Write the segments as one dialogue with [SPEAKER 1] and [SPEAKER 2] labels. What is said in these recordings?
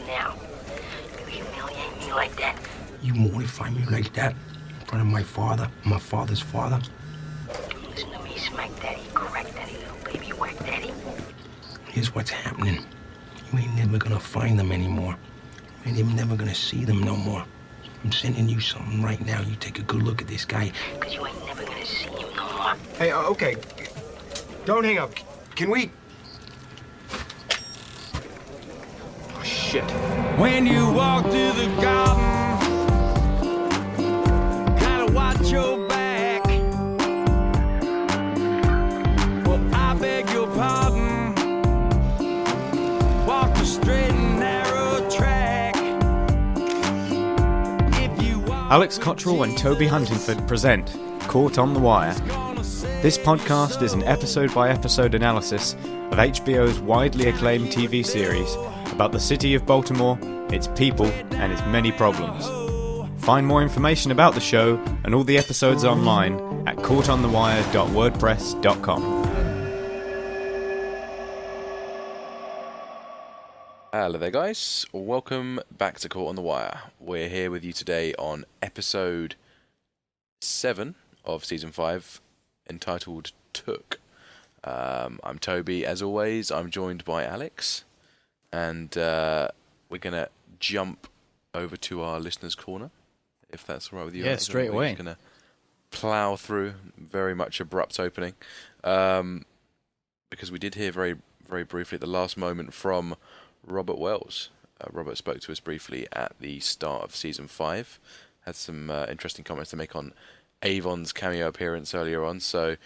[SPEAKER 1] now. You humiliate me like that.
[SPEAKER 2] You mortify me like that in front of my father, my father's father.
[SPEAKER 1] Listen to me, smack daddy, crack daddy, little baby whack daddy.
[SPEAKER 2] Here's what's happening. You ain't never gonna find them anymore. You ain't even never gonna see them no more. I'm sending you something right now. You take a good look at this guy.
[SPEAKER 1] Because you ain't never gonna see him no more.
[SPEAKER 3] Hey, okay. Don't hang up. Can we... Oh, shit.
[SPEAKER 4] When you walk through the garden, gotta watch your back. Well, I beg your pardon. Walk the straight and narrow track. If you walk
[SPEAKER 5] Alex Cottrell and Toby Huntingford present Caught on the Wire. This podcast is an episode-by-episode analysis of HBO's widely acclaimed TV series about the city of Baltimore, its people, and its many problems. Find more information about the show and all the episodes online at caughtonthewire.wordpress.com.
[SPEAKER 6] Hello there, guys. Welcome back to Caught on the Wire. We're here with you today on episode 7 of season 5, entitled Took. I'm Toby, as always. I'm joined by Alex, and we're gonna jump over to our listeners' corner, if that's all right with you.
[SPEAKER 5] Yeah,
[SPEAKER 6] Alex.
[SPEAKER 5] straight away.
[SPEAKER 6] We're just gonna plough through. Very much abrupt opening, because we did hear very, very briefly at the last moment from Robert Wells. Robert spoke to us briefly at the start of season 5. Had some interesting comments to make on Avon's cameo appearance earlier on, so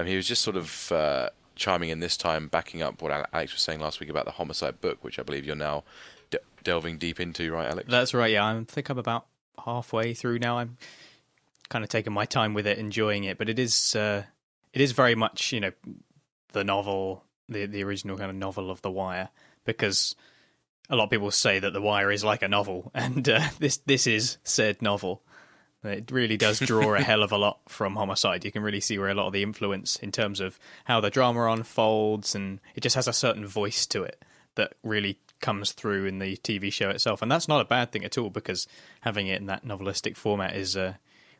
[SPEAKER 6] he was just sort of chiming in this time, backing up what Alex was saying last week about the Homicide book, which I believe you're now delving deep into, right, Alex?
[SPEAKER 5] That's right, yeah. I think I'm about halfway through now. I'm kind of taking my time with it, enjoying it, but it is very much, you know, the novel, the original kind of novel of The Wire, because a lot of people say that The Wire is like a novel, and this is said novel. It really does draw a hell of a lot from Homicide. You can really see where a lot of the influence in terms of how the drama unfolds, and it just has a certain voice to it that really comes through in the TV show itself. And that's not a bad thing at all, because having it in that novelistic format is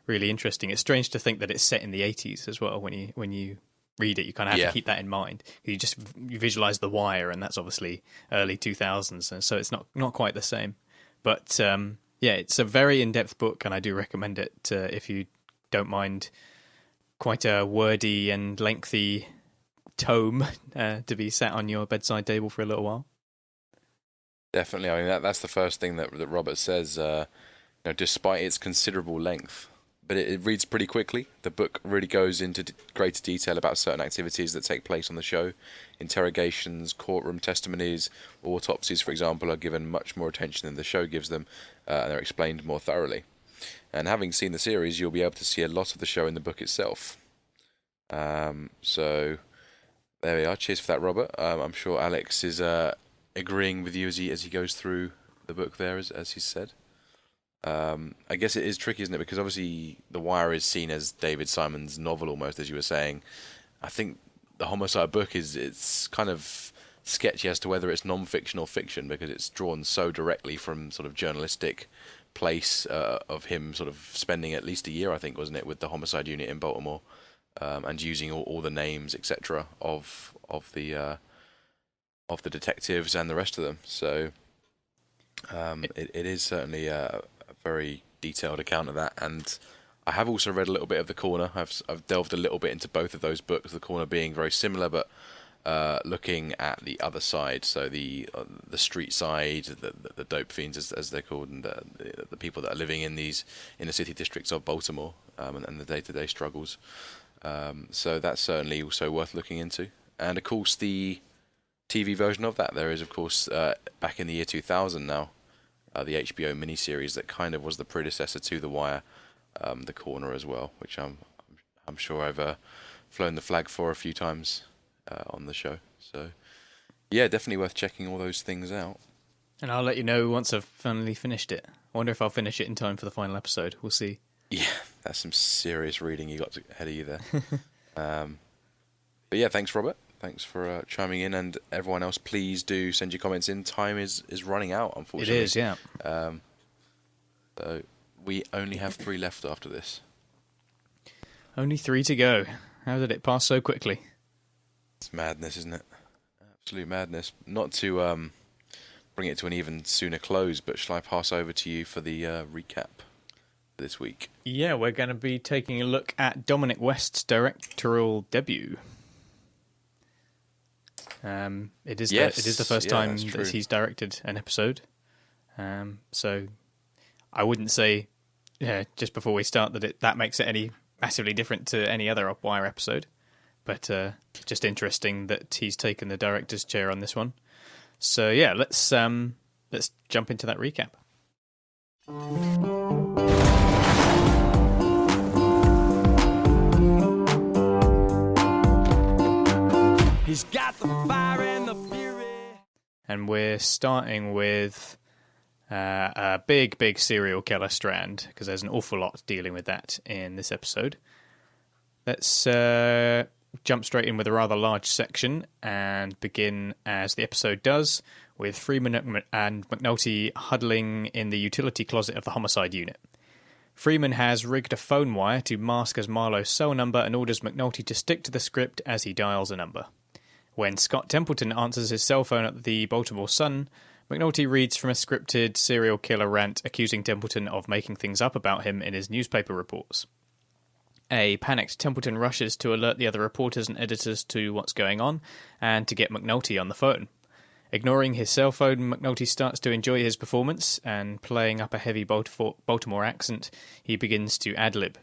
[SPEAKER 5] really interesting. It's strange to think that it's set in the 80s as well. When you read it, you kind of have to keep that in mind. You visualize The Wire, and that's obviously early 2000s, and so it's not quite the same. But yeah, it's a very in-depth book, and I do recommend it if you don't mind quite a wordy and lengthy tome to be sat on your bedside table for a little while.
[SPEAKER 6] Definitely. I mean, that's the first thing that Robert says. Despite its considerable length, but it reads pretty quickly. The book really goes into greater detail about certain activities that take place on the show. Interrogations, courtroom testimonies, autopsies, for example, are given much more attention than the show gives them, and they're explained more thoroughly. And having seen the series, you'll be able to see a lot of the show in the book itself. So there we are. Cheers for that, Robert. I'm sure Alex is agreeing with you as he goes through the book there, as he said. I guess it is tricky, isn't it? Because obviously The Wire is seen as David Simon's novel almost, as you were saying. I think the Homicide book it's kind of sketchy as to whether it's non-fiction or fiction, because it's drawn so directly from sort of journalistic place of him sort of spending at least a year, I think, wasn't it, with the Homicide unit in Baltimore, and using all the names, etc., of the detectives and the rest of them. So it is certainly a very detailed account of that, and I have also read a little bit of The Corner. I've delved a little bit into both of those books, The Corner being very similar, but looking at the other side, so the street side, the dope fiends as they're called, and the people that are living in the city districts of Baltimore, and the day-to-day struggles. So that's certainly also worth looking into. And of course the TV version of that, there is of course back in the year 2000 now, the HBO miniseries that kind of was the predecessor to The Wire, The Corner as well, which I'm sure I've flown the flag for a few times on the show. So yeah, definitely worth checking all those things out.
[SPEAKER 5] And I'll let you know once I've finally finished it. I wonder if I'll finish it in time for the final episode. We'll see.
[SPEAKER 6] Yeah, that's some serious reading you got ahead of you there. But yeah, thanks, Robert. thanks for chiming in, and everyone else, please do send your comments in. Time is running out, unfortunately.
[SPEAKER 5] It is, yeah.
[SPEAKER 6] So we only have 3 left after this.
[SPEAKER 5] Only 3 to go. How did it pass so quickly?
[SPEAKER 6] It's madness, isn't it? Absolute madness. Not to bring it to an even sooner close, but shall I pass over to you for the recap for this week?
[SPEAKER 5] Yeah, we're going to be taking a look at Dominic West's directorial debut. It is the first time that he's directed an episode. So I wouldn't say, just before we start, that makes it any massively different to any other Upwire episode. But just interesting that he's taken the director's chair on this one. So yeah, let's jump into that recap.
[SPEAKER 4] He's got the fire and the fury.
[SPEAKER 5] And we're starting with a big serial killer strand, because there's an awful lot dealing with that in this episode. Let's jump straight in with a rather large section and begin as the episode does, with Freamon and McNulty huddling in the utility closet of the homicide unit. Freamon has rigged a phone wire to mask as Marlo's cell number and orders McNulty to stick to the script as he dials a number. When Scott Templeton answers his cell phone at the Baltimore Sun, McNulty reads from a scripted serial killer rant accusing Templeton of making things up about him in his newspaper reports. A panicked Templeton rushes to alert the other reporters and editors to what's going on, and to get McNulty on the phone. Ignoring his cell phone, McNulty starts to enjoy his performance, and playing up a heavy Baltimore accent, he begins to ad-lib.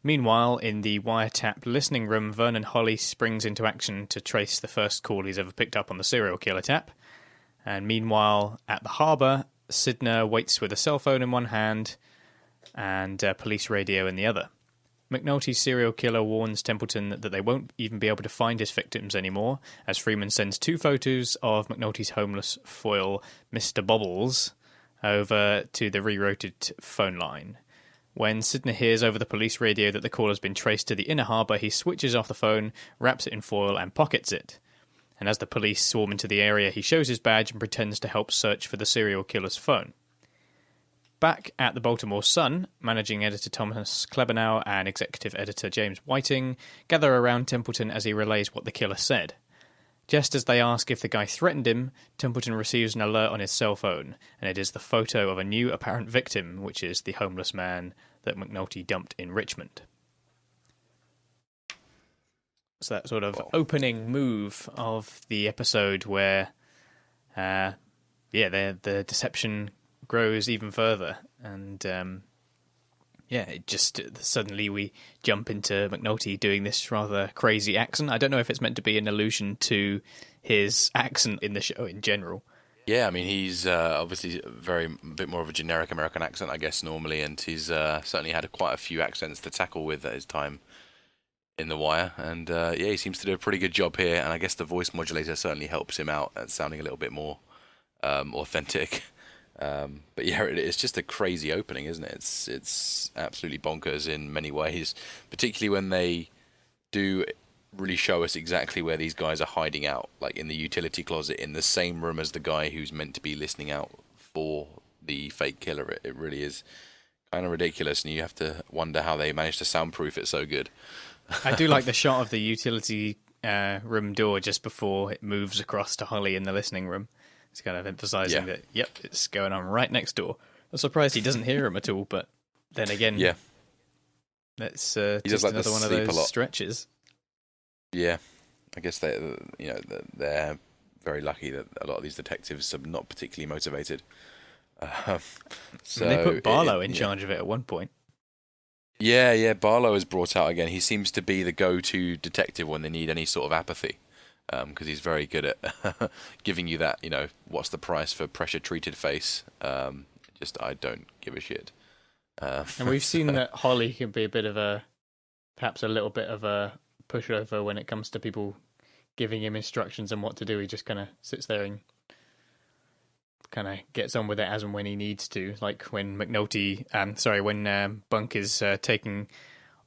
[SPEAKER 5] Meanwhile, in the wiretap listening room, Vernon Holly springs into action to trace the first call he's ever picked up on the serial killer tap. And meanwhile, at the harbour, Sidner waits with a cell phone in one hand and police radio in the other. McNulty's serial killer warns Templeton that they won't even be able to find his victims anymore, as Freamon sends 2 photos of McNulty's homeless foil, Mr. Bobbles, over to the rerouted phone line. When Sidner hears over the police radio that the call has been traced to the inner harbour, he switches off the phone, wraps it in foil and pockets it. And as the police swarm into the area, he shows his badge and pretends to help search for the serial killer's phone. Back at the Baltimore Sun, managing editor Thomas Klebanow and executive editor James Whiting gather around Templeton as he relays what the killer said. Just as they ask if the guy threatened him, Templeton receives an alert on his cell phone, and it is the photo of a new apparent victim, which is the homeless man that McNulty dumped in Richmond. So that sort of opening move of the episode where, the deception grows even further, and it just suddenly we jump into McNulty doing this rather crazy accent. I don't know if it's meant to be an allusion to his accent in the show in general.
[SPEAKER 6] Yeah, I mean, he's obviously a bit more of a generic American accent, I guess, normally, and he's certainly had quite a few accents to tackle with at his time in The Wire, and he seems to do a pretty good job here, and I guess the voice modulator certainly helps him out at sounding a little bit more authentic. But yeah, it's just a crazy opening, isn't it? It's absolutely bonkers in many ways, particularly when they do really show us exactly where these guys are hiding out, like in the utility closet, in the same room as the guy who's meant to be listening out for the fake killer. It really is kind of ridiculous, and you have to wonder how they managed to soundproof it so good.
[SPEAKER 5] I do like the shot of the utility room door just before it moves across to Holly in the listening room. It's kind of emphasising that, it's going on right next door. I'm surprised he doesn't hear him at all, but then again, that's just
[SPEAKER 6] like
[SPEAKER 5] another one of those stretches. Yeah,
[SPEAKER 6] I guess they're very lucky that a lot of these detectives are not particularly motivated.
[SPEAKER 5] So they put Barlow in charge of it at one point.
[SPEAKER 6] Yeah, Barlow is brought out again. He seems to be the go-to detective when they need any sort of apathy, because he's very good at giving you that, what's the price for pressure-treated face? I don't give a shit.
[SPEAKER 5] And we've seen that Holly can be perhaps a little bit of a pushover when it comes to people giving him instructions on what to do. He just kind of sits there and kind of gets on with it as and when he needs to. Like when when Bunk is taking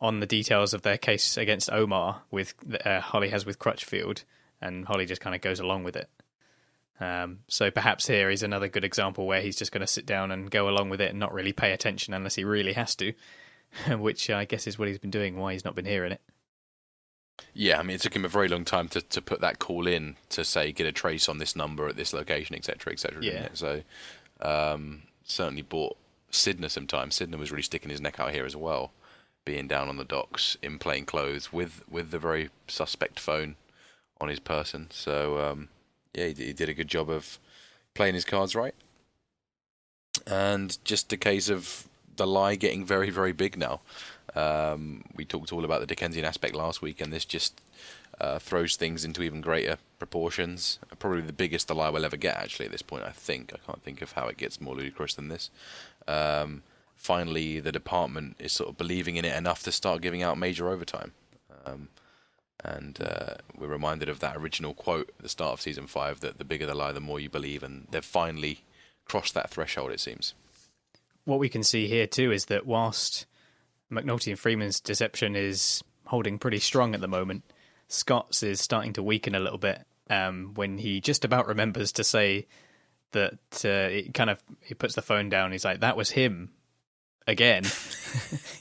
[SPEAKER 5] on the details of their case against Omar with Holly has with Crutchfield, and Holly just kind of goes along with it. So perhaps here is another good example where he's just going to sit down and go along with it and not really pay attention unless he really has to, which I guess is what he's been doing, why he's not been hearing it.
[SPEAKER 6] Yeah, I mean, it took him a very long time to put that call in to say, get a trace on this number at this location, etc., etc.
[SPEAKER 5] Yeah.
[SPEAKER 6] So certainly bought Sidner some time. Sidner was really sticking his neck out here as well, being down on the docks in plain clothes with the very suspect phone on his person. So, yeah, he did a good job of playing his cards right. And just a case of the lie getting very, very big now. We talked all about the Dickensian aspect last week, and this just throws things into even greater proportions. Probably the biggest the lie will ever get, actually, at this point, I think. I can't think of how it gets more ludicrous than this. Finally, the department is sort of believing in it enough to start giving out major overtime. And we're reminded of that original quote at the start of Season 5, that the bigger the lie, the more you believe, and they've finally crossed that threshold, it seems.
[SPEAKER 5] What we can see here, too, is that whilst McNulty and Freeman's deception is holding pretty strong at the moment, Scott's is starting to weaken a little bit when he just about remembers to say that he puts the phone down. He's like, that was him again.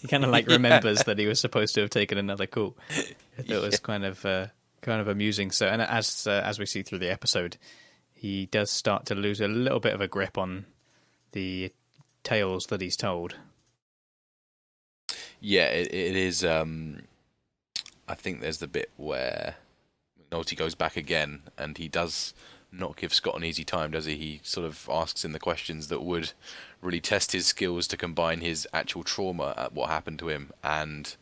[SPEAKER 5] He kind of remembers that he was supposed to have taken another call. It was kind of amusing. So, and as we see through the episode, he does start to lose a little bit of a grip on the tales that he's told.
[SPEAKER 6] Yeah, it is. I think there's the bit where McNulty goes back again, and he does not give Scott an easy time, does he? He sort of asks him the questions that would really test his skills to combine his actual trauma at what happened to him and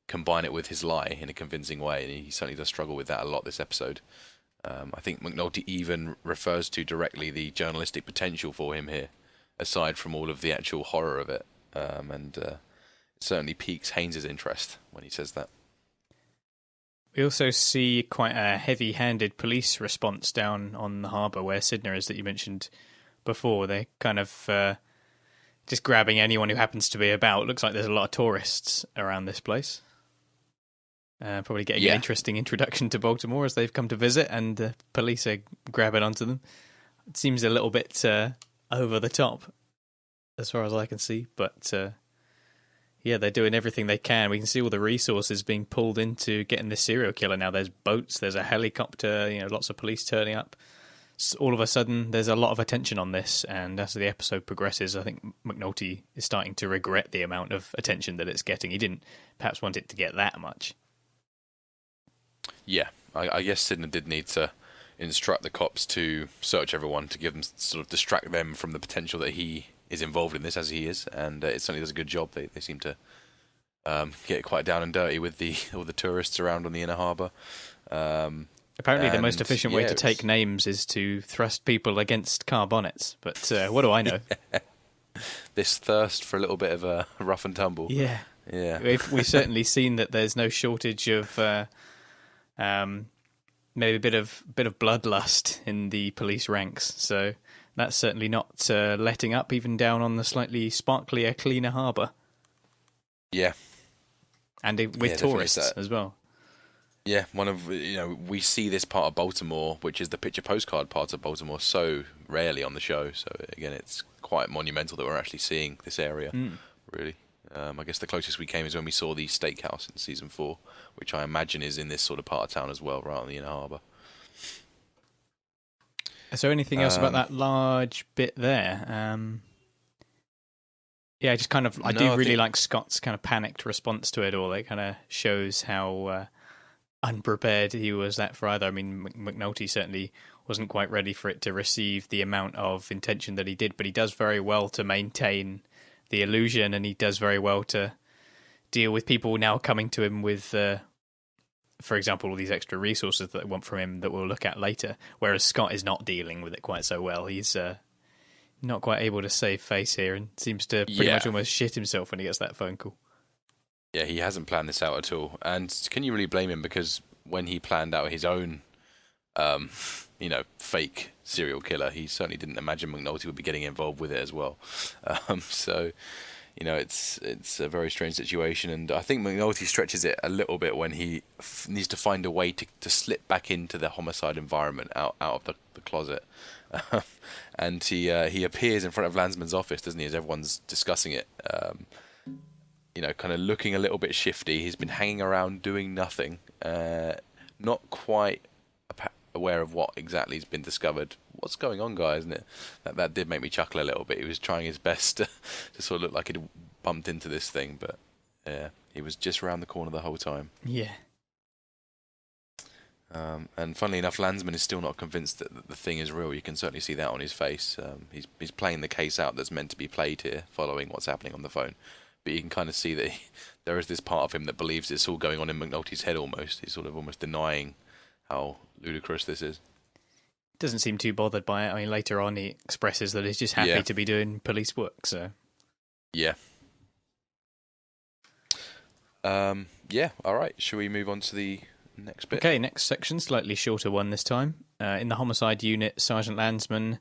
[SPEAKER 6] combine it with his lie in a convincing way. And he certainly does struggle with that a lot this episode. I think McNulty even refers to directly the journalistic potential for him here, aside from all of the actual horror of it. And it certainly piques Haynes' interest when he says that.
[SPEAKER 5] We also see quite a heavy-handed police response down on the harbour where Sidner is, that you mentioned before. They're kind of just grabbing anyone who happens to be about. Looks like there's a lot of tourists around this place. Probably getting an interesting introduction to Baltimore as they've come to visit, and the police are grabbing onto them. It seems a little bit over the top, as far as I can see, but yeah, they're doing everything they can. We can see all the resources being pulled into getting this serial killer now. There's boats, there's a helicopter, lots of police turning up. So all of a sudden, there's a lot of attention on this, and as the episode progresses, I think McNulty is starting to regret the amount of attention that it's getting. He didn't perhaps want it to get that much.
[SPEAKER 6] Yeah, I guess Sidner did need to instruct the cops to search everyone, to give them, sort of distract them from the potential that he is involved in this, as he is, and it certainly does a good job. They seem to get quite down and dirty with all the tourists around on the inner harbour.
[SPEAKER 5] Apparently the most efficient way to take names is to thrust people against car bonnets, but what do I know?
[SPEAKER 6] This thirst for a little bit of a rough and tumble.
[SPEAKER 5] Yeah. We've certainly seen that there's no shortage of maybe a bit of bloodlust in the police ranks, so that's certainly not letting up, even down on the slightly sparklier, cleaner harbour.
[SPEAKER 6] Yeah.
[SPEAKER 5] And with tourists as well.
[SPEAKER 6] Yeah, we see this part of Baltimore, which is the picture postcard part of Baltimore, so rarely on the show. So again, it's quite monumental that we're actually seeing this area, really. I guess the closest we came is when we saw the steakhouse in Season 4, which I imagine is in this sort of part of town as well, right on the inner harbour.
[SPEAKER 5] Is there anything else about that large bit there? Yeah, just kind of, I do really like Scott's kind of panicked response to it all. It kind of shows how unprepared he was for either. I mean, McNulty certainly wasn't quite ready for it to receive the amount of intention that he did, but he does very well to maintain the illusion, and he does very well to deal with people now coming to him with, for example, all these extra resources that they want from him that we'll look at later, whereas Scott is not dealing with it quite so well. He's not quite able to save face here and seems to pretty much almost shit himself when he gets that phone call.
[SPEAKER 6] Yeah, he hasn't planned this out at all. And can you really blame him? Because when he planned out his own, fake serial killer, he certainly didn't imagine McNulty would be getting involved with it as well. So, it's a very strange situation, and I think McNulty stretches it a little bit when he needs to find a way to slip back into the homicide environment out of the closet, and he appears in front of Landsman's office, doesn't he? As everyone's discussing it, kind of looking a little bit shifty. He's been hanging around doing nothing, not quite aware of what exactly has been discovered. What's going on, guys? Isn't it? That did make me chuckle a little bit. He was trying his best to sort of look like he'd bumped into this thing, but yeah, he was just around the corner the whole time.
[SPEAKER 5] Yeah.
[SPEAKER 6] And funnily enough, Landsman is still not convinced that the thing is real. You can certainly see that on his face. He's playing the case out that's meant to be played here, following what's happening on the phone. But you can kind of see that there is this part of him that believes it's all going on in McNulty's head almost. He's sort of almost denying how ludicrous this is.
[SPEAKER 5] Doesn't seem too bothered by it. I mean, later on he expresses that he's just happy to be doing police work, so...
[SPEAKER 6] Yeah. Alright. Shall we move on to the next bit?
[SPEAKER 5] Okay, next section, slightly shorter one this time. In the homicide unit, Sergeant Landsman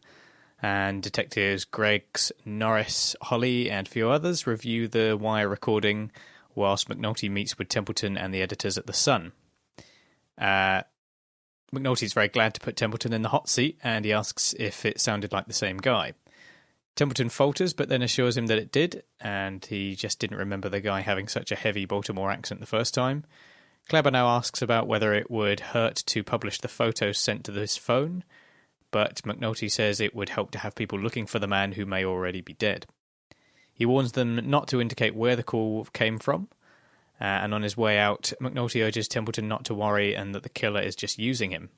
[SPEAKER 5] and detectives Greggs, Norris, Holly and a few others review the wire recording whilst McNulty meets with Templeton and the editors at The Sun. McNulty's very glad to put Templeton in the hot seat, and he asks if it sounded like the same guy. Templeton falters, but then assures him that it did, and he just didn't remember the guy having such a heavy Baltimore accent the first time. Kleber now asks about whether it would hurt to publish the photos sent to this phone, but McNulty says it would help to have people looking for the man who may already be dead. He warns them not to indicate where the call came from, and on his way out, McNulty urges Templeton not to worry and that the killer is just using him.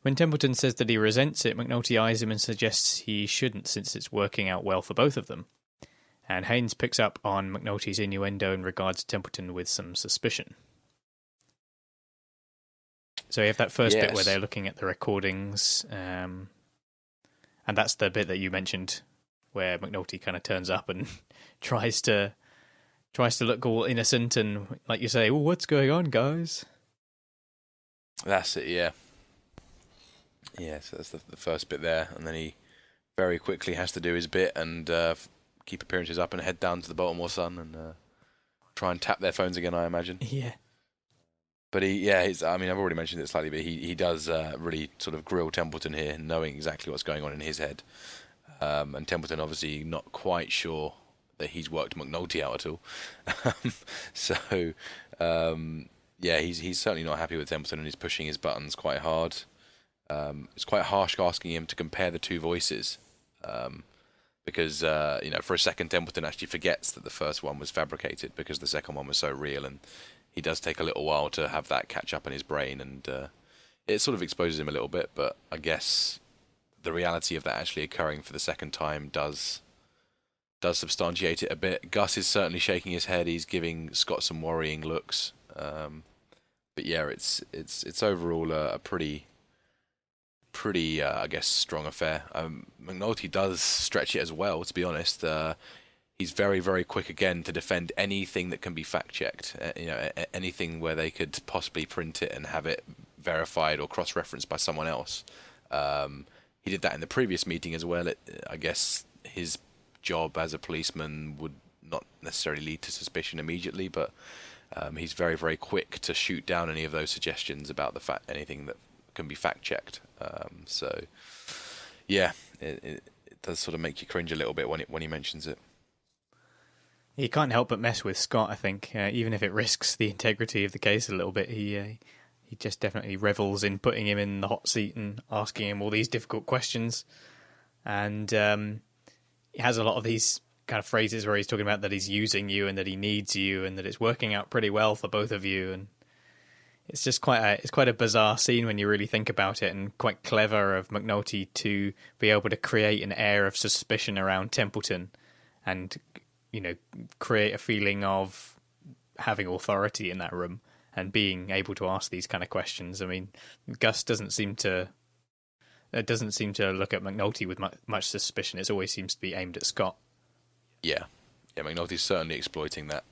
[SPEAKER 5] When Templeton says that he resents it, McNulty eyes him and suggests he shouldn't since it's working out well for both of them. And Haynes picks up on McNulty's innuendo and regards Templeton with some suspicion. So you have that first bit where they're looking at the recordings, and that's the bit that you mentioned where McNulty kind of turns up and tries to look all innocent and, like you say, what's going on, guys?
[SPEAKER 6] That's it, yeah. Yeah, so that's the first bit there, and then he very quickly has to do his bit and keep appearances up and head down to the Baltimore Sun and try and tap their phones again, I imagine.
[SPEAKER 5] Yeah.
[SPEAKER 6] But I've already mentioned it slightly, but he does really sort of grill Templeton here, knowing exactly what's going on in his head. And Templeton obviously not quite sure that he's worked McNulty out at all. He's certainly not happy with Templeton, and he's pushing his buttons quite hard. It's quite harsh asking him to compare the two voices, because for a second Templeton actually forgets that the first one was fabricated because the second one was so real, and he does take a little while to have that catch up in his brain, and it sort of exposes him a little bit. But I guess the reality of that actually occurring for the second time does substantiate it a bit. Gus is certainly shaking his head. He's giving Scott some worrying looks. But yeah, it's overall a pretty I guess strong affair. McNulty does stretch it as well, to be honest. He's very, very quick again to defend anything that can be fact checked. Anything where they could possibly print it and have it verified or cross referenced by someone else. He did that in the previous meeting as well. I guess his job as a policeman would not necessarily lead to suspicion immediately, but he's very, very quick to shoot down any of those suggestions about anything that can be fact checked. It does sort of make you cringe a little bit when he mentions it.
[SPEAKER 5] He can't help but mess with Scott, I think, even if it risks the integrity of the case a little bit. He just definitely revels in putting him in the hot seat and asking him all these difficult questions. And he has a lot of these kind of phrases where he's talking about that he's using you and that he needs you and that it's working out pretty well for both of you. And it's just quite a bizarre scene when you really think about it, and quite clever of McNulty to be able to create an air of suspicion around Templeton and, create a feeling of having authority in that room and being able to ask these kind of questions. I mean, Gus doesn't seem to look at McNulty with much suspicion. It always seems to be aimed at Scott. Yeah,
[SPEAKER 6] McNulty's certainly exploiting that.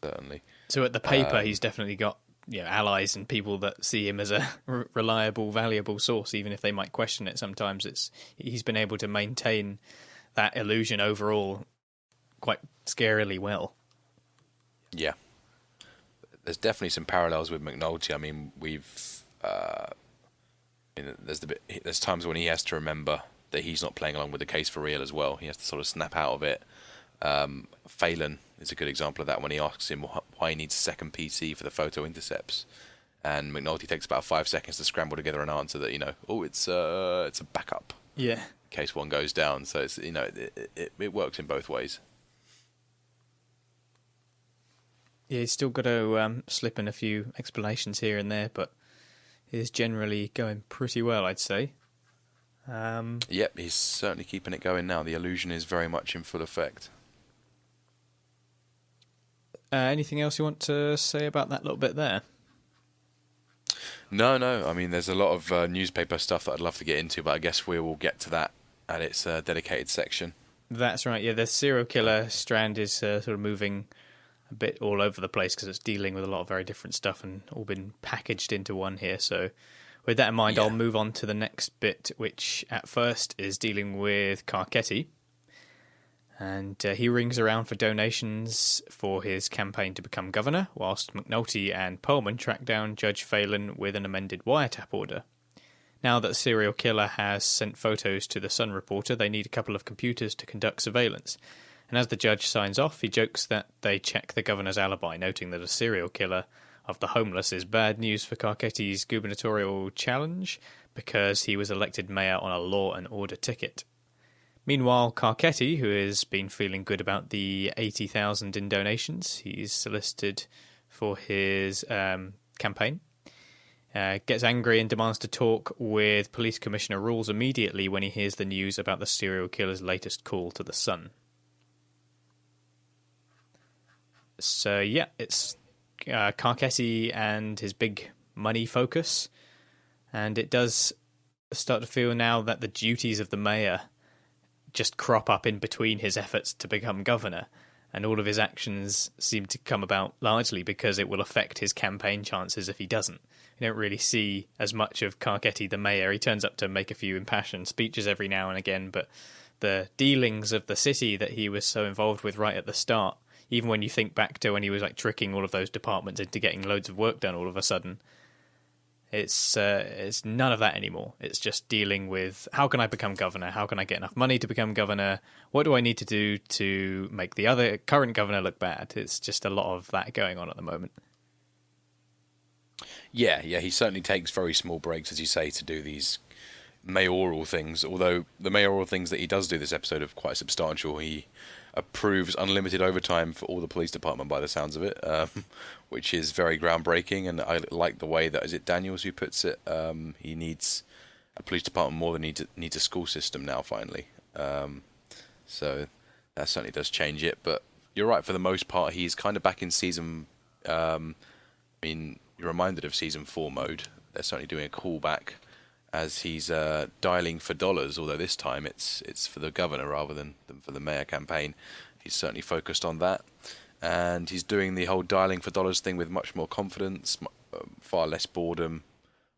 [SPEAKER 6] Certainly.
[SPEAKER 5] So at the paper, he's definitely got allies and people that see him as a reliable, valuable source, even if they might question it sometimes. He's been able to maintain that illusion overall quite scarily well.
[SPEAKER 6] Yeah. There's definitely some parallels with McNulty. I mean, there's times when he has to remember that he's not playing along with the case for real as well. He has to sort of snap out of it. Phelan is a good example of that when he asks him why he needs a second PC for the photo intercepts. And McNulty takes about 5 seconds to scramble together an answer that, it's a backup.
[SPEAKER 5] Yeah.
[SPEAKER 6] In case one goes down. So it's, it works in both ways.
[SPEAKER 5] Yeah, he's still got to slip in a few explanations here and there, but it is generally going pretty well, I'd say.
[SPEAKER 6] Yep, he's certainly keeping it going now. The illusion is very much in full effect.
[SPEAKER 5] Anything else you want to say about that little bit there?
[SPEAKER 6] No. I mean, there's a lot of newspaper stuff that I'd love to get into, but I guess we will get to that at its dedicated section.
[SPEAKER 5] That's right, yeah. The serial killer strand is sort of moving a bit all over the place because it's dealing with a lot of very different stuff and all been packaged into one here. So with that in mind, I'll move on to the next bit, which at first is dealing with Carcetti. And he rings around for donations for his campaign to become governor, whilst McNulty and Perlman track down Judge Phelan with an amended wiretap order. Now that the serial killer has sent photos to the Sun reporter, they need a couple of computers to conduct surveillance. And as the judge signs off, he jokes that they check the governor's alibi, noting that a serial killer of the homeless is bad news for Carcetti's gubernatorial challenge because he was elected mayor on a law and order ticket. Meanwhile, Carcetti, who has been feeling good about the 80,000 in donations he's solicited for his campaign, gets angry and demands to talk with Police Commissioner Rules immediately when he hears the news about the serial killer's latest call to the Sun. So yeah, it's Carcetti and his big money focus, and it does start to feel now that the duties of the mayor just crop up in between his efforts to become governor, and all of his actions seem to come about largely because it will affect his campaign chances if he doesn't. You don't really see as much of Carcetti the mayor. He turns up to make a few impassioned speeches every now and again, but the dealings of the city that he was so involved with right at the start, even when you think back to when he was like tricking all of those departments into getting loads of work done all of a sudden, it's none of that anymore. It's just dealing with how can I become governor? How can I get enough money to become governor? What do I need to do to make the other current governor look bad? It's just a lot of that going on at the moment. Yeah,
[SPEAKER 6] he certainly takes very small breaks, as you say, to do these mayoral things, although the mayoral things that he does do this episode are quite substantial. He approves unlimited overtime for all the police department by the sounds of it, which is very groundbreaking, and I like the way that, is it Daniels who puts it, he needs a police department more than he needs a school system now finally. So that certainly does change it, but you're right, for the most part he's kind of back in season, I mean, you're reminded of season 4 mode. They're certainly doing a callback as he's dialing for dollars, although this time it's for the governor rather than for the mayor campaign. He's certainly focused on that, and he's doing the whole dialing for dollars thing with much more confidence, far less boredom,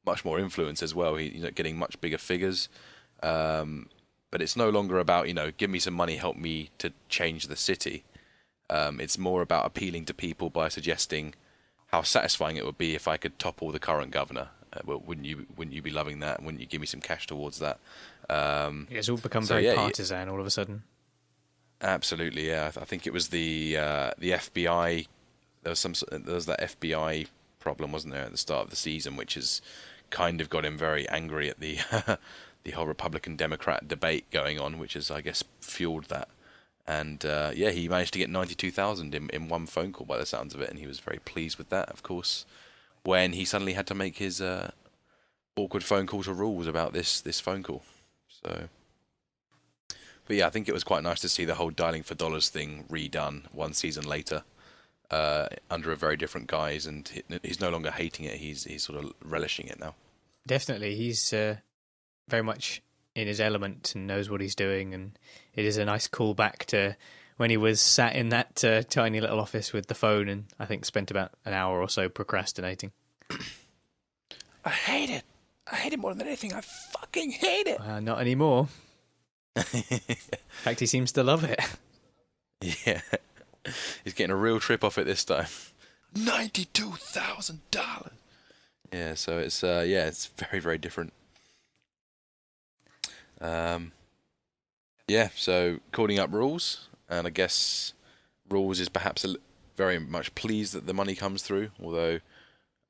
[SPEAKER 6] much more influence as well. He's getting much bigger figures, but it's no longer about give me some money, help me to change the city. It's more about appealing to people by suggesting how satisfying it would be if I could topple the current governor. Wouldn't you be loving that? Wouldn't you give me some cash towards that?
[SPEAKER 5] It's all become very partisan all of a sudden.
[SPEAKER 6] Absolutely, yeah. I think it was the FBI. There was that FBI problem, wasn't there, at the start of the season, which has kind of got him very angry at the the whole Republican-Democrat debate going on, which has, I guess, fueled that. And he managed to get 92,000 in one phone call by the sounds of it, and he was very pleased with that, of course, when he suddenly had to make his awkward phone call to Rules about this phone call. So, but yeah, I think it was quite nice to see the whole dialing for dollars thing redone one season later, under a very different guise, and he's no longer hating it. He's sort of relishing it now. Definitely,
[SPEAKER 5] he's very much in his element and knows what he's doing, and it is a nice callback to when he was sat in that tiny little office with the phone and I think spent about an hour or so procrastinating.
[SPEAKER 2] I hate it. I hate it more than anything. I fucking hate it.
[SPEAKER 5] Not anymore. In fact, he seems to love it.
[SPEAKER 6] Yeah. He's getting a real trip off it this time. $92,000. Yeah, so it's it's very, very different. Yeah, so calling up Rules, and I guess Rules is perhaps very much pleased that the money comes through, although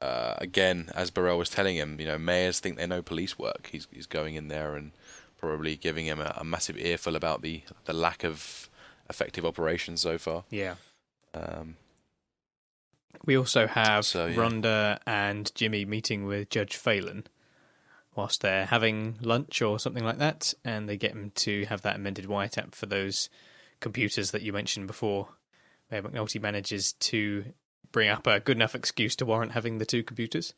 [SPEAKER 6] again, as Burrell was telling him, mayors think they know police work. He's going in there and probably giving him a massive earful about the lack of effective operations so far.
[SPEAKER 5] Yeah. We also have
[SPEAKER 6] So, yeah.
[SPEAKER 5] Rhonda and Jimmy meeting with Judge Phelan whilst they're having lunch or something like that, and they get him to have that amended wiretap for those computers that you mentioned before, where McNulty manages to bring up a good enough excuse to warrant having the two computers.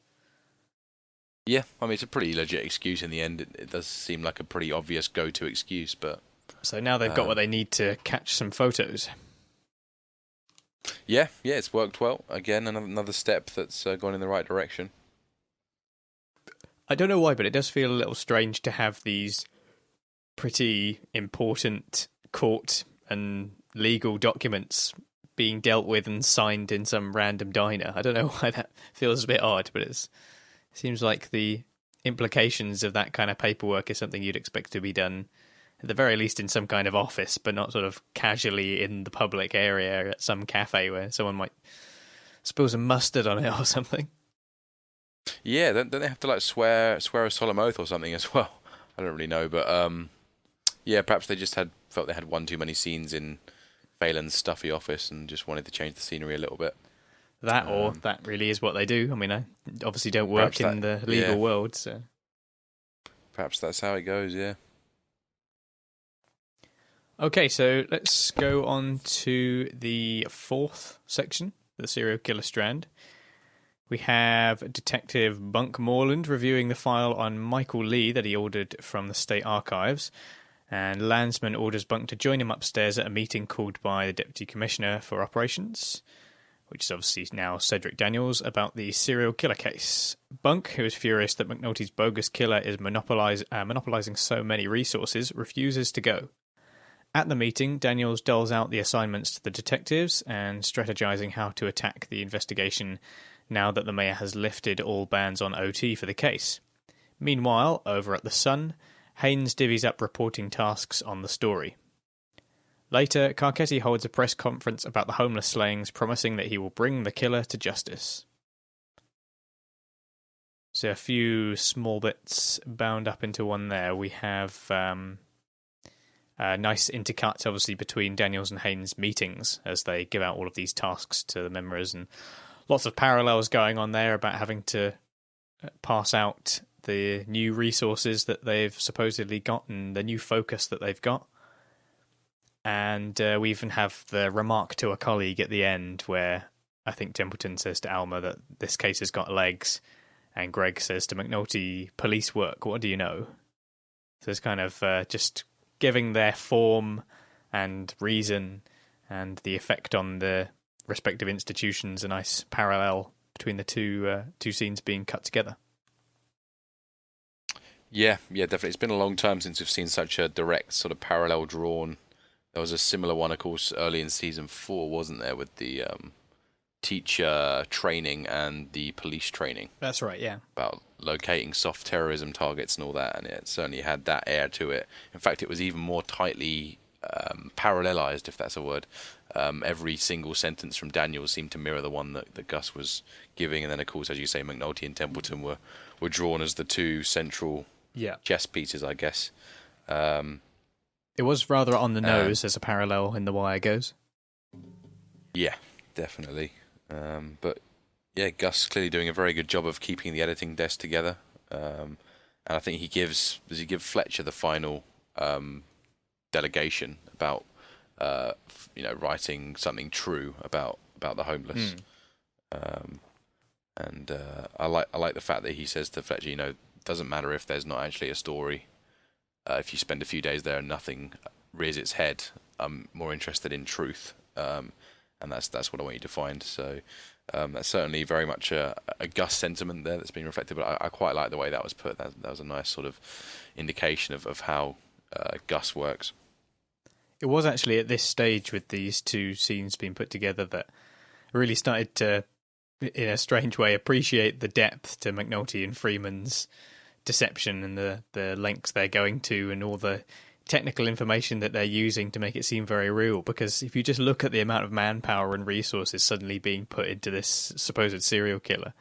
[SPEAKER 6] Yeah, I mean, it's a pretty legit excuse in the end. It does seem like a pretty obvious go-to excuse, but...
[SPEAKER 5] So now they've got what they need to catch some photos.
[SPEAKER 6] Yeah, it's worked well. Again, another step that's gone in the right direction.
[SPEAKER 5] I don't know why, but it does feel a little strange to have these pretty important court and legal documents being dealt with and signed in some random diner. I don't know why that feels a bit odd, but it seems like the implications of that kind of paperwork is something you'd expect to be done at the very least in some kind of office, but not sort of casually in the public area at some cafe where someone might spill some mustard on it or something.
[SPEAKER 6] Yeah, don't they have to like swear a solemn oath or something as well? I don't really know, but yeah, perhaps they just felt they had one too many scenes in Phelan's stuffy office and just wanted to change the scenery a little bit.
[SPEAKER 5] That or that really is what they do. I mean, I obviously don't work in the legal world, so
[SPEAKER 6] perhaps that's how it goes. Yeah.
[SPEAKER 5] Okay, so let's go on to the fourth section, the serial killer strand. We have Detective Bunk Moreland reviewing the file on Michael Lee that he ordered from the State Archives, and Landsman orders Bunk to join him upstairs at a meeting called by the Deputy Commissioner for Operations, which is obviously now Cedric Daniels, about the serial killer case. Bunk, who is furious that McNulty's bogus killer is monopolizing so many resources, refuses to go. At the meeting, Daniels doles out the assignments to the detectives and strategizing how to attack the investigation now that the mayor has lifted all bans on OT for the case. Meanwhile, over at the Sun, Haynes divvies up reporting tasks on the story. Later, Carcetti holds a press conference about the homeless slayings, promising that he will bring the killer to justice. So a few small bits bound up into one there. We have nice intercuts, obviously, between Daniels and Haynes' meetings as they give out all of these tasks to the members, and lots of parallels going on there about having to pass out the new resources that they've supposedly got and the new focus that they've got. And we even have the remark to a colleague at the end where I think Templeton says to Alma that this case has got legs, and Greg says to McNulty, police work, what do you know? So it's kind of just giving their form and reason and the effect on the respective institutions a nice parallel between the two scenes being cut together. Yeah,
[SPEAKER 6] definitely. It's been a long time since we've seen such a direct sort of parallel drawn. There was a similar one, of course, early in season 4, wasn't there, with the teacher training and the police training.
[SPEAKER 5] That's right, yeah.
[SPEAKER 6] About locating soft terrorism targets and all that, and it certainly had that air to it. In fact, it was even more tightly parallelized, if that's a word. Every single sentence from Daniel seemed to mirror the one that Gus was giving, and then, of course, as you say, McNulty and Templeton were drawn as the two central chess pieces, I guess.
[SPEAKER 5] It was rather on the nose as a parallel in The Wire goes.
[SPEAKER 6] Yeah, definitely. But yeah, Gus clearly doing a very good job of keeping the editing desk together. And I think does he give Fletcher the final delegation about writing something true about the homeless. And I like the fact that he says to Fletcher, it doesn't matter if there's not actually a story. If you spend a few days there and nothing rears its head, I'm more interested in truth, and that's what I want you to find. So that's certainly very much a Gus sentiment there that's being reflected. But I quite like the way that was put. That was a nice sort of indication of how Gus works.
[SPEAKER 5] It was actually at this stage with these two scenes being put together that I really started to, in a strange way, appreciate the depth to McNulty and Freeman's deception and the lengths they're going to and all the technical information that they're using to make it seem very real. Because if you just look at the amount of manpower and resources suddenly being put into this supposed serial killer,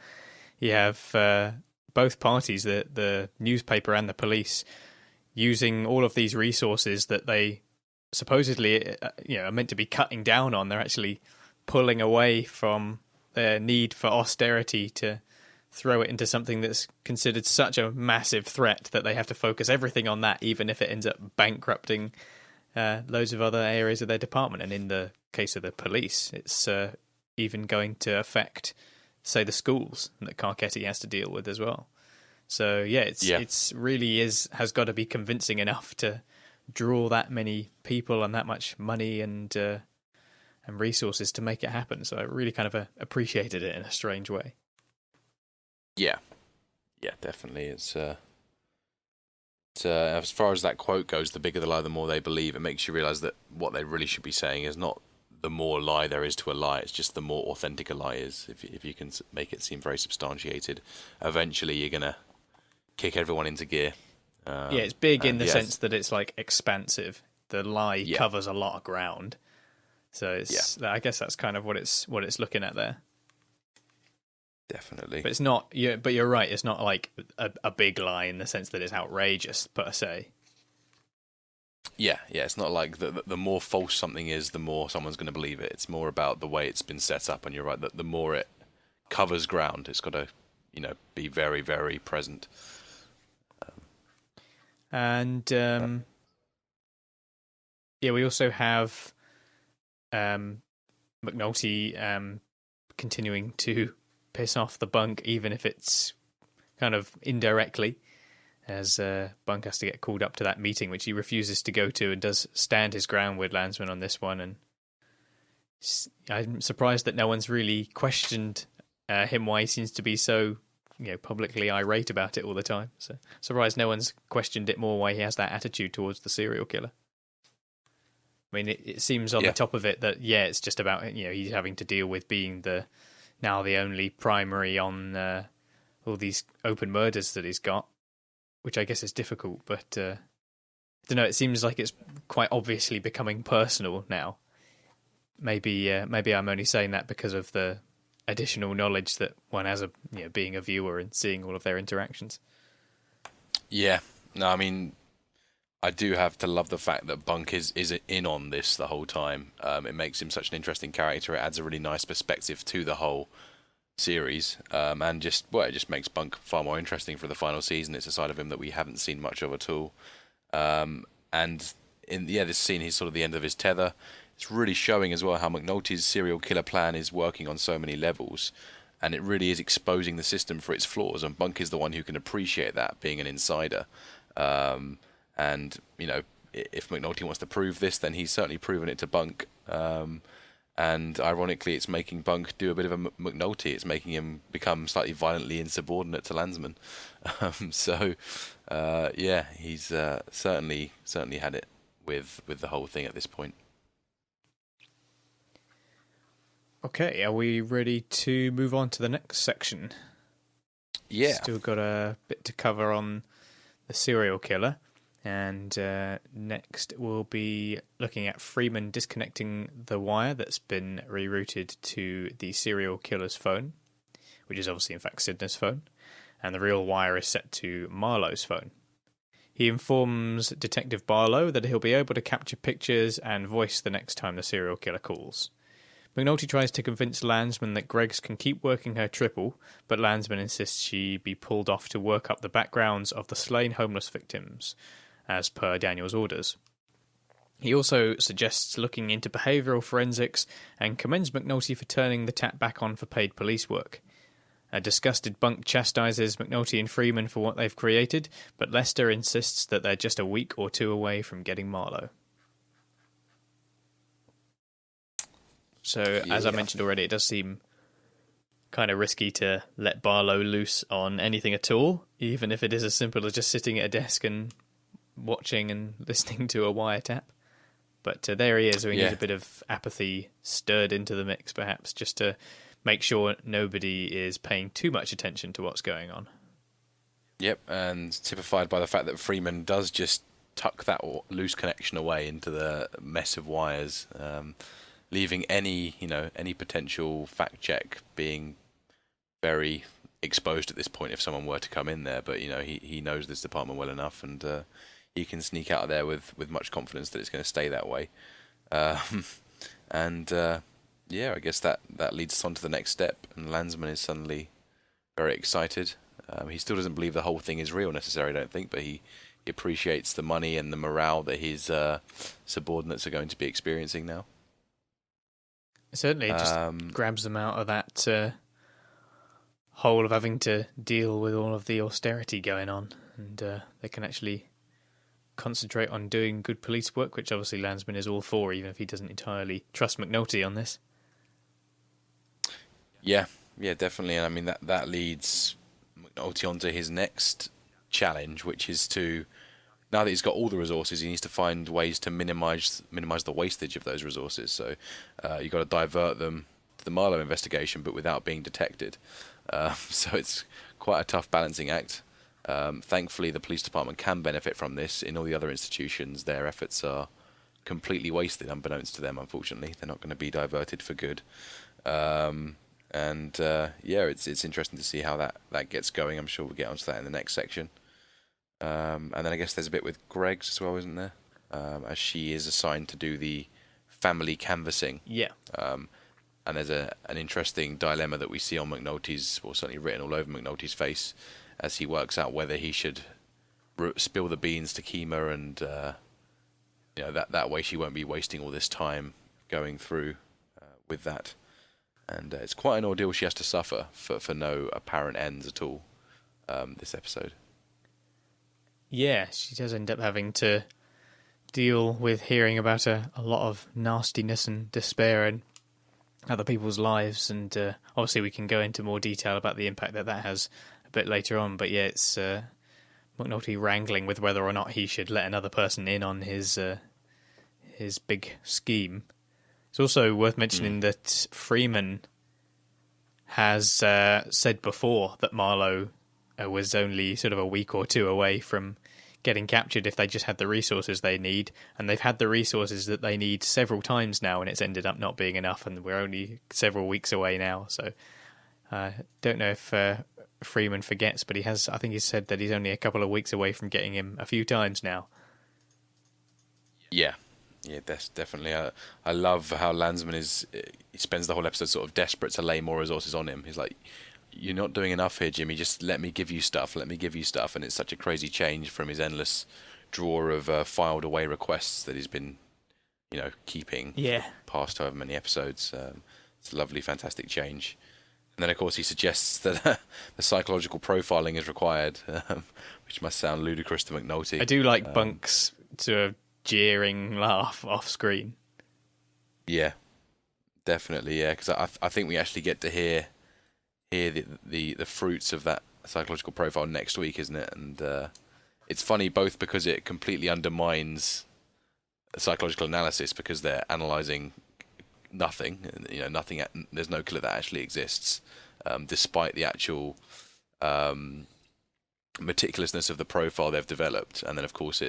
[SPEAKER 5] you have both parties, the newspaper and the police, using all of these resources that they supposedly are meant to be cutting down on. They're actually pulling away from their need for austerity to throw it into something that's considered such a massive threat that they have to focus everything on that, even if it ends up bankrupting loads of other areas of their department. And in the case of the police, it's even going to affect, say, the schools that Carcetti has to deal with as well. So it's really has got to be convincing enough to draw that many people and that much money and resources to make it happen. So I really kind of appreciated it in a strange way.
[SPEAKER 6] Yeah, definitely. It's as far as that quote goes, the bigger the lie, the more they believe. It makes you realise that what they really should be saying is not the more lie there is to a lie, it's just the more authentic a lie is. If you can make it seem very substantiated, eventually you're going to kick everyone into gear.
[SPEAKER 5] It's big in the sense that it's like expansive. The lie covers a lot of ground. So I guess that's kind of what it's looking at there.
[SPEAKER 6] Definitely.
[SPEAKER 5] But it's not. But you're right. It's not like a big lie in the sense that it's outrageous per se.
[SPEAKER 6] Yeah. It's not like the more false something is, the more someone's going to believe it. It's more about the way it's been set up. And you're right that the more it covers ground, it's got to, be very, very present.
[SPEAKER 5] We also have McNulty continuing to piss off the Bunk, even if it's kind of indirectly, as Bunk has to get called up to that meeting, which he refuses to go to and does stand his ground with Landsman on this one. And I'm surprised that no one's really questioned him why he seems to be so publicly irate about it all the time. So surprised no one's questioned it more, why he has that attitude towards the serial killer. I mean, it seems on the top of it that, it's just about, he's having to deal with being the only primary on all these open murders that he's got, which I guess is difficult, but I don't know, it seems like it's quite obviously becoming personal now. Maybe I'm only saying that because of the additional knowledge that one has of being a viewer and seeing all of their interactions. Yeah,
[SPEAKER 6] no, I mean, I do have to love the fact that Bunk is in on this the whole time. It makes him such an interesting character. It adds a really nice perspective to the whole series, and it just makes Bunk far more interesting for the final season. It's a side of him that we haven't seen much of at all. And in this scene, he's sort of the end of his tether. It's really showing as well how McNulty's serial killer plan is working on so many levels, and it really is exposing the system for its flaws. And Bunk is the one who can appreciate that, being an insider. And if McNulty wants to prove this, then he's certainly proven it to Bunk. And ironically, it's making Bunk do a bit of a McNulty. It's making him become slightly violently insubordinate to Landsman. He's certainly had it with the whole thing at this point.
[SPEAKER 5] Okay, are we ready to move on to the next section?
[SPEAKER 6] Yeah.
[SPEAKER 5] Still got a bit to cover on the serial killer. And next we'll be looking at Freamon disconnecting the wire that's been rerouted to the serial killer's phone, which is obviously in fact Sidney's phone, and the real wire is set to Marlo's phone. He informs Detective Barlow that he'll be able to capture pictures and voice the next time the serial killer calls. McNulty tries to convince Landsman that Greggs can keep working her triple, but Landsman insists she be pulled off to work up the backgrounds of the slain homeless victims, as per Daniel's orders. He also suggests looking into behavioural forensics and commends McNulty for turning the tap back on for paid police work. A disgusted Bunk chastises McNulty and Freamon for what they've created, but Lester insists that they're just a week or two away from getting Marlo. So, as I mentioned already, it does seem kind of risky to let Barlow loose on anything at all, even if it is as simple as just sitting at a desk and watching and listening to a wiretap. But there he is. So he
[SPEAKER 6] Yeah.
[SPEAKER 5] needs a bit of apathy stirred into the mix, perhaps, just to make sure nobody is paying too much attention to what's going on.
[SPEAKER 6] Yep, and typified by the fact that Freamon does just tuck that loose connection away into the mess of wires, leaving any potential fact check being very exposed at this point if someone were to come in there. But he knows this department well enough, and he can sneak out of there with much confidence that it's going to stay that way. And I guess that leads us on to the next step, and Landsman is suddenly very excited. He still doesn't believe the whole thing is real necessarily, I don't think, but he appreciates the money and the morale that his subordinates are going to be experiencing now.
[SPEAKER 5] Certainly, it just grabs them out of that hole of having to deal with all of the austerity going on, and they can actually concentrate on doing good police work, which obviously Landsman is all for, even if he doesn't entirely trust McNulty on this.
[SPEAKER 6] Yeah, definitely. And I mean, that leads McNulty on to his next challenge, which is to, now that he's got all the resources, he needs to find ways to minimise the wastage of those resources. So you've got to divert them to the Marlo investigation, but without being detected. So it's quite a tough balancing act. Thankfully, the police department can benefit from this. In all the other institutions, their efforts are completely wasted, unbeknownst to them, unfortunately. They're not going to be diverted for good. It's interesting to see how that gets going. I'm sure we'll get onto that in the next section. And then I guess there's a bit with Greg's as well, isn't there? As she is assigned to do the family canvassing.
[SPEAKER 5] Yeah.
[SPEAKER 6] And there's an interesting dilemma that we see on McNulty's, or certainly written all over McNulty's face, as he works out whether he should spill the beans to Kima, and that way she won't be wasting all this time going through with that. And it's quite an ordeal she has to suffer for no apparent ends at all, this episode.
[SPEAKER 5] Yeah, she does end up having to deal with hearing about a lot of nastiness and despair in other people's lives, and obviously we can go into more detail about the impact that has a bit later on. But yeah, it's McNulty wrangling with whether or not he should let another person in on his big scheme. It's also worth mentioning that Freamon has said before that Marlo was only sort of a week or two away from getting captured if they just had the resources they need, and they've had the resources that they need several times now, and it's ended up not being enough, and we're only several weeks away now. So don't know if Freamon forgets, but I think he's said that he's only a couple of weeks away from getting him a few times now.
[SPEAKER 6] Yeah, that's definitely. I love how Landsman he spends the whole episode sort of desperate to lay more resources on him. He's like, "You're not doing enough here, Jimmy. Just let me give you stuff. Let me give you stuff." And it's such a crazy change from his endless drawer of filed away requests that he's been, keeping past however many episodes. It's a lovely, fantastic change. And then, of course, he suggests that the psychological profiling is required, which must sound ludicrous to McNulty.
[SPEAKER 5] I do like Bunk's sort of jeering laugh off screen.
[SPEAKER 6] Yeah, definitely. Yeah, because I think we actually get to hear the fruits of that psychological profile next week, isn't it? And it's funny both because it completely undermines psychological analysis, because they're analysing nothing. Nothing. There's no killer that actually exists, despite the actual meticulousness of the profile they've developed. And then, of course,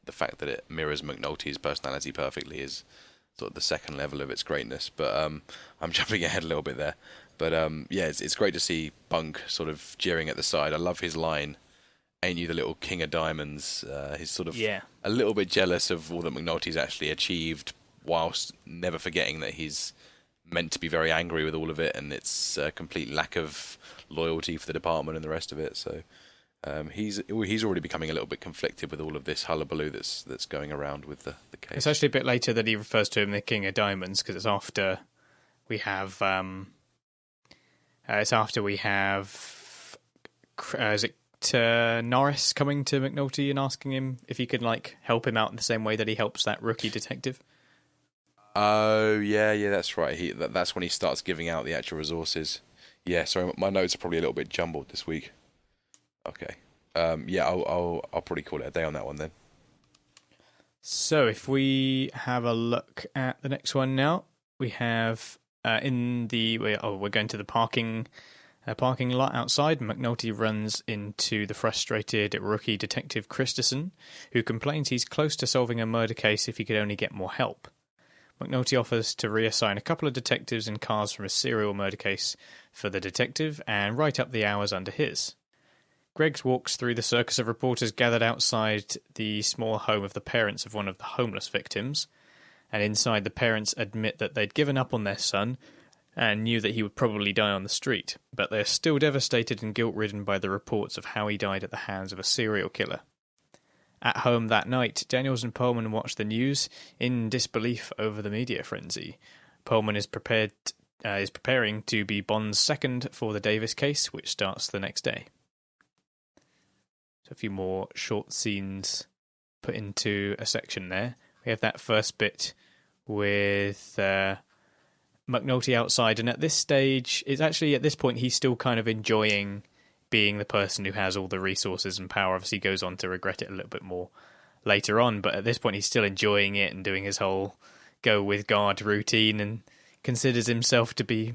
[SPEAKER 6] the fact that it mirrors McNulty's personality perfectly is sort of the second level of its greatness. But I'm jumping ahead a little bit there. But it's great to see Bunk sort of jeering at the side. I love his line, "Ain't you the little king of diamonds?" He's sort of a little bit jealous of all that McNulty's actually achieved, whilst never forgetting that he's meant to be very angry with all of it, and it's a complete lack of loyalty for the department and the rest of it. So he's already becoming a little bit conflicted with all of this hullabaloo that's going around with the case.
[SPEAKER 5] It's actually a bit later that he refers to him the King of Diamonds, because it's after we have is it Norris coming to McNulty and asking him if he could help him out in the same way that he helps that rookie detective.
[SPEAKER 6] Oh yeah, that's right. That's when he starts giving out the actual resources. Yeah, sorry, my notes are probably a little bit jumbled this week. Okay. I'll probably call it a day on that one then.
[SPEAKER 5] So if we have a look at the next one now, we have we're going to the parking lot outside. McNulty runs into the frustrated rookie detective Christensen, who complains he's close to solving a murder case if he could only get more help. McNulty offers to reassign a couple of detectives and cars from a serial murder case for the detective and write up the hours under his. Greggs walks through the circus of reporters gathered outside the small home of the parents of one of the homeless victims, and inside the parents admit that they'd given up on their son and knew that he would probably die on the street, but they're still devastated and guilt-ridden by the reports of how he died at the hands of a serial killer. At home that night, Daniels and Pullman watch the news in disbelief over the media frenzy. Pullman is preparing to be Bond's second for the Davis case, which starts the next day. So a few more short scenes put into a section there. We have that first bit with McNulty outside, and at this stage, it's actually at this point he's still kind of enjoying being the person who has all the resources and power. Obviously, he goes on to regret it a little bit more later on, but at this point, he's still enjoying it and doing his whole go with guard routine, and considers himself to be,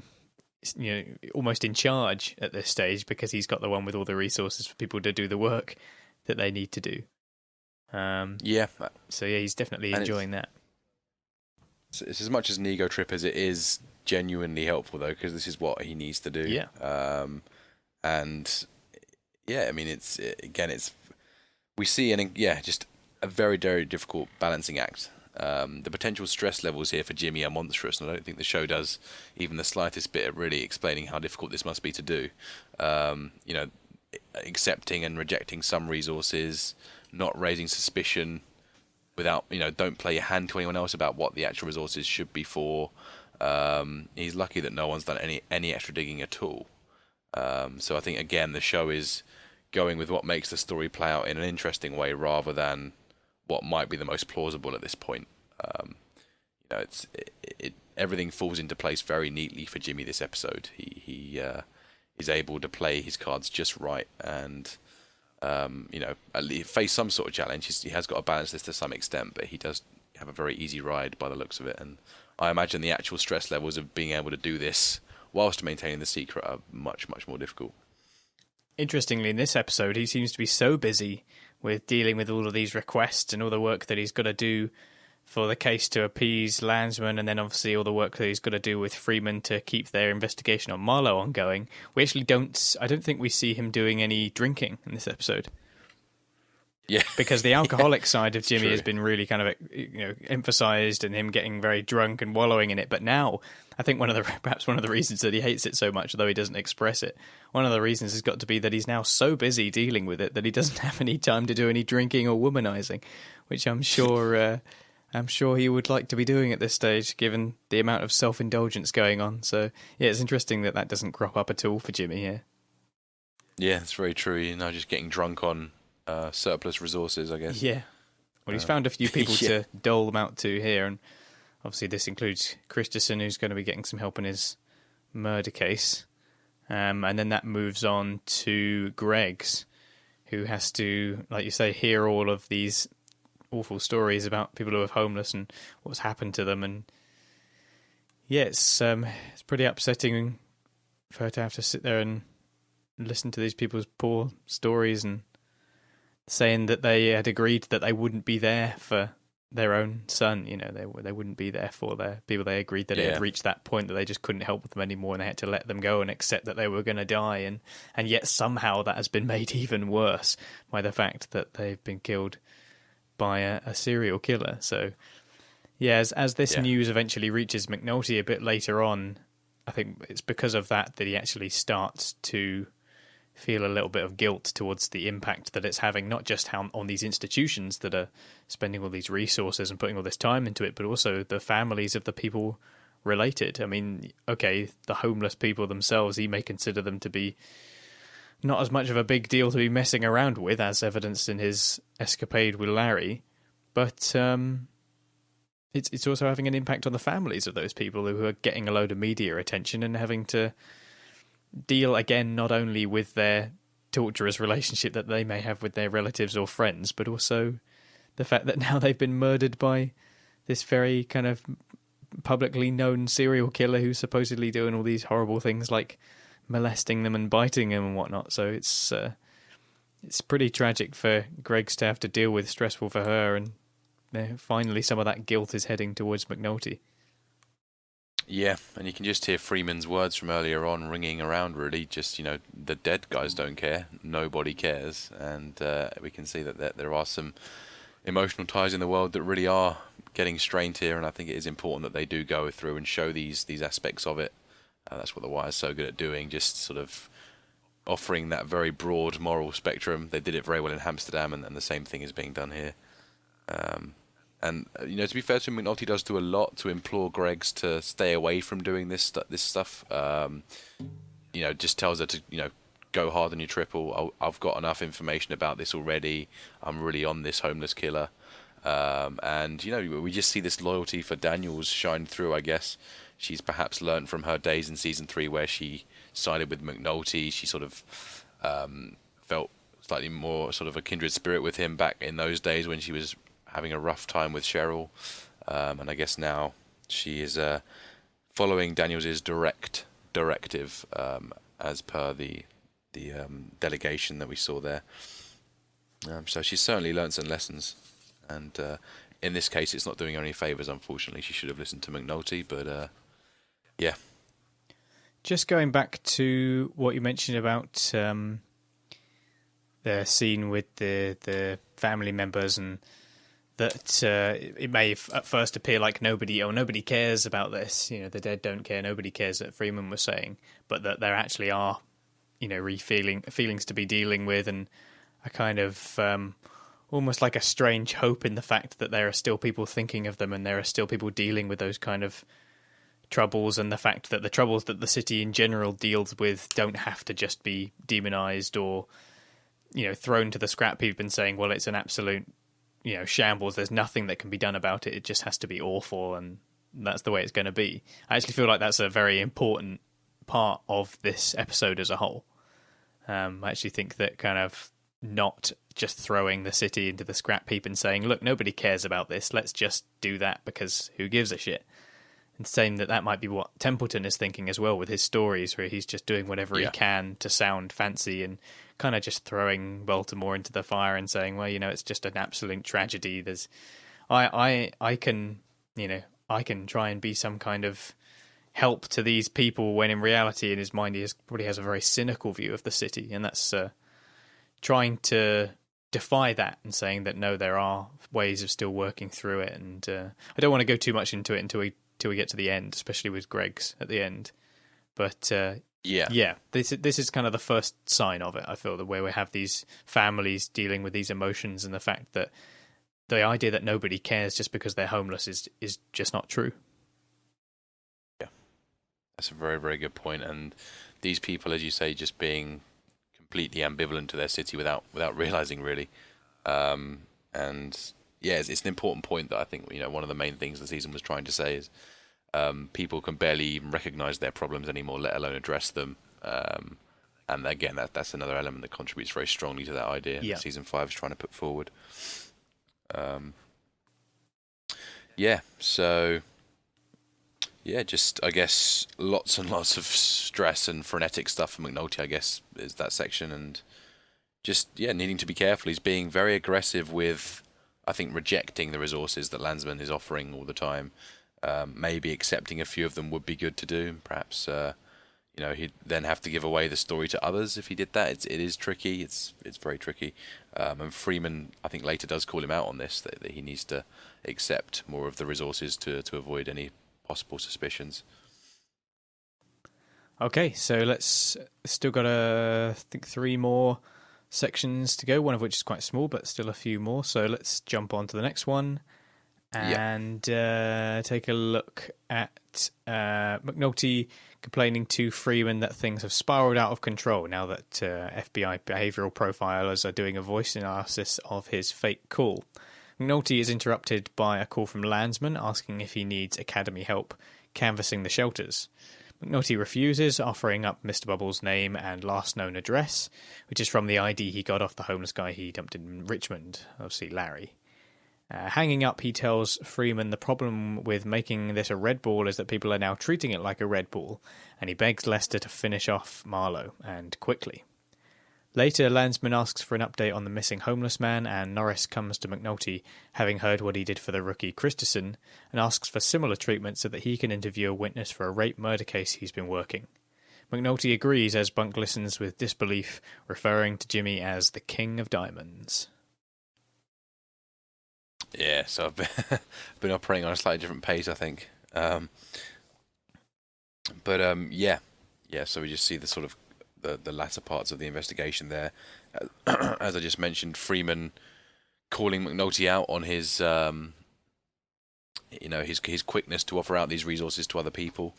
[SPEAKER 5] almost in charge at this stage because he's got the one with all the resources for people to do the work that they need to do. So he's definitely enjoying that.
[SPEAKER 6] It's as much as an ego trip as it is genuinely helpful, though, because this is what he needs to do.
[SPEAKER 5] Yeah.
[SPEAKER 6] And yeah, I mean, it's we see just a very, very difficult balancing act. The potential stress levels here for Jimmy are monstrous, and I don't think the show does even the slightest bit of really explaining how difficult this must be to do. Accepting and rejecting some resources, not raising suspicion without, don't play your hand to anyone else about what the actual resources should be for. He's lucky that no one's done any extra digging at all. So I think, again, the show is going with what makes the story play out in an interesting way rather than what might be the most plausible at this point. Everything falls into place very neatly for Jimmy this episode. He is able to play his cards just right and, at least face some sort of challenge. He has got to balance this to some extent, but he does have a very easy ride by the looks of it. And I imagine the actual stress levels of being able to do this whilst maintaining the secret are much, much more difficult.
[SPEAKER 5] Interestingly, in this episode, he seems to be so busy with dealing with all of these requests and all the work that he's got to do for the case to appease Landsman, and then obviously all the work that he's got to do with Freamon to keep their investigation on Marlo ongoing. I don't think we see him doing any drinking in this episode.
[SPEAKER 6] Yeah,
[SPEAKER 5] because the alcoholic side of Jimmy has been really kind of emphasized, and him getting very drunk and wallowing in it. But now, I think perhaps one of the reasons that he hates it so much, although he doesn't express it, one of the reasons has got to be that he's now so busy dealing with it that he doesn't have any time to do any drinking or womanizing, which I'm sure he would like to be doing at this stage, given the amount of self-indulgence going on. So yeah, it's interesting that doesn't crop up at all for Jimmy here.
[SPEAKER 6] Yeah, it's very true. Just getting drunk on surplus resources, I guess.
[SPEAKER 5] Yeah. Well, he's found a few people to dole them out to here, and obviously this includes Christensen, who's going to be getting some help in his murder case. And then that moves on to Greggs, who has to, like you say, hear all of these awful stories about people who are homeless and what's happened to them. And yeah, it's pretty upsetting for her to have to sit there and listen to these people's poor stories and saying that they had agreed that they wouldn't be there for their own son. They wouldn't be there for their people. They agreed that it had reached that point that they just couldn't help them anymore, and they had to let them go and accept that they were going to die. And yet somehow that has been made even worse by the fact that they've been killed by a serial killer. So yeah, as this news eventually reaches McNulty a bit later on, I think it's because of that he actually starts to feel a little bit of guilt towards the impact that it's having, not just on these institutions that are spending all these resources and putting all this time into it, but also the families of the people related. I mean, okay, the homeless people themselves, he may consider them to be not as much of a big deal to be messing around with, as evidenced in his escapade with Larry, but it's also having an impact on the families of those people who are getting a load of media attention and having to deal again not only with their torturous relationship that they may have with their relatives or friends, but also the fact that now they've been murdered by this very kind of publicly known serial killer who's supposedly doing all these horrible things like molesting them and biting them and whatnot. So it's pretty tragic for Greggs to have to deal with, stressful for her, and finally some of that guilt is heading towards McNulty.
[SPEAKER 6] Yeah, and you can just hear Freeman's words from earlier on ringing around, really. Just, the dead guys don't care. Nobody cares. And we can see that there are some emotional ties in the world that really are getting strained here, and I think it is important that they do go through and show these aspects of it. That's what The Wire's so good at doing, just sort of offering that very broad moral spectrum. They did it very well in Amsterdam, and the same thing is being done here. And to be fair to him, McNulty does do a lot to implore Greggs to stay away from doing this stuff. Just tells her to go hard on your triple. I've got enough information about this already. I'm really on this homeless killer. And we just see this loyalty for Daniels shine through. I guess she's perhaps learned from her days in season 3 where she sided with McNulty. She sort of felt slightly more sort of a kindred spirit with him back in those days when she was having a rough time with Cheryl, and I guess now she is following Daniels' directive as per the delegation that we saw there. So she's certainly learned some lessons, and in this case, it's not doing her any favours. Unfortunately, she should have listened to McNulty, but yeah.
[SPEAKER 5] Just going back to what you mentioned about the scene with the family members, and that it may at first appear like nobody cares about this. The dead don't care, nobody cares, that Freamon was saying, but that there actually are, feelings to be dealing with, and a kind of almost like a strange hope in the fact that there are still people thinking of them, and there are still people dealing with those kind of troubles, and the fact that the troubles that the city in general deals with don't have to just be demonized or thrown to the scrap heap and saying, well, it's an absolute shambles, there's nothing that can be done about it, it just has to be awful, and that's the way it's going to be. I actually feel like that's a very important part of this episode as a whole. I actually think that kind of not just throwing the city into the scrap heap and saying, look, nobody cares about this, let's just do that because who gives a shit. And saying that might be what Templeton is thinking as well with his stories, where he's just doing whatever he can to sound fancy, and kind of just throwing Baltimore into the fire and saying, well, it's just an absolute tragedy. I can try and be some kind of help to these people, when in reality, in his mind, probably has a very cynical view of the city, and that's trying to defy that and saying that no, there are ways of still working through it. And I don't want to go too much into it until we get to the end, especially with Greggs at the end. But this is kind of the first sign of it, I feel, the way we have these families dealing with these emotions, and the fact that the idea that nobody cares just because they're homeless is just not true.
[SPEAKER 6] Yeah, that's a very, very good point. And these people, as you say, just being completely ambivalent to their city without realizing, really. And yeah, it's an important point that I think one of the main things the season was trying to say is people can barely even recognize their problems anymore, let alone address them. And again, that's another element that contributes very strongly to that idea that season 5 is trying to put forward. Just I guess lots and lots of stress and frenetic stuff for McNulty, I guess, is that section, and just needing to be careful. He's being very aggressive with, I think, rejecting the resources that Landsman is offering all the time. Maybe accepting a few of them would be good to do. Perhaps he'd then have to give away the story to others if he did that. It is tricky. It's very tricky. And Freamon, I think, later does call him out on this, that he needs to accept more of the resources to avoid any possible suspicions.
[SPEAKER 5] Okay, so let's still got I think 3 more sections to go, one of which is quite small, but still a few more. So let's jump on to the next one and take a look at McNulty complaining to Freamon that things have spiraled out of control now that FBI behavioral profilers are doing a voice analysis of his fake call. McNulty is interrupted by a call from Landsman asking if he needs Academy help canvassing the shelters. McNulty refuses, offering up Mr. Bubble's name and last known address, which is from the ID he got off the homeless guy he dumped in Richmond, obviously Larry. Hanging up, he tells Freamon the problem with making this a red ball is that people are now treating it like a red ball, and he begs Lester to finish off Marlo, and quickly. Later, Landsman asks for an update on the missing homeless man, and Norris comes to McNulty, having heard what he did for the rookie Christensen, and asks for similar treatment so that he can interview a witness for a rape murder case he's been working. McNulty agrees as Bunk listens with disbelief, referring to Jimmy as the King of Diamonds.
[SPEAKER 6] Yeah, so I've been operating on a slightly different pace, I think. Yeah. So we just see the sort of the latter parts of the investigation there. As I just mentioned, Freamon calling McNulty out on his, his quickness to offer out these resources to other people,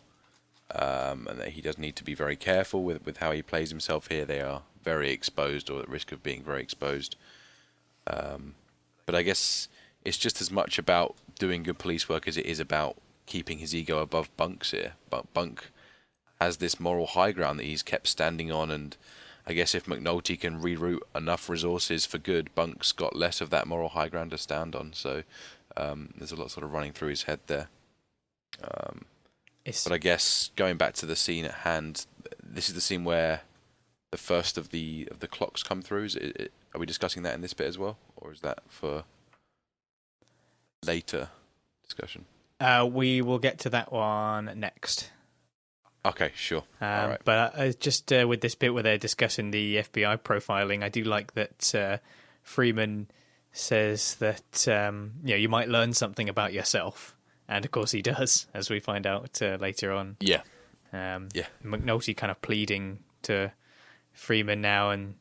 [SPEAKER 6] and that he does need to be very careful with how he plays himself here. They are very exposed, or at risk of being very exposed. But I guess it's just as much about doing good police work as it is about keeping his ego above Bunk's here. But Bunk has this moral high ground that he's kept standing on, and I guess if McNulty can reroute enough resources for good, Bunk's got less of that moral high ground to stand on. So there's a lot sort of running through his head there. But I guess going back to the scene at hand, this is the scene where the first of the clocks come through. Are we discussing that in this bit as well, or is that for later discussion?
[SPEAKER 5] We will get to that one next.
[SPEAKER 6] Okay, sure. All right.
[SPEAKER 5] But just with this bit where they're discussing the FBI profiling, I do like that Freamon says that you might learn something about yourself, and of course he does, as we find out later on.
[SPEAKER 6] Yeah.
[SPEAKER 5] McNulty kind of pleading to Freamon now, and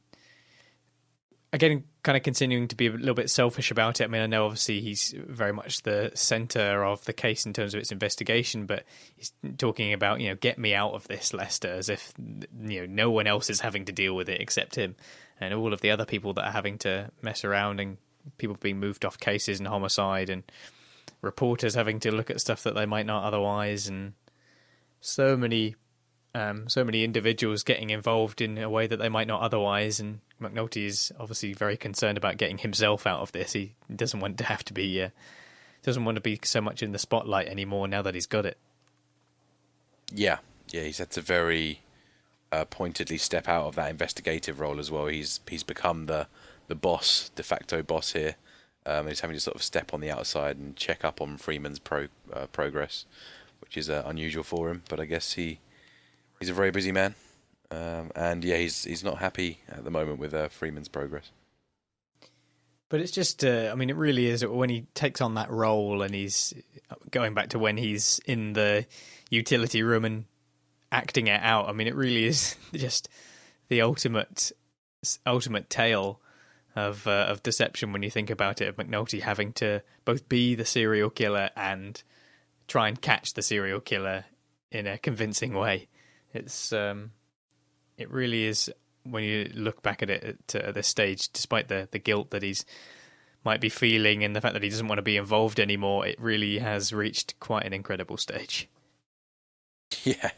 [SPEAKER 5] again, kind of continuing to be a little bit selfish about it. I mean, I know obviously he's very much the centre of the case in terms of its investigation, but he's talking about, get me out of this, Lester, as if, no one else is having to deal with it except him. And all of the other people that are having to mess around, and people being moved off cases and homicide, and reporters having to look at stuff that they might not otherwise, and so many individuals getting involved in a way that they might not otherwise, and McNulty is obviously very concerned about getting himself out of this. He doesn't want to have to be, doesn't want to be so much in the spotlight anymore now that he's got it. Yeah,
[SPEAKER 6] he's had to very pointedly step out of that investigative role as well. He's become the boss, de facto boss here. He's having to sort of step on the outside and check up on Freeman's progress, which is unusual for him. But I guess he's a very busy man. And he's not happy at the moment with Freeman's progress.
[SPEAKER 5] But it's just, it really is when he takes on that role, and he's going back to when he's in the utility room and acting it out. It really is just the ultimate tale of deception when you think about it, of McNulty having to both be the serial killer and try and catch the serial killer in a convincing way. It really is, when you look back at it at this stage, despite the guilt that he's might be feeling and the fact that he doesn't want to be involved anymore, it really has reached quite an incredible stage.
[SPEAKER 6] Yeah.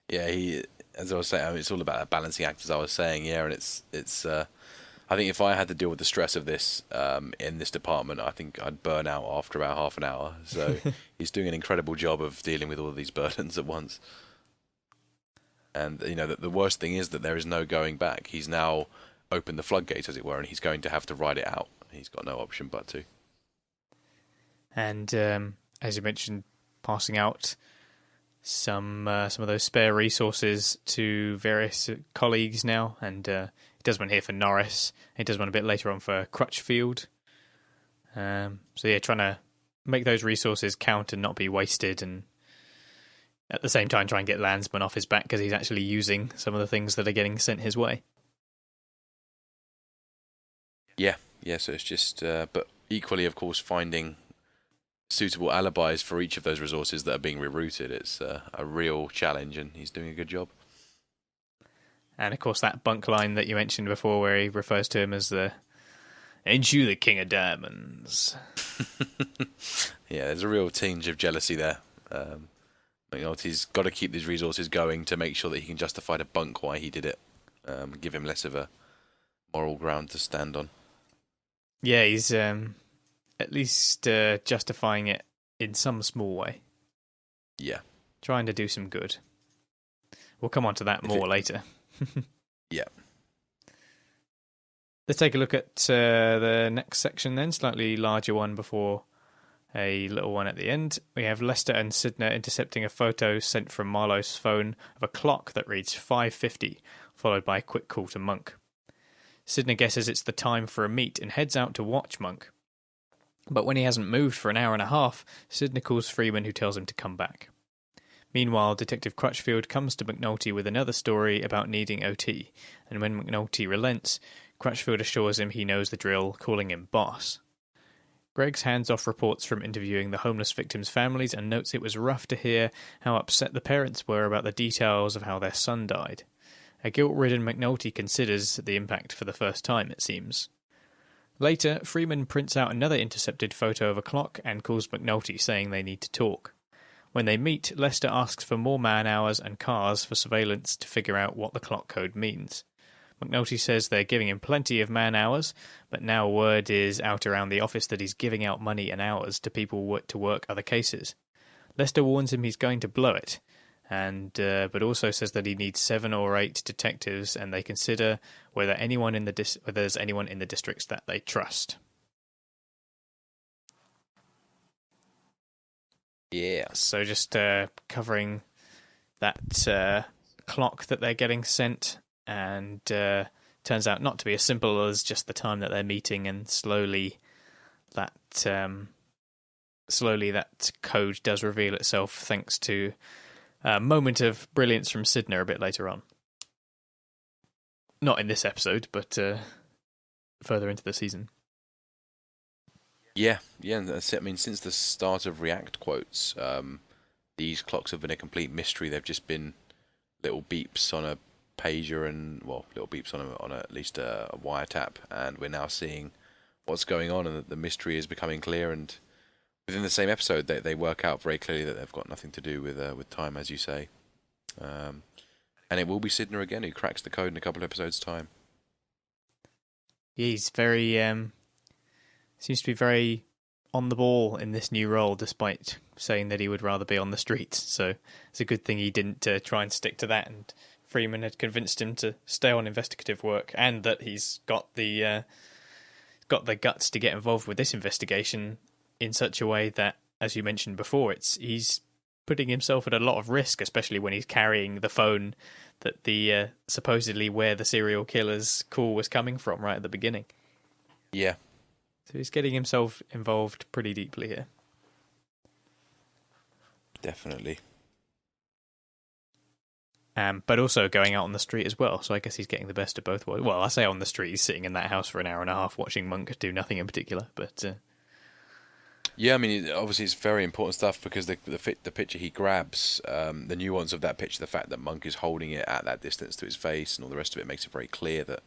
[SPEAKER 6] He, as I was saying, it's all about a balancing act, as I was saying. Yeah, and it's. I think if I had to deal with the stress of this in this department, I think I'd burn out after about half an hour. So he's doing an incredible job of dealing with all of these burdens at once. And, the worst thing is that there is no going back. He's now opened the floodgates, as it were, and he's going to have to ride it out. He's got no option but to. And
[SPEAKER 5] as you mentioned, passing out some of those spare resources to various colleagues now. And he does one here for Norris. He does one a bit later on for Crutchfield. Trying to make those resources count and not be wasted, and at the same time try and get Landsman off his back because he's actually using some of the things that are getting sent his way.
[SPEAKER 6] Yeah, so it's just... but equally, of course, finding suitable alibis for each of those resources that are being rerouted. It's a real challenge, and he's doing a good job.
[SPEAKER 5] And, of course, that Bunk line that you mentioned before where he refers to him as ain't you the King of Diamonds?
[SPEAKER 6] Yeah, there's a real tinge of jealousy there. He's got to keep these resources going to make sure that he can justify to Bunk why he did it. Give him less of a moral ground to stand on.
[SPEAKER 5] Yeah, he's at least justifying it in some small way.
[SPEAKER 6] Yeah.
[SPEAKER 5] Trying to do some good. We'll come on to that more later.
[SPEAKER 6] Yeah.
[SPEAKER 5] Let's take a look at the next section then, slightly larger one before a little one at the end. We have Lester and Sidner intercepting a photo sent from Marlo's phone of a clock that reads 5:50, followed by a quick call to Monk. Sidner guesses it's the time for a meet and heads out to watch Monk. But when he hasn't moved for an hour and a half, Sidner calls Freeman, who tells him to come back. Meanwhile, Detective Crutchfield comes to McNulty with another story about needing OT, and when McNulty relents, Crutchfield assures him he knows the drill, calling him boss. Greggs hands off reports from interviewing the homeless victims' families and notes it was rough to hear how upset the parents were about the details of how their son died. A guilt-ridden McNulty considers the impact for the first time, it seems. Later, Freeman prints out another intercepted photo of a clock and calls McNulty, saying they need to talk. When they meet, Lester asks for more man-hours and cars for surveillance to figure out what the clock code means. McNulty says they're giving him plenty of man-hours, but now word is out around the office that he's giving out money and hours to people to work other cases. Lester warns him he's going to blow it, and but also says that he needs 7 or 8 detectives, and they consider whether there's anyone in the districts that they trust.
[SPEAKER 6] Yeah.
[SPEAKER 5] So just covering that clock that they're getting sent, and turns out not to be as simple as just the time that they're meeting, and slowly that code does reveal itself thanks to a moment of brilliance from Sidner a bit later on. Not in this episode, but further into the season.
[SPEAKER 6] Yeah, and that's it. I mean, since the start of React quotes, these clocks have been a complete mystery. They've just been little beeps on a pager and, little beeps on at least a wiretap, and we're now seeing what's going on, and the mystery is becoming clear. And within the same episode, they work out very clearly that they've got nothing to do with time, as you say. And it will be Sidner again who cracks the code in a couple of episodes' time.
[SPEAKER 5] Yeah, he's very seems to be very on the ball in this new role, despite saying that he would rather be on the streets. So it's a good thing he didn't try and stick to that, and Freeman had convinced him to stay on investigative work, and that he's got the guts to get involved with this investigation in such a way that, as you mentioned before, he's putting himself at a lot of risk, especially when he's carrying the phone that the supposedly where the serial killer's call was coming from right at the beginning.
[SPEAKER 6] Yeah.
[SPEAKER 5] So he's getting himself involved pretty deeply here.
[SPEAKER 6] Definitely.
[SPEAKER 5] But also going out on the street as well. So I guess he's getting the best of both worlds. Well, I say on the street, he's sitting in that house for an hour and a half watching Monk do nothing in particular. But
[SPEAKER 6] yeah, I mean, obviously it's very important stuff, because the picture he grabs, the nuance of that picture, the fact that Monk is holding it at that distance to his face, and all the rest of it makes it very clear that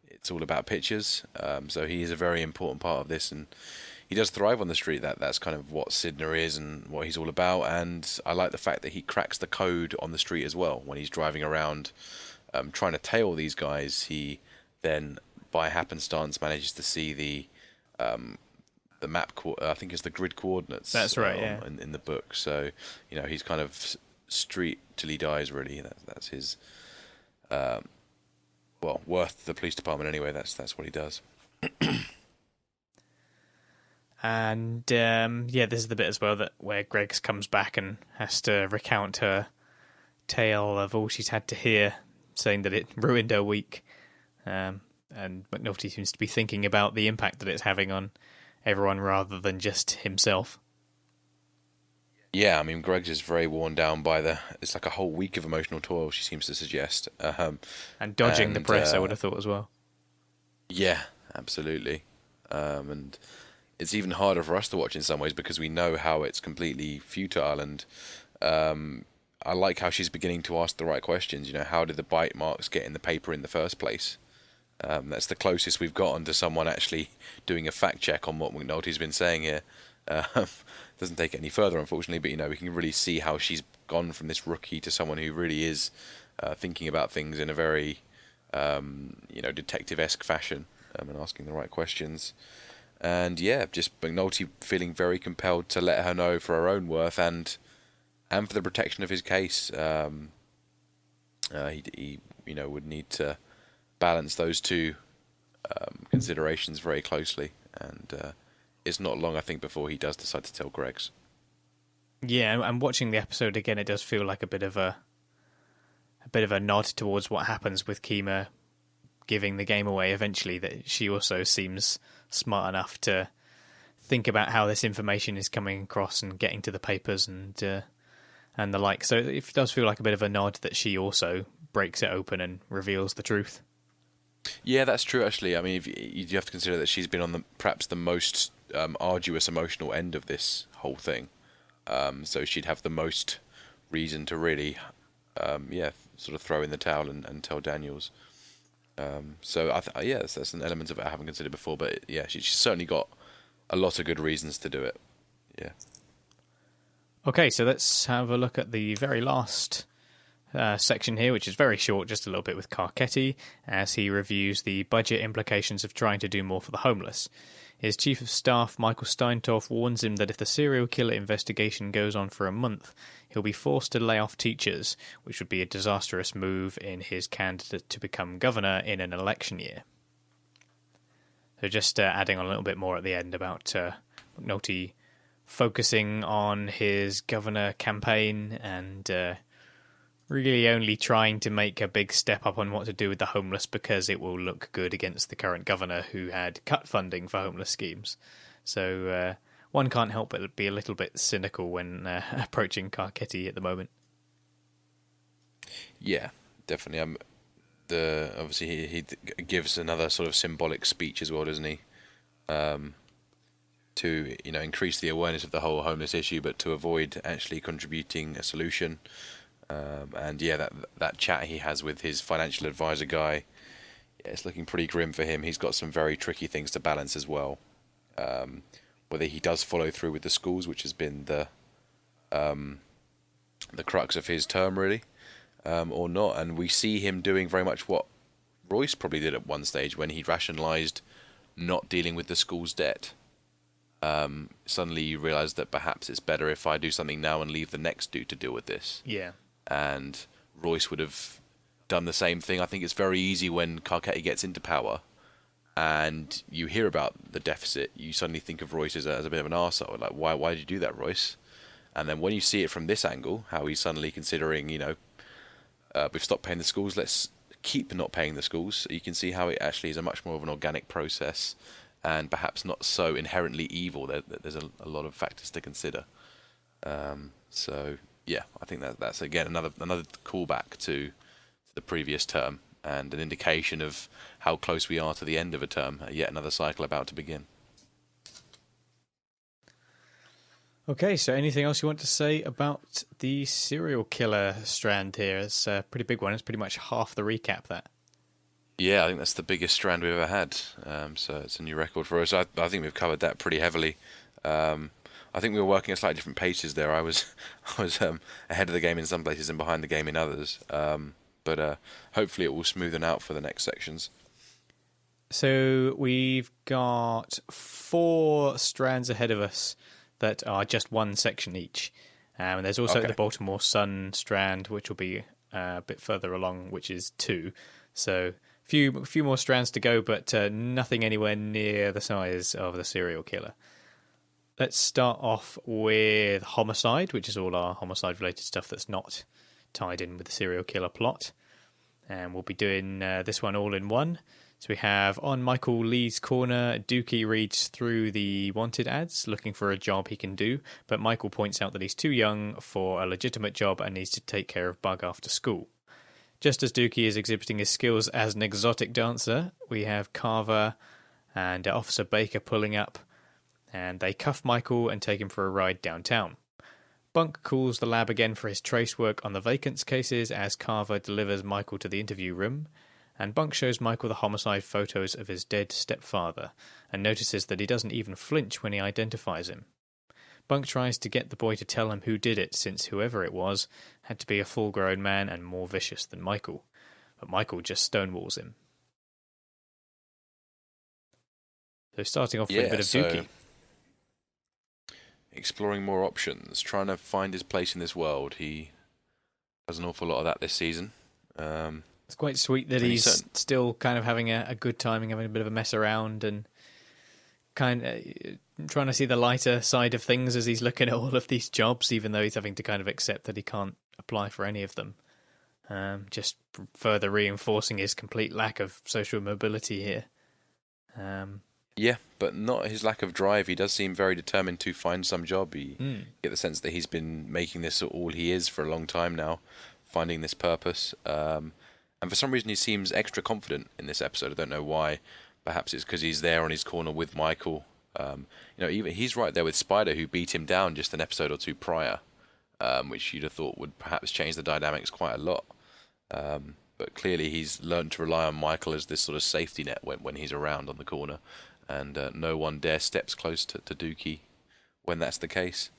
[SPEAKER 6] it's all about pictures. So he is a very important part of this, and he does thrive on the street. That's kind of what Sidner is and what he's all about. And I like the fact that he cracks the code on the street as well. When he's driving around trying to tail these guys, he then, by happenstance, manages to see the map. I think it's the grid coordinates.
[SPEAKER 5] That's right. Yeah.
[SPEAKER 6] In the book. So he's kind of street till he dies. Really, that's his. Worth the police department anyway. That's what he does.
[SPEAKER 5] And this is the bit as well where Greggs comes back and has to recount her tale of all she's had to hear, saying that it ruined her week. And McNulty seems to be thinking about the impact that it's having on everyone rather than just himself.
[SPEAKER 6] Yeah, I mean, Greggs is very worn down by it's like a whole week of emotional toil, she seems to suggest.
[SPEAKER 5] And dodging the press, I would have thought as well.
[SPEAKER 6] Yeah, absolutely. And it's even harder for us to watch in some ways, because we know how it's completely futile. And I like how she's beginning to ask the right questions. How did the bite marks get in the paper in the first place? That's the closest we've gotten to someone actually doing a fact check on what McNulty's been saying here. Doesn't take it any further, unfortunately, but we can really see how she's gone from this rookie to someone who really is thinking about things in a very detective-esque fashion, and asking the right questions. And yeah, just McNulty feeling very compelled to let her know for her own worth and for the protection of his case. He would need to balance those two considerations very closely, and it's not long, I think, before he does decide to tell Greggs.
[SPEAKER 5] Yeah, and watching the episode again, it does feel like a bit of a nod towards what happens with Kima giving the game away eventually, that she also seems smart enough to think about how this information is coming across and getting to the papers and the like. So it does feel like a bit of a nod that she also breaks it open and reveals the truth.
[SPEAKER 6] Yeah, that's true, actually. I mean, you have to consider that she's been on perhaps the most arduous emotional end of this whole thing. So she'd have the most reason to really, sort of throw in the towel and tell Daniels. So that's an element of it I haven't considered before. But yeah, she's certainly got a lot of good reasons to do it. Yeah.
[SPEAKER 5] Okay, so let's have a look at the very last section here, which is very short, just a little bit with Carcetti, as he reviews the budget implications of trying to do more for the homeless. His Chief of Staff, Michael Steintorf, warns him that if the serial killer investigation goes on for a month, he'll be forced to lay off teachers, which would be a disastrous move in his candidate to become governor in an election year. So just adding on a little bit more at the end about McNulty focusing on his governor campaign and really only trying to make a big step up on what to do with the homeless because it will look good against the current governor who had cut funding for homeless schemes. So one can't help but be a little bit cynical when approaching Carcetti at the moment.
[SPEAKER 6] Yeah, definitely. Obviously he gives another sort of symbolic speech as well, doesn't he? To increase the awareness of the whole homeless issue, but to avoid actually contributing a solution. And yeah, that chat he has with his financial advisor guy, yeah, it's looking pretty grim for him. He's got some very tricky things to balance as well. Whether he does follow through with the schools, which has been the crux of his term, really, or not. And we see him doing very much what Royce probably did at one stage when he rationalised not dealing with the school's debt. Suddenly you realise that perhaps it's better if I do something now and leave the next dude to deal with this.
[SPEAKER 5] Yeah.
[SPEAKER 6] And Royce would have done the same thing. I think it's very easy when Carcetti gets into power and you hear about the deficit, you suddenly think of Royce as a bit of an arsehole. Like, why did you do that, Royce? And then when you see it from this angle, how he's suddenly considering, we've stopped paying the schools, let's keep not paying the schools. You can see how it actually is a much more of an organic process and perhaps not so inherently evil. There's a lot of factors to consider. So yeah, I think that's again another callback to the previous term and an indication of how close we are to the end of a term. Yet another cycle about to begin.
[SPEAKER 5] Okay, so anything else you want to say about the serial killer strand here? It's a pretty big one. It's pretty much half the recap, that.
[SPEAKER 6] Yeah, I think that's the biggest strand we've ever had. So it's a new record for us. I think we've covered that pretty heavily. I think we were working at slightly different paces there. I was ahead of the game in some places and behind the game in others. But hopefully it will smoothen out for the next sections.
[SPEAKER 5] So we've got 4 strands ahead of us that are just one section each. And there's also the Baltimore Sun strand, which will be a bit further along, which is 2. So a few more strands to go, but nothing anywhere near the size of the serial killer. Let's start off with homicide, which is all our homicide-related stuff that's not tied in with the serial killer plot. And we'll be doing this one all in one. So we have on Michael Lee's corner, Dookie reads through the wanted ads, looking for a job he can do, but Michael points out that he's too young for a legitimate job and needs to take care of Bug after school. Just as Dookie is exhibiting his skills as an exotic dancer, we have Carver and Officer Baker pulling up, and they cuff Michael and take him for a ride downtown. Bunk calls the lab again for his trace work on the vacants cases as Carver delivers Michael to the interview room, and Bunk shows Michael the homicide photos of his dead stepfather and notices that he doesn't even flinch when he identifies him. Bunk tries to get the boy to tell him who did it, since whoever it was had to be a full-grown man and more vicious than Michael, but Michael just stonewalls him. So starting off with a bit of Dookie.
[SPEAKER 6] Exploring more options, trying to find his place in this world. He does an awful lot of that this season.
[SPEAKER 5] It's quite sweet that he's still kind of having a good time and having a bit of a mess around and kind of trying to see the lighter side of things as he's looking at all of these jobs, even though he's having to kind of accept that he can't apply for any of them. Just further reinforcing his complete lack of social mobility here.
[SPEAKER 6] Yeah, but not his lack of drive. He does seem very determined to find some job. You get the sense that he's been making this all he is for a long time now, finding this purpose. And for some reason, he seems extra confident in this episode. I don't know why. Perhaps it's because he's there on his corner with Michael. Even he's right there with Spider, who beat him down just an episode or two prior, which you'd have thought would perhaps change the dynamics quite a lot. But clearly, he's learned to rely on Michael as this sort of safety net when he's around on the corner. And no one dare steps close to Dookie when that's the case.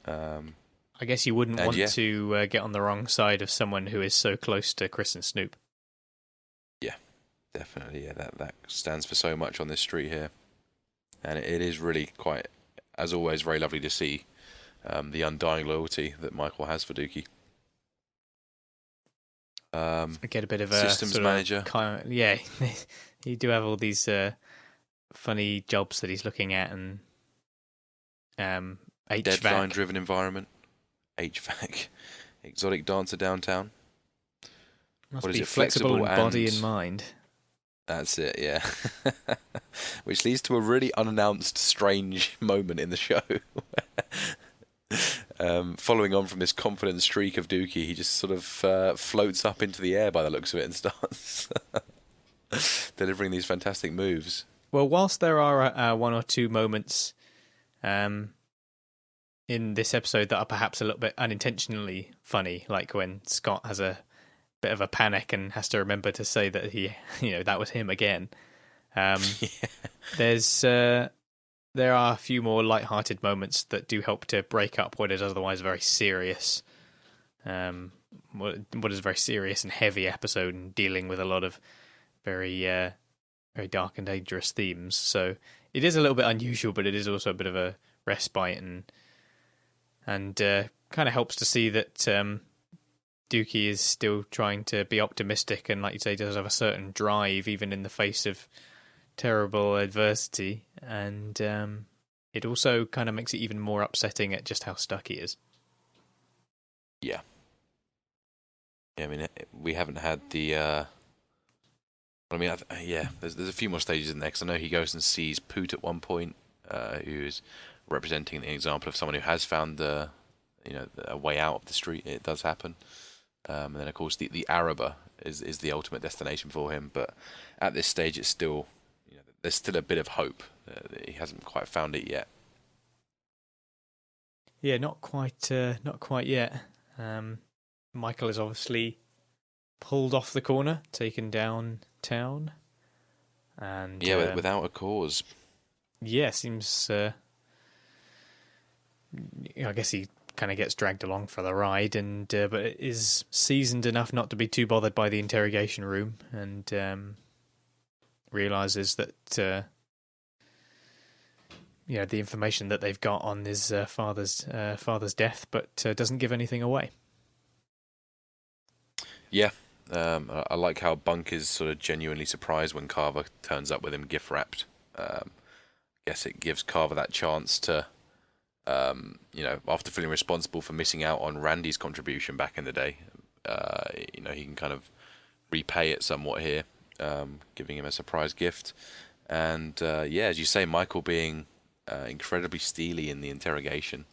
[SPEAKER 5] I guess you wouldn't want to get on the wrong side of someone who is so close to Chris and Snoop.
[SPEAKER 6] Yeah, definitely. Yeah, that stands for so much on this street here. And it is really quite, as always, very lovely to see the undying loyalty that Michael has for Dookie.
[SPEAKER 5] Get a bit of a
[SPEAKER 6] systems manager.
[SPEAKER 5] You do have all these funny jobs that he's looking at, and HVAC.
[SPEAKER 6] Deadline-driven environment. HVAC. Exotic dancer downtown.
[SPEAKER 5] Must be flexible in body and mind.
[SPEAKER 6] That's it, yeah. Which leads to a really unannounced, strange moment in the show. Following on from this confident streak of Dookie, he just sort of floats up into the air by the looks of it and starts delivering these fantastic moves.
[SPEAKER 5] Well, whilst there are one or two moments in this episode that are perhaps a little bit unintentionally funny, like when Scott has a bit of a panic and has to remember to say that that was him again. There are a few more light-hearted moments that do help to break up what is otherwise very serious. What is a very serious and heavy episode and dealing with a lot of very very dark and dangerous themes. So it is a little bit unusual, but it is also a bit of a respite and kind of helps to see that Dookie is still trying to be optimistic and, like you say, does have a certain drive even in the face of terrible adversity, and it also kind of makes it even more upsetting at just how stuck he is.
[SPEAKER 6] Yeah. I mean, we haven't had the... there's a few more stages in there, because I know he goes and sees Poot at one point, who's representing the example of someone who has found a way out of the street. It does happen. And then, of course, the Araba is the ultimate destination for him, but at this stage it's still... there's still a bit of hope. He hasn't quite found it yet.
[SPEAKER 5] Yeah, not quite yet. Michael is obviously pulled off the corner, taken downtown, and
[SPEAKER 6] without a cause.
[SPEAKER 5] Yeah, seems. I guess he kind of gets dragged along for the ride, and but is seasoned enough not to be too bothered by the interrogation room, and realizes that the information that they've got on his father's death, but doesn't give anything away.
[SPEAKER 6] Yeah, I like how Bunk is sort of genuinely surprised when Carver turns up with him gift wrapped. Guess it gives Carver that chance to, after feeling responsible for missing out on Randy's contribution back in the day, he can kind of repay it somewhat here. Giving him a surprise gift, and as you say, Michael being incredibly steely in the interrogation,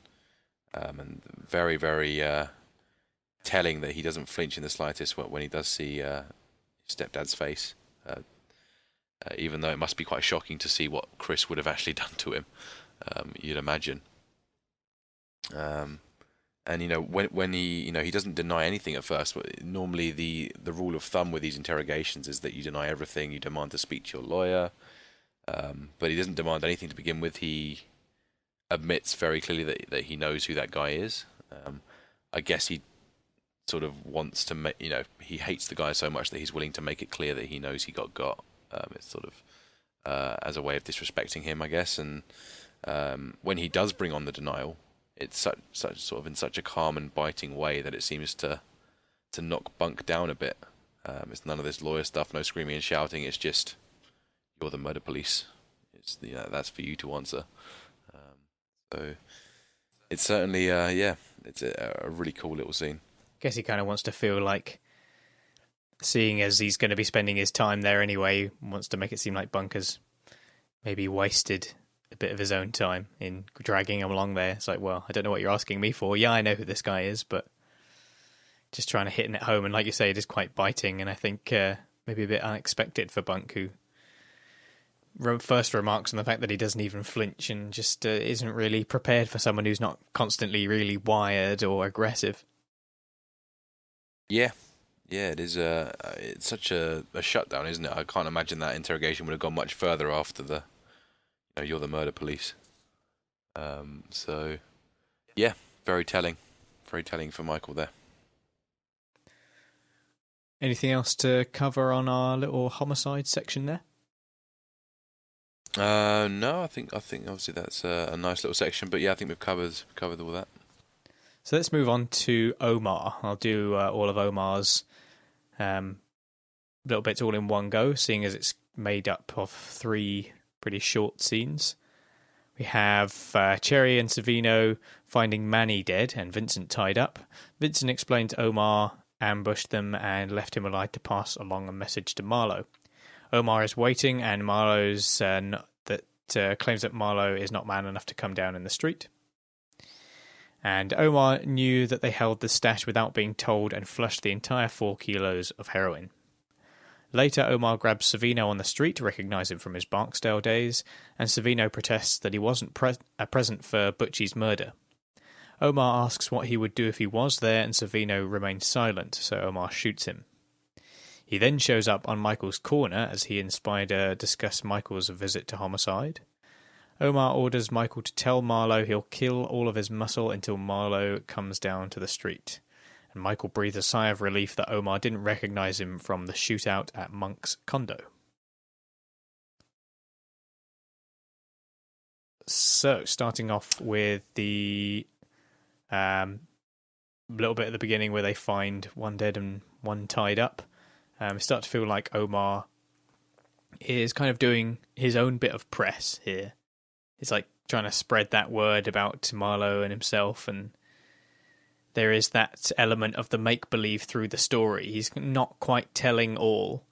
[SPEAKER 6] and very, very telling that he doesn't flinch in the slightest when he does see his stepdad's face, even though it must be quite shocking to see what Chris would have actually done to him, you'd imagine. And when he he doesn't deny anything at first. But normally the rule of thumb with these interrogations is that you deny everything. You demand to speak to your lawyer, but he doesn't demand anything to begin with. He admits very clearly that he knows who that guy is. I guess he sort of wants to make he hates the guy so much that he's willing to make it clear that he knows he got. It's sort of as a way of disrespecting him, I guess. And when he does bring on the denial, it's such sort of in such a calm and biting way that it seems to knock Bunk down a bit. It's none of this lawyer stuff, no screaming and shouting. It's just, you're the murder police. It's that's for you to answer. So it's certainly it's a really cool little scene.
[SPEAKER 5] Guess he kind of wants to feel like, seeing as he's going to be spending his time there anyway, wants to make it seem like Bunker's maybe wasted a bit of his own time in dragging him along there. It's like, well, I don't know what you're asking me for. Yeah, I know who this guy is, but just trying to hit it home. And like you say, it is quite biting, and I think maybe a bit unexpected for Bunk, who first remarks on the fact that he doesn't even flinch and just isn't really prepared for someone who's not constantly really wired or aggressive.
[SPEAKER 6] Yeah, it is. It's such a shutdown, isn't it? I can't imagine that interrogation would have gone much further after the, you're the murder police. So, yeah, very telling for Michael there.
[SPEAKER 5] Anything else to cover on our little homicide section there?
[SPEAKER 6] No, I think obviously that's a nice little section, but yeah, I think we've covered all that.
[SPEAKER 5] So let's move on to Omar. I'll do all of Omar's little bits all in one go, seeing as it's made up of 3 pretty short scenes. We have Cherry and Savino finding Manny dead and Vincent tied up. Vincent explained Omar ambushed them and left him alive to pass along a message to Marlo. Omar is waiting, and Marlo's claims that Marlo is not man enough to come down in the street. And Omar knew that they held the stash without being told and flushed the entire 4 kilos of heroin. Later, Omar grabs Savino on the street to recognise him from his Barksdale days, and Savino protests that he wasn't present for Butchie's murder. Omar asks what he would do if he was there, and Savino remains silent, so Omar shoots him. He then shows up on Michael's corner as he and Spider discuss Michael's visit to homicide. Omar orders Michael to tell Marlo he'll kill all of his muscle until Marlo comes down to the street. And Michael breathes a sigh of relief that Omar didn't recognise him from the shootout at Monk's condo. So, starting off with the little bit at the beginning where they find one dead and one tied up. Start to feel like Omar is kind of doing his own bit of press here. It's like trying to spread that word about Marlo and himself, and there is that element of the make-believe through the story. He's not quite telling all.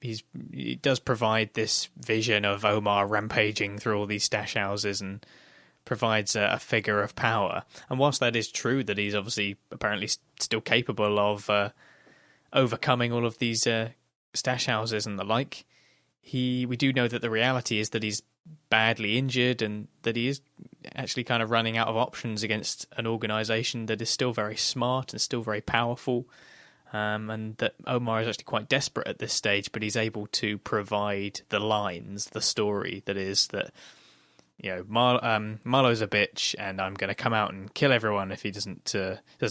[SPEAKER 5] He does provide this vision of Omar rampaging through all these stash houses and provides a figure of power. And whilst that is true, that he's obviously apparently still capable of overcoming all of these stash houses and the like, we do know that the reality is that he's badly injured and that he is actually kind of running out of options against an organisation that is still very smart and still very powerful, and that Omar is actually quite desperate at this stage, but he's able to provide the lines, the story that is that, Marlo's a bitch and I'm going to come out and kill everyone if he doesn't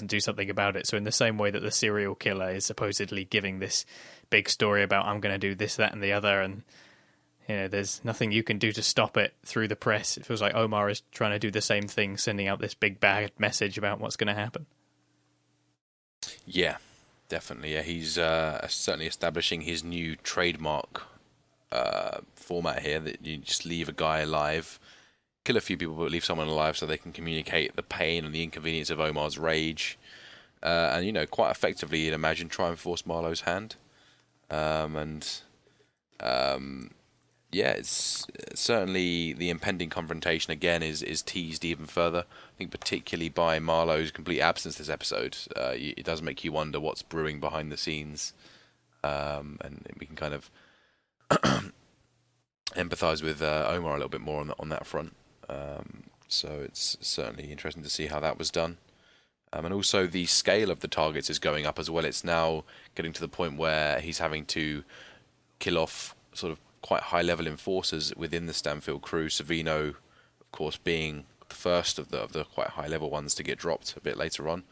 [SPEAKER 5] do something about it. So in the same way that the serial killer is supposedly giving this big story about I'm going to do this, that and the other, and there's nothing you can do to stop it through the press, it feels like Omar is trying to do the same thing, sending out this big bad message about what's going to happen.
[SPEAKER 6] Yeah, definitely. Yeah, he's certainly establishing his new trademark format here, that you just leave a guy alive, kill a few people, but leave someone alive so they can communicate the pain and the inconvenience of Omar's rage. And, quite effectively, you'd imagine, try and force Marlo's hand. It's certainly the impending confrontation again is teased even further. I think particularly by Marlo's complete absence this episode, it does make you wonder what's brewing behind the scenes, and we can kind of empathise with Omar a little bit more on that front. So it's certainly interesting to see how that was done. And also the scale of the targets is going up as well. It's now getting to the point where he's having to kill off sort of quite high-level enforcers within the Stanfield crew. Savino, of course, being the first of the quite high-level ones to get dropped a bit later on.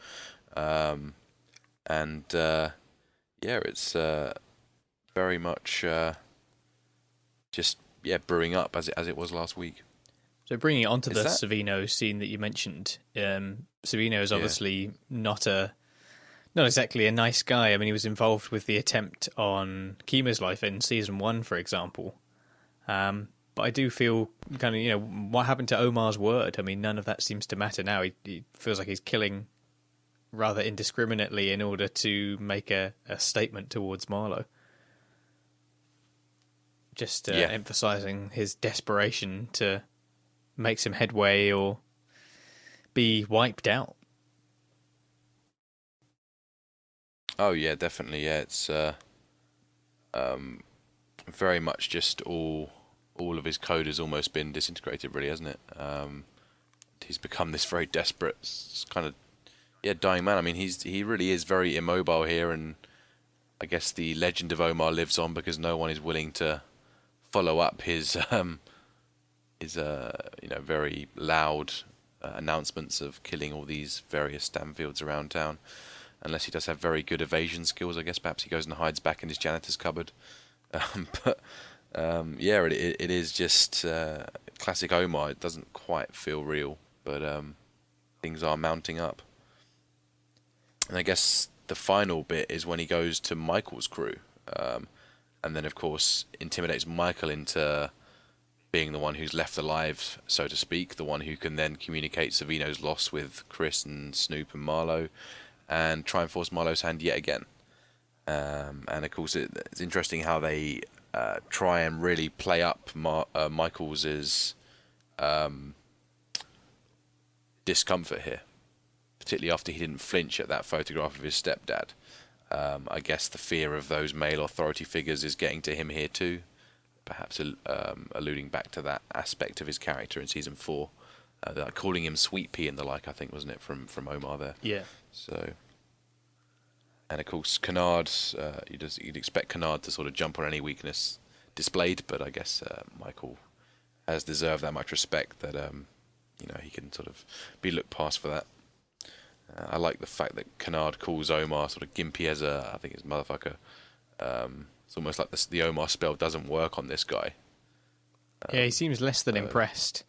[SPEAKER 6] It's very much just brewing up as it was last week.
[SPEAKER 5] So bringing it onto the
[SPEAKER 6] that-
[SPEAKER 5] Savino scene that you mentioned, Savino is obviously not exactly a nice guy. I mean, he was involved with the attempt on Kima's life in season 1, for example. But I do feel kind of, what happened to Omar's word? I mean, none of that seems to matter now. He feels like he's killing rather indiscriminately in order to make a statement towards Marlo. Just emphasising his desperation to make some headway or be wiped out.
[SPEAKER 6] Oh yeah, definitely. Yeah, it's very much just all of his code has almost been disintegrated, really, hasn't it? He's become this very desperate, kind of dying man. I mean, he really is very immobile here, and I guess the legend of Omar lives on because no one is willing to follow up his very loud announcements of killing all these various Stanfields around town. Unless he does have very good evasion skills, I guess perhaps he goes and hides back in his janitor's cupboard. It is just classic Omar. It doesn't quite feel real, but things are mounting up. And I guess the final bit is when he goes to Michael's crew, and then of course intimidates Michael into being the one who's left alive, so to speak, the one who can then communicate Savino's loss with Chris and Snoop and Marlo, and try and force Marlo's hand yet again. And of course, it's interesting how they try and really play up Michael's discomfort here, particularly after he didn't flinch at that photograph of his stepdad. I guess the fear of those male authority figures is getting to him here too, perhaps alluding back to that aspect of his character in season 4. Calling him Sweet Pea and the like, I think, wasn't it, from Omar there?
[SPEAKER 5] Yeah.
[SPEAKER 6] So, and of course, Kennard, you'd expect Kennard to sort of jump on any weakness displayed, but I guess Michael has deserved that much respect that he can sort of be looked past for that. I like the fact that Kennard calls Omar sort of gimpy as I think it's motherfucker. It's almost like the Omar spell doesn't work on this guy.
[SPEAKER 5] He seems less than impressed.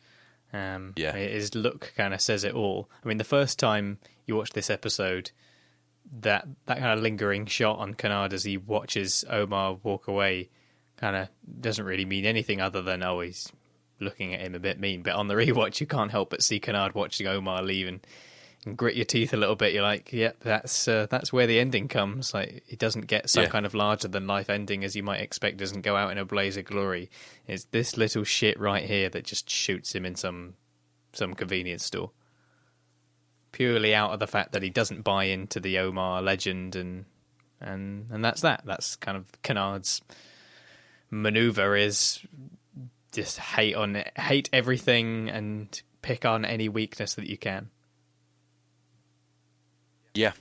[SPEAKER 5] His look kind of says it all. I mean, the first time you watch this episode, that kind of lingering shot on Kennard as he watches Omar walk away kind of doesn't really mean anything other than, he's looking at him a bit mean. But on the rewatch, you can't help but see Kennard watching Omar leave and grit your teeth a little bit. You're like, yep, that's where the ending comes. Like, it doesn't get some kind of larger than life ending as you might expect. Doesn't go out in a blaze of glory. It's this little shit right here that just shoots him in some convenience store, purely out of the fact that he doesn't buy into the Omar legend, and that's that. That's kind of Kennard's maneuver, is just hate everything and pick on any weakness that you can.
[SPEAKER 6] Yeah.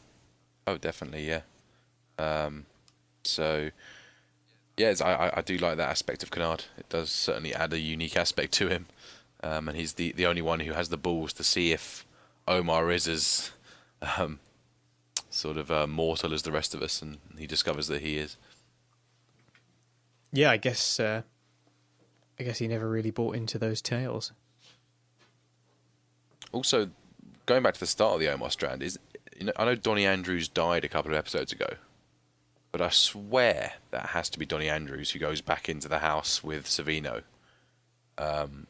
[SPEAKER 6] Oh, definitely, yeah. So, yeah, I do like that aspect of Kennard. It does certainly add a unique aspect to him. And he's the only one who has the balls to see if Omar is as mortal as the rest of us, and he discovers that he is.
[SPEAKER 5] Yeah, I guess he never really bought into those tales.
[SPEAKER 6] Also, going back to the start of the Omar strand, I know Donnie Andrews died a couple of episodes ago, but I swear that has to be Donnie Andrews who goes back into the house with Savino. I'm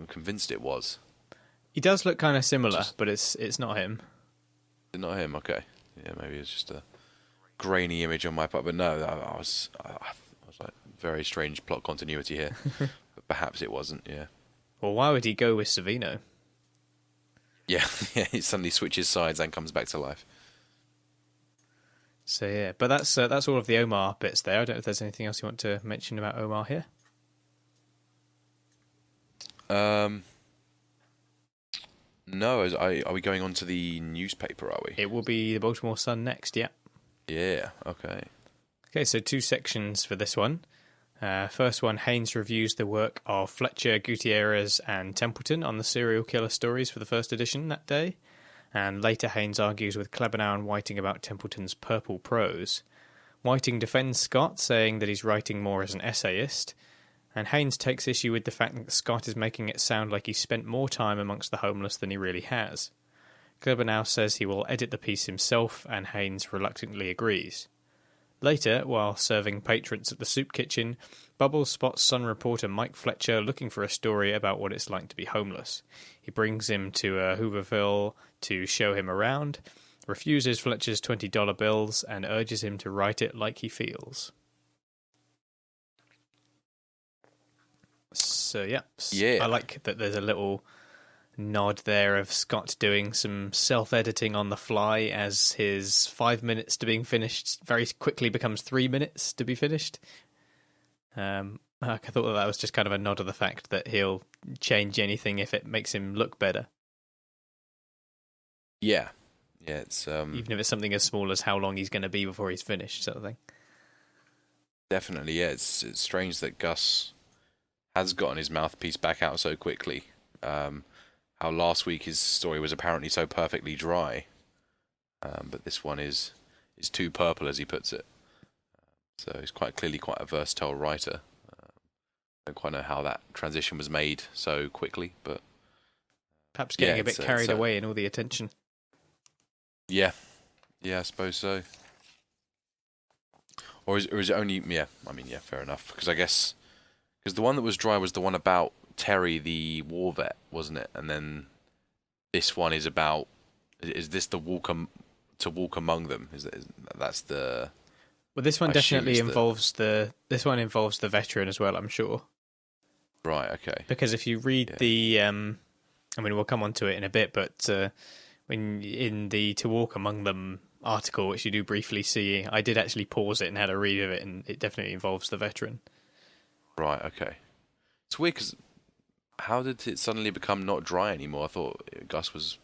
[SPEAKER 6] convinced it was.
[SPEAKER 5] He does look kind of similar, but it's not him.
[SPEAKER 6] It's not him, okay. Yeah, maybe it's just a grainy image on my part, but no, I was like, very strange plot continuity here. But perhaps it wasn't, yeah.
[SPEAKER 5] Well, why would he go with Savino?
[SPEAKER 6] Yeah, he suddenly switches sides and comes back to life.
[SPEAKER 5] So yeah, but that's all of the Omar bits there. I don't know if there's anything else you want to mention about Omar here.
[SPEAKER 6] No, are we going on to the newspaper, are we?
[SPEAKER 5] It will be the Baltimore Sun next, yeah.
[SPEAKER 6] Yeah, okay.
[SPEAKER 5] Okay, so 2 sections for this one. First one, Haynes reviews the work of Fletcher, Gutierrez and Templeton on the serial killer stories for the first edition that day. And later Haynes argues with Klebanow and Whiting about Templeton's purple prose. Whiting defends Scott, saying that he's writing more as an essayist. And Haynes takes issue with the fact that Scott is making it sound like he spent more time amongst the homeless than he really has. Kleber now says he will edit the piece himself, and Haynes reluctantly agrees. Later, while serving patrons at the soup kitchen, Bubbles spots Sun reporter Mike Fletcher looking for a story about what it's like to be homeless. He brings him to Hooverville to show him around, refuses Fletcher's $20 bills, and urges him to write it like he feels. So, yeah. I like that there's a little nod there of Scott doing some self-editing on the fly as his 5 minutes to being finished very quickly becomes 3 minutes to be finished. I thought that was just kind of a nod of the fact that he'll change anything if it makes him look better.
[SPEAKER 6] Yeah, it's
[SPEAKER 5] even if it's something as small as how long he's going to be before he's finished, sort of thing.
[SPEAKER 6] Definitely, yeah. It's strange that Gus has gotten his mouthpiece back out so quickly. How last week his story was apparently so perfectly dry, but this one is too purple, as he puts it. So he's quite clearly quite a versatile writer. I don't quite know how that transition was made so quickly, but
[SPEAKER 5] perhaps getting a bit carried away in all the attention.
[SPEAKER 6] Yeah, I suppose so. Or is it only? Yeah, I mean, yeah, fair enough. Because I guess the one that was dry was the one about Terry, the war vet, wasn't it? And then this one is about. Is this the to walk among them? That's the.
[SPEAKER 5] Well, this one definitely involves This one involves the veteran as well, I'm sure.
[SPEAKER 6] Right. Okay.
[SPEAKER 5] Because if you read the, I mean, we'll come on to it in a bit, but when in the To Walk Among Them article, which you do briefly see, I did actually pause it and had a read of it, and it definitely involves the veteran.
[SPEAKER 6] Right. Okay. It's weird because how did it suddenly become not dry anymore? I thought Gus was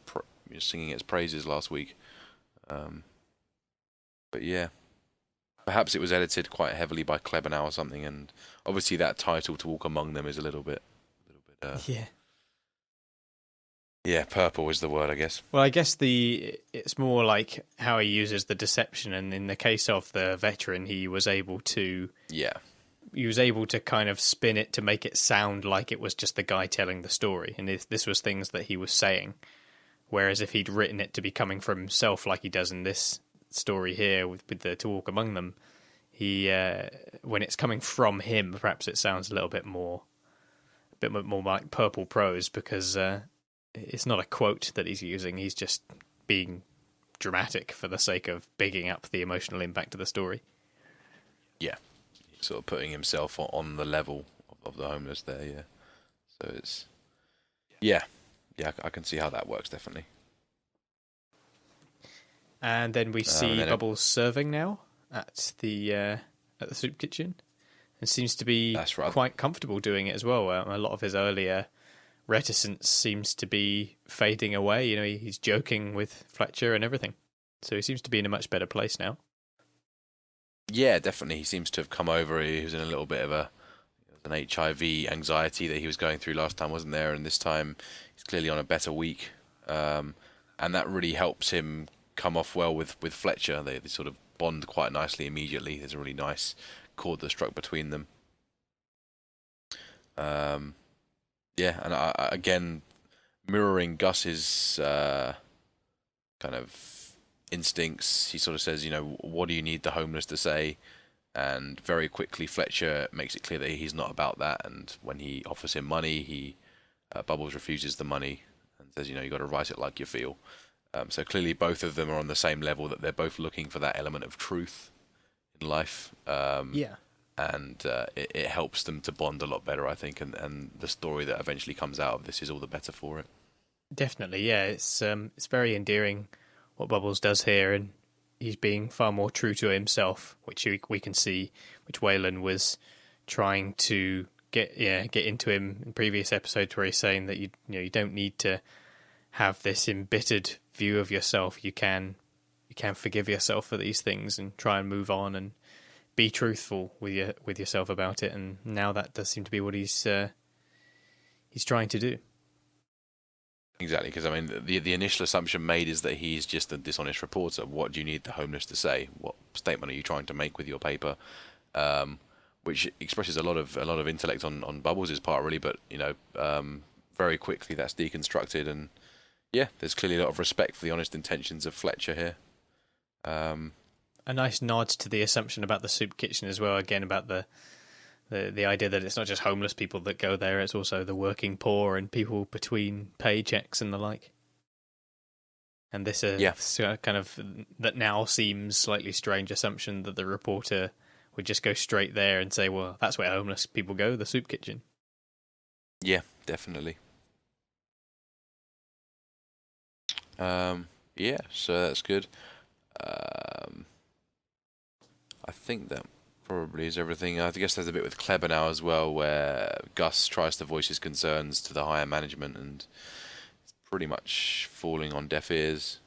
[SPEAKER 6] singing its praises last week. But yeah. Perhaps it was edited quite heavily by Kleber now or something, and obviously that title To Walk Among Them is a little bit yeah, purple is the word, I guess.
[SPEAKER 5] Well, I guess it's more like how he uses the deception, and in the case of the veteran, he was able to kind of spin it to make it sound like it was just the guy telling the story, and this was things that he was saying. Whereas if he'd written it to be coming from himself, like he does in this story here with the To Walk Among Them, he when it's coming from him, perhaps it sounds a bit more like purple prose, because it's not a quote that he's using. He's just being dramatic for the sake of bigging up the emotional impact of the story.
[SPEAKER 6] Yeah, he's sort of putting himself on the level of the homeless there. Yeah, so it's yeah, I can see how that works, definitely.
[SPEAKER 5] And then we see Bubbles serving now at the soup kitchen, and seems to be quite comfortable doing it as well. A lot of his earlier reticence seems to be fading away. You know, he's joking with Fletcher and everything, so he seems to be in a much better place now.
[SPEAKER 6] Yeah, definitely. He seems to have come over. He was in a little bit of an HIV anxiety that he was going through last time, wasn't there? And this time he's clearly on a better week, and that really helps him come off well with Fletcher. They sort of bond quite nicely immediately. There's a really nice chord that's struck between them. Yeah, and again, mirroring Gus's kind of instincts, he sort of says, what do you need the homeless to say? And very quickly Fletcher makes it clear that he's not about that, and when he offers him money, Bubbles refuses the money and says, you got to write it like you feel. So clearly both of them are on the same level, that they're both looking for that element of truth in life.
[SPEAKER 5] Yeah.
[SPEAKER 6] And it helps them to bond a lot better, I think, and the story that eventually comes out of this is all the better for it.
[SPEAKER 5] Definitely, yeah. It's very endearing what Bubbles does here, and he's being far more true to himself, which we can see, which Waylon was trying to get into him in previous episodes, where he's saying that you don't need to have this embittered view of yourself. You can forgive yourself for these things and try and move on and be truthful with yourself about it. And now that does seem to be what he's trying to do.
[SPEAKER 6] Exactly, because I mean, the initial assumption made is that he's just a dishonest reporter. What do you need the homeless to say? What statement are you trying to make with your paper? which expresses a lot of intellect on Bubbles' part, really. But very quickly that's deconstructed, and yeah, there's clearly a lot of respect for the honest intentions of Fletcher here.
[SPEAKER 5] A nice nod to the assumption about the soup kitchen as well. Again, about the idea that it's not just homeless people that go there; it's also the working poor and people between paychecks and the like. And this kind of that now seems slightly strange assumption that the reporter would just go straight there and say, "Well, that's where homeless people go, the soup kitchen."
[SPEAKER 6] Yeah, definitely. Yeah, so that's good. I think that probably is everything. I guess there's a bit with Kleber now as well, where Gus tries to voice his concerns to the higher management, and it's pretty much falling on deaf ears.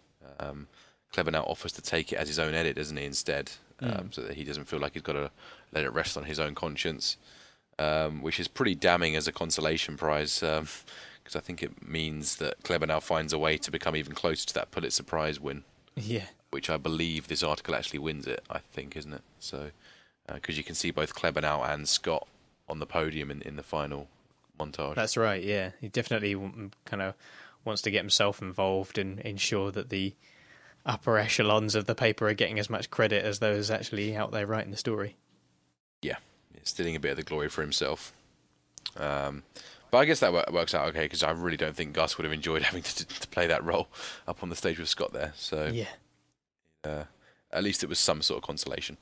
[SPEAKER 6] Kleber now offers to take it as his own edit, doesn't he, instead, so that he doesn't feel like he's got to let it rest on his own conscience, which is pretty damning as a consolation prize, because I think it means that Kleber now finds a way to become even closer to that Pulitzer Prize win.
[SPEAKER 5] Yeah.
[SPEAKER 6] Which I believe this article actually wins it, I think, isn't it? So, because you can see both Kleber now and Scott on the podium in the final montage.
[SPEAKER 5] That's right, yeah. He definitely kind of wants to get himself involved and ensure that the upper echelons of the paper are getting as much credit as those actually out there writing the story.
[SPEAKER 6] Yeah, stealing a bit of the glory for himself. But I guess that works out okay, because I really don't think Gus would have enjoyed having to play that role up on the stage with Scott there. So
[SPEAKER 5] yeah.
[SPEAKER 6] At least it was some sort of consolation.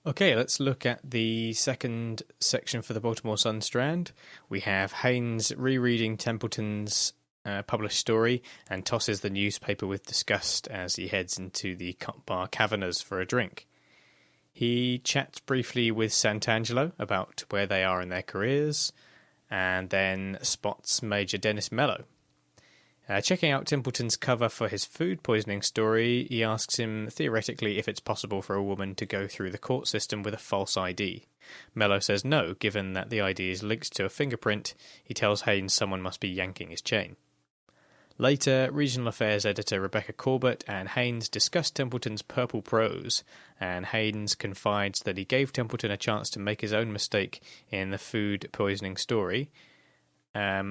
[SPEAKER 5] Okay, let's look at the second section for the Baltimore Sun Strand. We have Haynes rereading Templeton's published story and tosses the newspaper with disgust as he heads into the Cup Bar Cavernas for a drink. He chats briefly with Santangelo about where they are in their careers, and then spots Major Dennis Mello. Checking out Templeton's cover for his food poisoning story, he asks him theoretically if it's possible for a woman to go through the court system with a false ID. Mello says no, given that the ID is linked to a fingerprint. He tells Haynes someone must be yanking his chain. Later, Regional Affairs editor Rebecca Corbett and Haynes discuss Templeton's purple prose, and Haynes confides that he gave Templeton a chance to make his own mistake in the food poisoning story. He gave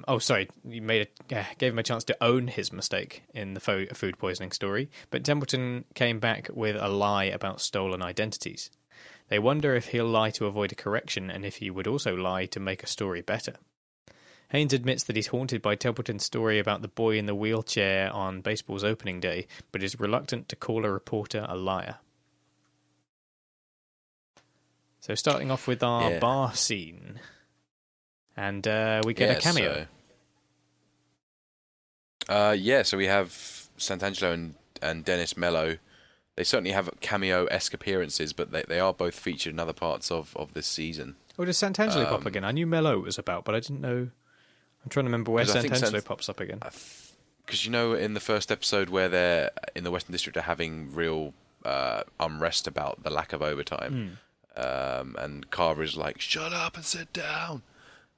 [SPEAKER 5] him a chance to own his mistake in the food poisoning story, but Templeton came back with a lie about stolen identities. They wonder if he'll lie to avoid a correction, and if he would also lie to make a story better. Haynes admits that he's haunted by Templeton's story about the boy in the wheelchair on baseball's opening day, but is reluctant to call a reporter a liar. So starting off with our bar scene. And we get a cameo.
[SPEAKER 6] So we have Santangelo and Dennis Mello. They certainly have cameo-esque appearances, but they are both featured in other parts of this season.
[SPEAKER 5] Oh, does Santangelo pop again? I knew Mello was about, but I didn't know. I'm trying to remember where Santangelo pops up again.
[SPEAKER 6] Because in the first episode where they're in the Western District are having real unrest about the lack of overtime, and Carver is like, "Shut up and sit down."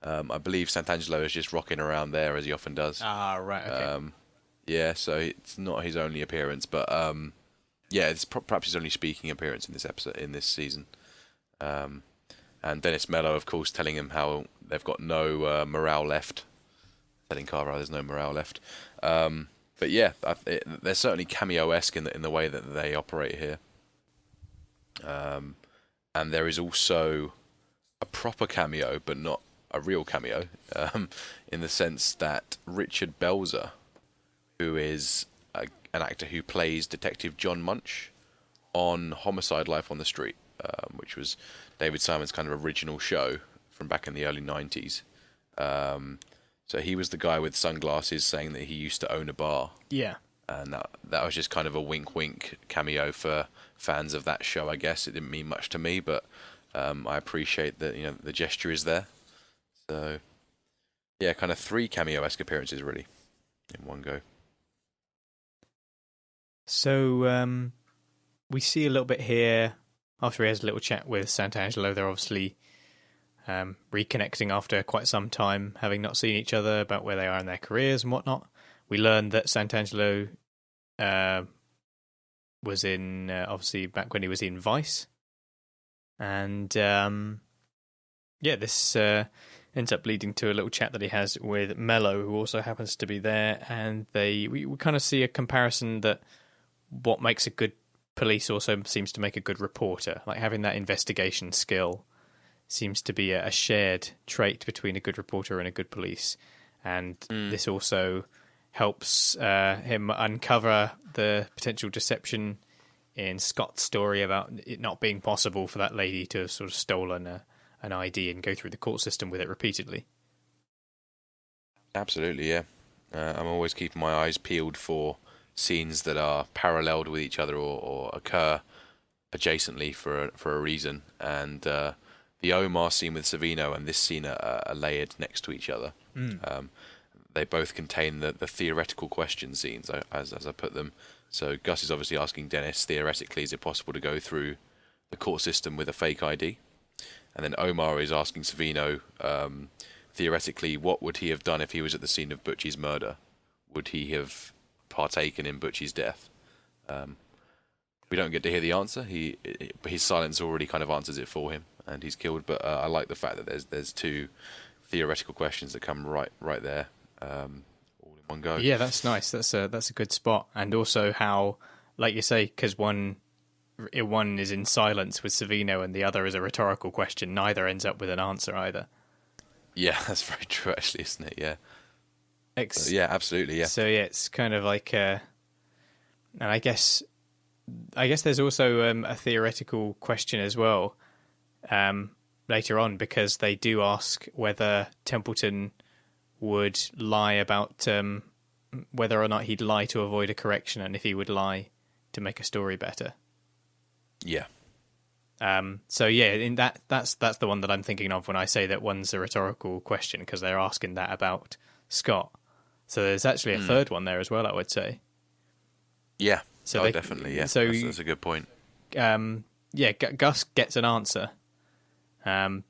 [SPEAKER 6] I believe Santangelo is just rocking around there as he often does.
[SPEAKER 5] Ah, right. Okay.
[SPEAKER 6] So it's not his only appearance, but it's perhaps his only speaking appearance in this episode, in this season. And Dennis Mello, of course, telling him how they've got no morale left. Telling Carver there's no morale left. But yeah, they're certainly cameo-esque in the way that they operate here. And there is also a proper cameo, but not a real cameo, in the sense that Richard Belzer, who is an actor who plays Detective John Munch on Homicide: Life on the Street, which was David Simon's kind of original show from back in the early 90s. So he was the guy with sunglasses saying that he used to own a bar.
[SPEAKER 5] Yeah.
[SPEAKER 6] And that was just kind of a wink-wink cameo for fans of that show, I guess. It didn't mean much to me, but I appreciate that the gesture is there. So, yeah, kind of 3 cameo-esque appearances, really, in one go.
[SPEAKER 5] So, we see a little bit here, after he has a little chat with Santangelo, they're obviously reconnecting after quite some time, having not seen each other, about where they are in their careers and whatnot. We learned that Santangelo was in, obviously, back when he was in Vice. And this ends up leading to a little chat that he has with Mello, who also happens to be there, and we kind of see a comparison that what makes a good police also seems to make a good reporter. Like having that investigation skill seems to be a shared trait between a good reporter and a good police. And this also helps him uncover the potential deception in Scott's story about it not being possible for that lady to have sort of stolen an ID and go through the court system with it repeatedly.
[SPEAKER 6] Absolutely, yeah. I'm always keeping my eyes peeled for scenes that are paralleled with each other or occur adjacently for a reason. And the Omar scene with Savino and this scene are layered next to each other. They both contain the theoretical question scenes, as I put them. So Gus is obviously asking Dennis, theoretically, is it possible to go through the court system with a fake ID? And then Omar is asking Savino, theoretically, what would he have done if he was at the scene of Butchie's murder? Would he have partaken in Butchie's death? We don't get to hear the answer. His silence already kind of answers it for him, and he's killed. But I like the fact that there's two theoretical questions that come right there, all in one go.
[SPEAKER 5] Yeah, that's nice. That's a good spot. And also how, like you say, because one is in silence with Savino and the other is a rhetorical question. Neither ends up with an answer either.
[SPEAKER 6] Yeah, that's very true, actually, isn't it? Yeah. Yeah, absolutely. Yeah.
[SPEAKER 5] So yeah, it's kind of like, and I guess there's also a theoretical question as well later on, because they do ask whether Templeton would lie about whether or not he'd lie to avoid a correction, and if he would lie to make a story better.
[SPEAKER 6] Yeah.
[SPEAKER 5] So yeah, in that's the one that I'm thinking of when I say that one's a rhetorical question, because they're asking that about Scott. So there's actually a third one there as well, I would say.
[SPEAKER 6] Yeah.
[SPEAKER 5] So
[SPEAKER 6] definitely. Yeah.
[SPEAKER 5] So
[SPEAKER 6] that's a good point.
[SPEAKER 5] Gus gets an answer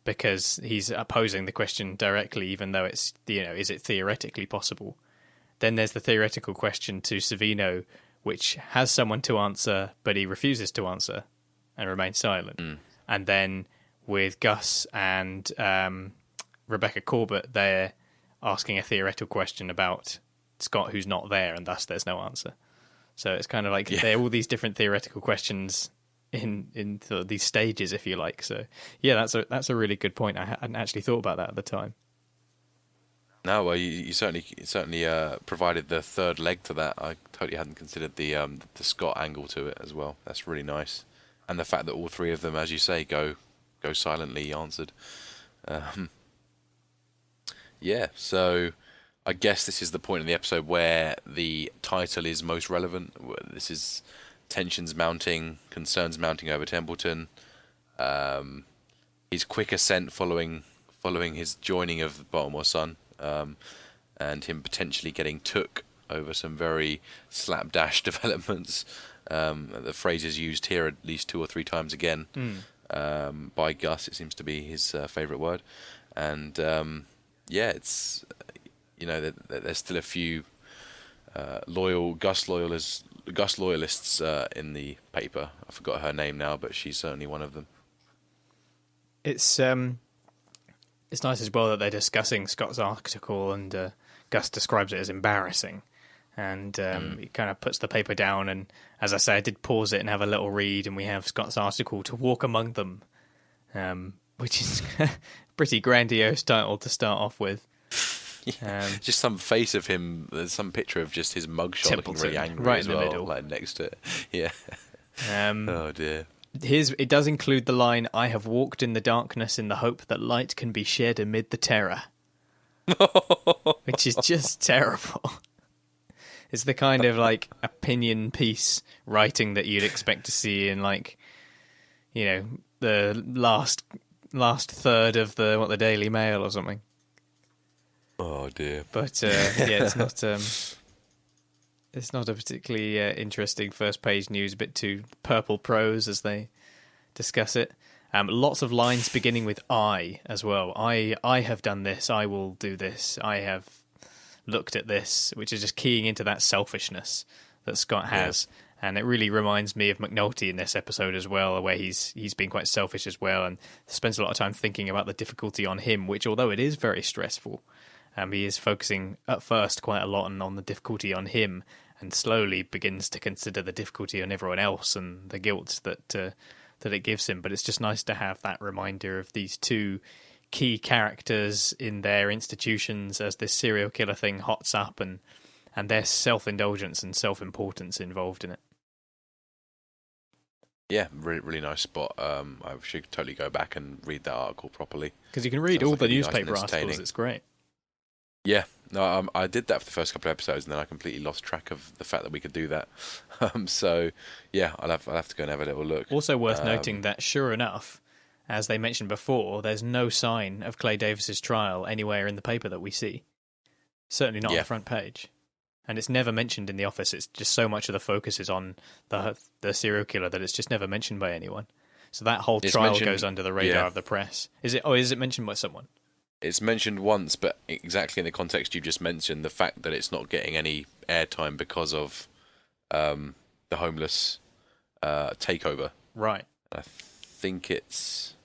[SPEAKER 5] because he's opposing the question directly, even though it's is it theoretically possible? Then there's the theoretical question to Savino, which has someone to answer, but he refuses to answer and remains silent. And then with Gus and Rebecca Corbett, they're asking a theoretical question about Scott, who's not there, and thus there's no answer. So it's kind of like there are all these different theoretical questions in sort of these stages, if you like. So yeah, that's a really good point. I hadn't actually thought about that at the time.
[SPEAKER 6] No, well, you certainly provided the third leg to that. I totally hadn't considered the Scott angle to it as well. That's really nice, and the fact that all three of them, as you say, go silently answered. Yeah, so I guess this is the point in the episode where the title is most relevant. This is tensions mounting, concerns mounting over Templeton. His quick ascent following his joining of the Baltimore Sun, and him potentially getting took over some very slapdash developments. The phrase is used here at least 2 or 3 times again by Gus. It seems to be his favourite word. And it's there's still a few loyal Gus loyalists in the paper. I forgot her name now, but she's certainly one of them.
[SPEAKER 5] It's nice as well that they're discussing Scott's article, and Gus describes it as embarrassing, and he kind of puts the paper down. And as I say, I did pause it and have a little read, and we have Scott's article, "To Walk Among Them," which is a pretty grandiose title to start off with.
[SPEAKER 6] Just some face of him. There's some picture of just his mugshot looking really angry,
[SPEAKER 5] right
[SPEAKER 6] as
[SPEAKER 5] in the
[SPEAKER 6] well,
[SPEAKER 5] middle,
[SPEAKER 6] like next to it. Yeah. Oh dear.
[SPEAKER 5] It does include the line, "I have walked in the darkness in the hope that light can be shed amid the terror," which is just terrible. It's the kind of like opinion piece writing that you'd expect to see in the last third of the Daily Mail or something.
[SPEAKER 6] Oh dear.
[SPEAKER 5] But it's not a particularly interesting first page news, a bit too purple prose as they discuss it. Lots of lines beginning with "I" as well. I have done this, I will do this, I have looked at this, which is just keying into that selfishness that Scott has. And it really reminds me of McNulty in this episode as well, where he's been quite selfish as well and spends a lot of time thinking about the difficulty on him, which, although it is very stressful, he is focusing at first quite a lot on the difficulty on him, and slowly begins to consider the difficulty on everyone else and the guilt that it gives him. But it's just nice to have that reminder of these two key characters in their institutions as this serial killer thing hots up, and their self-indulgence and self-importance involved in it.
[SPEAKER 6] Yeah, really, really nice spot. I should totally go back and read that article properly.
[SPEAKER 5] Because you can read
[SPEAKER 6] Sounds
[SPEAKER 5] all
[SPEAKER 6] like
[SPEAKER 5] the
[SPEAKER 6] it'd be nice and
[SPEAKER 5] newspaper articles,
[SPEAKER 6] entertaining.
[SPEAKER 5] it's great.
[SPEAKER 6] Yeah, no, I did that for the first couple of episodes, and then I completely lost track of the fact that we could do that. So, yeah, I'll have to go and have a little look.
[SPEAKER 5] Also worth noting that, sure enough, as they mentioned before, there's no sign of Clay Davis's trial anywhere in the paper that we see. Certainly not on the front page. And it's never mentioned in the office. It's just so much of the focus is on the serial killer that it's just never mentioned by anyone. So that whole trial goes under the radar of the press. Is it mentioned by someone?
[SPEAKER 6] It's mentioned once, but exactly in the context you just mentioned, the fact that it's not getting any airtime because of the homeless takeover.
[SPEAKER 5] Right.
[SPEAKER 6] I think it's...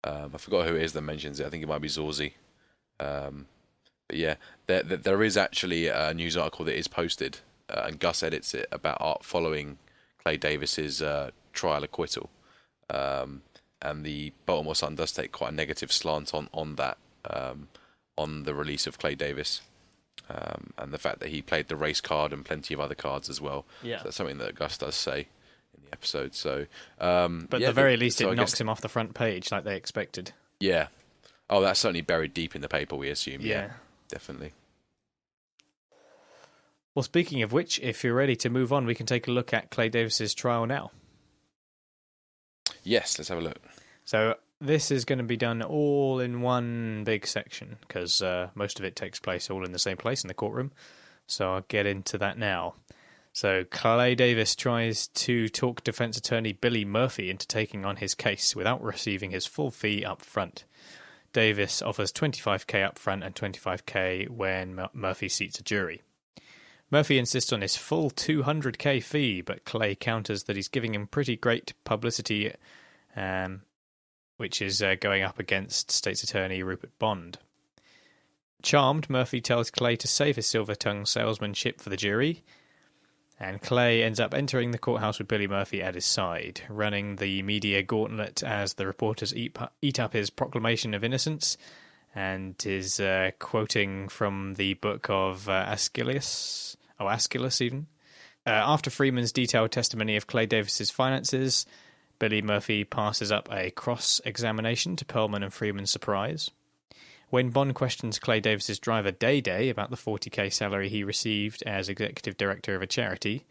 [SPEAKER 6] I forgot who it is that mentions it. I think it might be Zorzi. But yeah, there is actually a news article that is posted, and Gus edits it, about art following Clay Davis's trial acquittal. And the Baltimore Sun does take quite a negative slant on that, on the release of Clay Davis, and the fact that he played the race card and plenty of other cards as well.
[SPEAKER 5] Yeah.
[SPEAKER 6] So that's something that Gus does say in the episode. So,
[SPEAKER 5] but at the very least, it knocks him off the front page like they expected.
[SPEAKER 6] Yeah. Oh, that's certainly buried deep in the paper, we assume. Yeah. Definitely.
[SPEAKER 5] Well, speaking of which, if you're ready to move on, we can take a look at Clay Davis's trial now.
[SPEAKER 6] Yes, let's have a look.
[SPEAKER 5] So this is going to be done all in one big section, because most of it takes place all in the same place in the courtroom. So I'll get into that now. So Clay Davis tries to talk defense attorney Billy Murphy into taking on his case without receiving his full fee up front. Davis offers $25,000 up front and $25,000 when Murphy seats a jury. Murphy insists on his full $200,000 fee, but Clay counters that he's giving him pretty great publicity, which is going up against State's Attorney Rupert Bond. Charmed, Murphy tells Clay to save his silver-tongued salesmanship for the jury, and Clay ends up entering the courthouse with Billy Murphy at his side, running the media gauntlet as the reporters eat up his proclamation of innocence, and is quoting from the book of Aeschylus even. After Freeman's detailed testimony of Clay Davis's finances, Billy Murphy passes up a cross-examination to Perlman and Freeman's surprise. When Bond questions Clay Davis's driver Day about the $40,000 salary he received as executive director of a charity,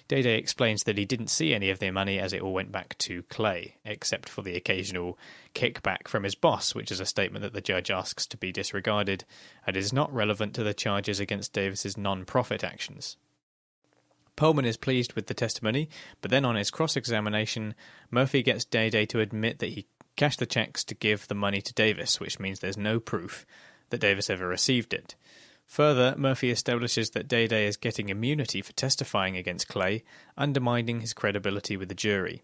[SPEAKER 5] Day explains that he didn't see any of their money as it all went back to Clay, except for the occasional kickback from his boss, which is a statement that the judge asks to be disregarded and is not relevant to the charges against Davis's non-profit actions. Perlman is pleased with the testimony, but then on his cross-examination, Murphy gets Day to admit that he cashed the checks to give the money to Davis, which means there's no proof that Davis ever received it. Further, Murphy establishes that Day is getting immunity for testifying against Clay, undermining his credibility with the jury.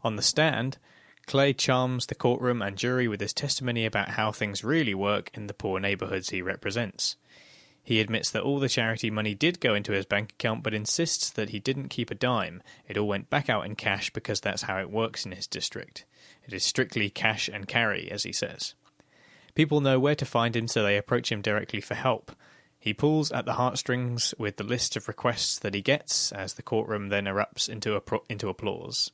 [SPEAKER 5] On the stand, Clay charms the courtroom and jury with his testimony about how things really work in the poor neighborhoods he represents. He admits that all the charity money did go into his bank account, but insists that he didn't keep a dime. It all went back out in cash because that's how it works in his district. It is strictly cash and carry, as he says. People know where to find him, so they approach him directly for help. He pulls at the heartstrings with the list of requests that he gets, as the courtroom then erupts into applause.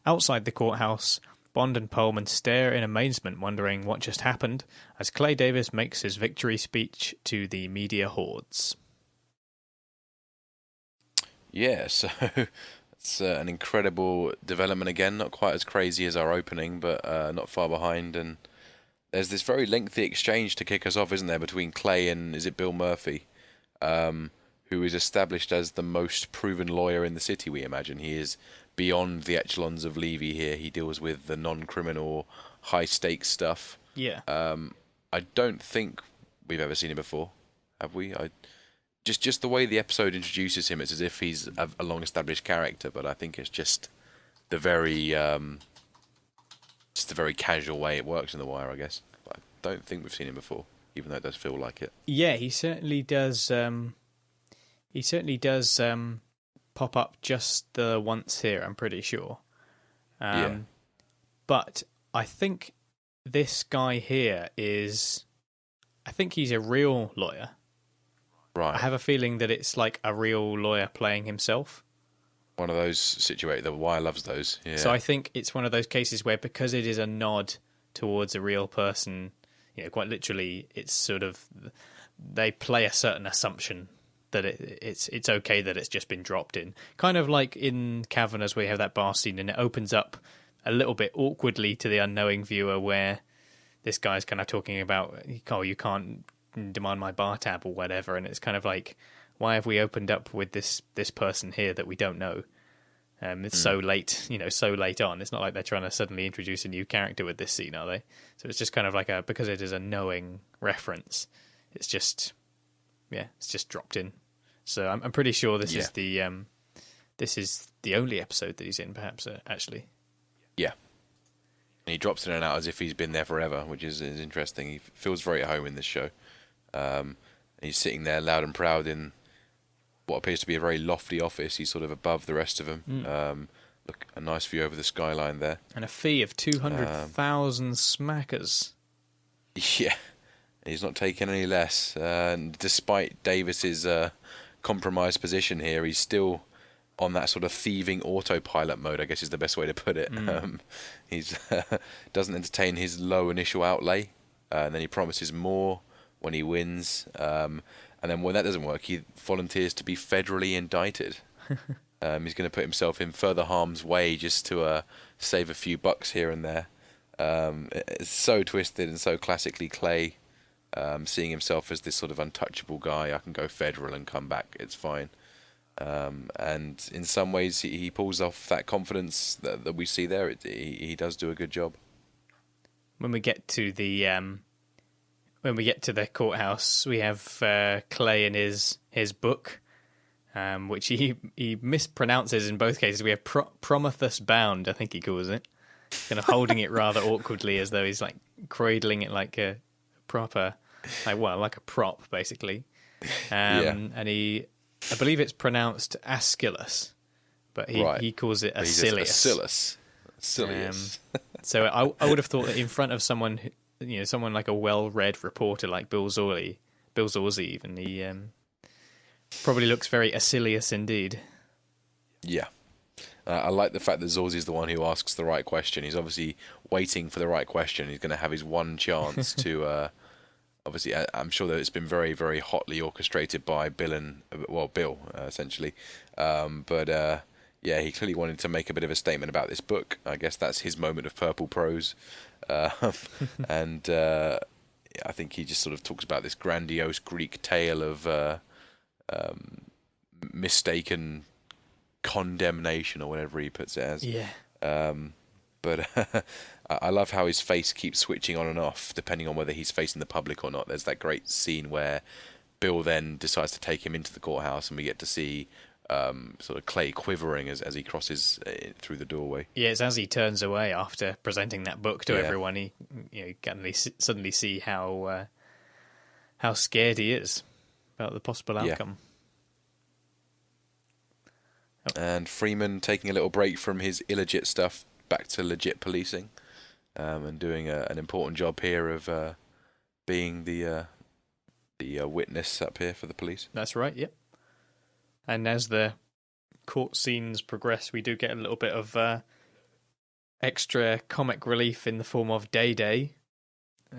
[SPEAKER 5] Outside the courthouse, Bond and Perlman stare in amazement, wondering what just happened, as Clay Davis makes his victory speech to the media hordes.
[SPEAKER 6] Yeah, so it's an incredible development again, not quite as crazy as our opening, but not far behind, and there's this very lengthy exchange to kick us off, isn't there, between Clay and, is it Bill Murphy, who is established as the most proven lawyer in the city, we imagine. He is beyond the echelons of Levy here. He deals with the non-criminal, high-stakes stuff.
[SPEAKER 5] Yeah.
[SPEAKER 6] I don't think we've ever seen him before, have we? just the way the episode introduces him, it's as if he's a long-established character, but I think it's just the very casual way it works in The Wire, I guess. But I don't think we've seen him before, even though it does feel like it.
[SPEAKER 5] Yeah, he certainly does. He certainly does pop up just the once here, I'm pretty sure.
[SPEAKER 6] Yeah.
[SPEAKER 5] But I think this guy here I think he's a real lawyer.
[SPEAKER 6] Right.
[SPEAKER 5] I have a feeling that it's like a real lawyer playing himself.
[SPEAKER 6] One of those situations. The Wire loves those. Yeah.
[SPEAKER 5] So I think it's one of those cases where, because it is a nod towards a real person, quite literally, it's sort of, they play a certain assumption that it's okay that it's just been dropped in. Kind of like in Cavernous, where you have that bar scene and it opens up a little bit awkwardly to the unknowing viewer, where this guy's kind of talking about, oh, you can't demand my bar tab or whatever, and it's kind of like, why have we opened up with this person here that we don't know? It's so late, so late on. It's not like they're trying to suddenly introduce a new character with this scene, are they? So it's just kind of like because it is a knowing reference, it's just dropped in. So I'm pretty sure this is the only episode that he's in, perhaps, actually.
[SPEAKER 6] Yeah. And he drops in and out as if he's been there forever, which is interesting. He feels very at home in this show. And he's sitting there loud and proud in what appears to be a very lofty office. He's sort of above the rest of them. Look, a nice view over the skyline there.
[SPEAKER 5] And a fee of 200,000 smackers.
[SPEAKER 6] Yeah. He's not taking any less. And despite Davis's compromised position here, he's still on that sort of thieving autopilot mode, I guess is the best way to put it. He's doesn't entertain his low initial outlay, and then he promises more when he wins. And then when that doesn't work, he volunteers to be federally indicted. He's going to put himself in further harm's way just to save a few bucks here and there. It's so twisted and so classically Clay, seeing himself as this sort of untouchable guy. I can go federal and come back, it's fine. And in some ways, he pulls off that confidence that we see there. He does do a good job.
[SPEAKER 5] When we get to the courthouse, we have Clay in his book, which he mispronounces in both cases. We have Prometheus Bound, I think he calls it, kind of holding it rather awkwardly, as though he's like cradling it like a proper, like a prop, basically. And I believe it's pronounced Aeschylus, but he calls it Acilius.
[SPEAKER 6] Acilius.
[SPEAKER 5] So I would have thought that in front of someone, someone like a well-read reporter like Bill Zorley even, he probably looks very Acilius indeed. Yeah.
[SPEAKER 6] I like the fact that Zorzi is the one who asks the right question. He's obviously waiting for the right question. He's going to have his one chance to... Obviously, I'm sure that it's been very, very hotly orchestrated by Bill, essentially. But he clearly wanted to make a bit of a statement about this book. I guess that's his moment of purple prose. And I think he just sort of talks about this grandiose Greek tale of mistaken condemnation, or whatever he puts it as.
[SPEAKER 5] Yeah.
[SPEAKER 6] But I love how his face keeps switching on and off depending on whether he's facing the public or not. There's that great scene where Bill then decides to take him into the courthouse, and we get to see sort of Clay quivering as he crosses through the doorway.
[SPEAKER 5] Yeah, it's as he turns away after presenting that book to everyone. You can suddenly see how scared he is about the possible outcome.
[SPEAKER 6] And Freamon taking a little break from his illegit stuff back to legit policing, and doing an important job here of being the witness up here for the police.
[SPEAKER 5] That's right, yep. And as the court scenes progress, we do get a little bit of extra comic relief in the form of Day,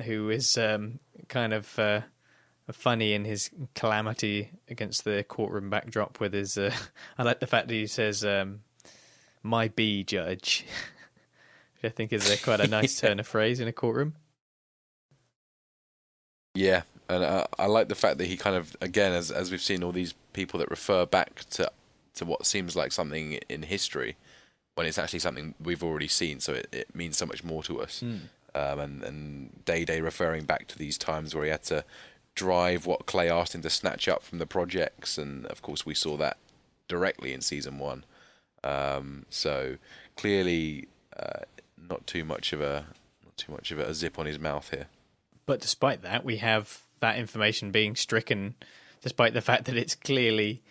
[SPEAKER 5] who is kind of funny in his calamity against the courtroom backdrop with his... I like the fact that he says, "My B, Judge," which I think is quite a nice turn of phrase in a courtroom.
[SPEAKER 6] Yeah, and I like the fact that he kind of, again, as we've seen all these people that refer back to what seems like something in history, when it's actually something we've already seen, so it means so much more to us. And Day referring back to these times where he had to drive what Clay asked him to snatch up from the projects, and of course we saw that directly in season 1. So clearly, not too much of a zip on his mouth here.
[SPEAKER 5] But despite that, we have that information being stricken, despite the fact that it's clearly,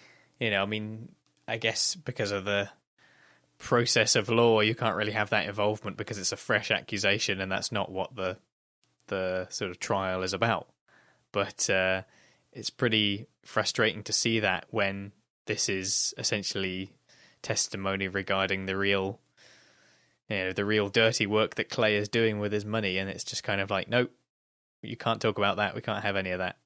[SPEAKER 5] I guess because of the process of law, you can't really have that involvement because it's a fresh accusation, and that's not what the sort of trial is about. But it's pretty frustrating to see that when this is essentially testimony regarding the real dirty work that Clay is doing with his money, and it's just kind of like, nope, you can't talk about that. We can't have any of that.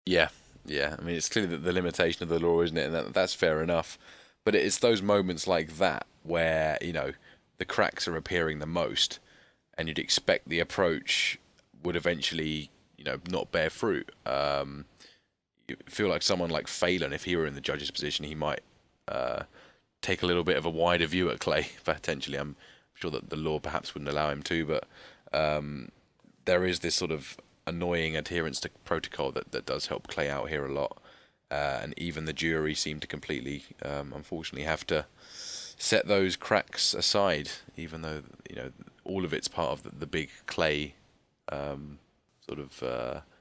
[SPEAKER 5] Yeah.
[SPEAKER 6] I mean, it's clearly the limitation of the law, isn't it? And that's fair enough. But it's those moments like that where, the cracks are appearing the most, and you'd expect the approach would eventually, not bear fruit. You feel like someone like Phelan, if he were in the judge's position, he might take a little bit of a wider view at Clay, potentially. I'm sure that the law perhaps wouldn't allow him to, but there is this sort of annoying adherence to protocol that does help Clay out here a lot. And even the jury seem to completely, unfortunately, have to set those cracks aside, even though, all of it's part of the big Clay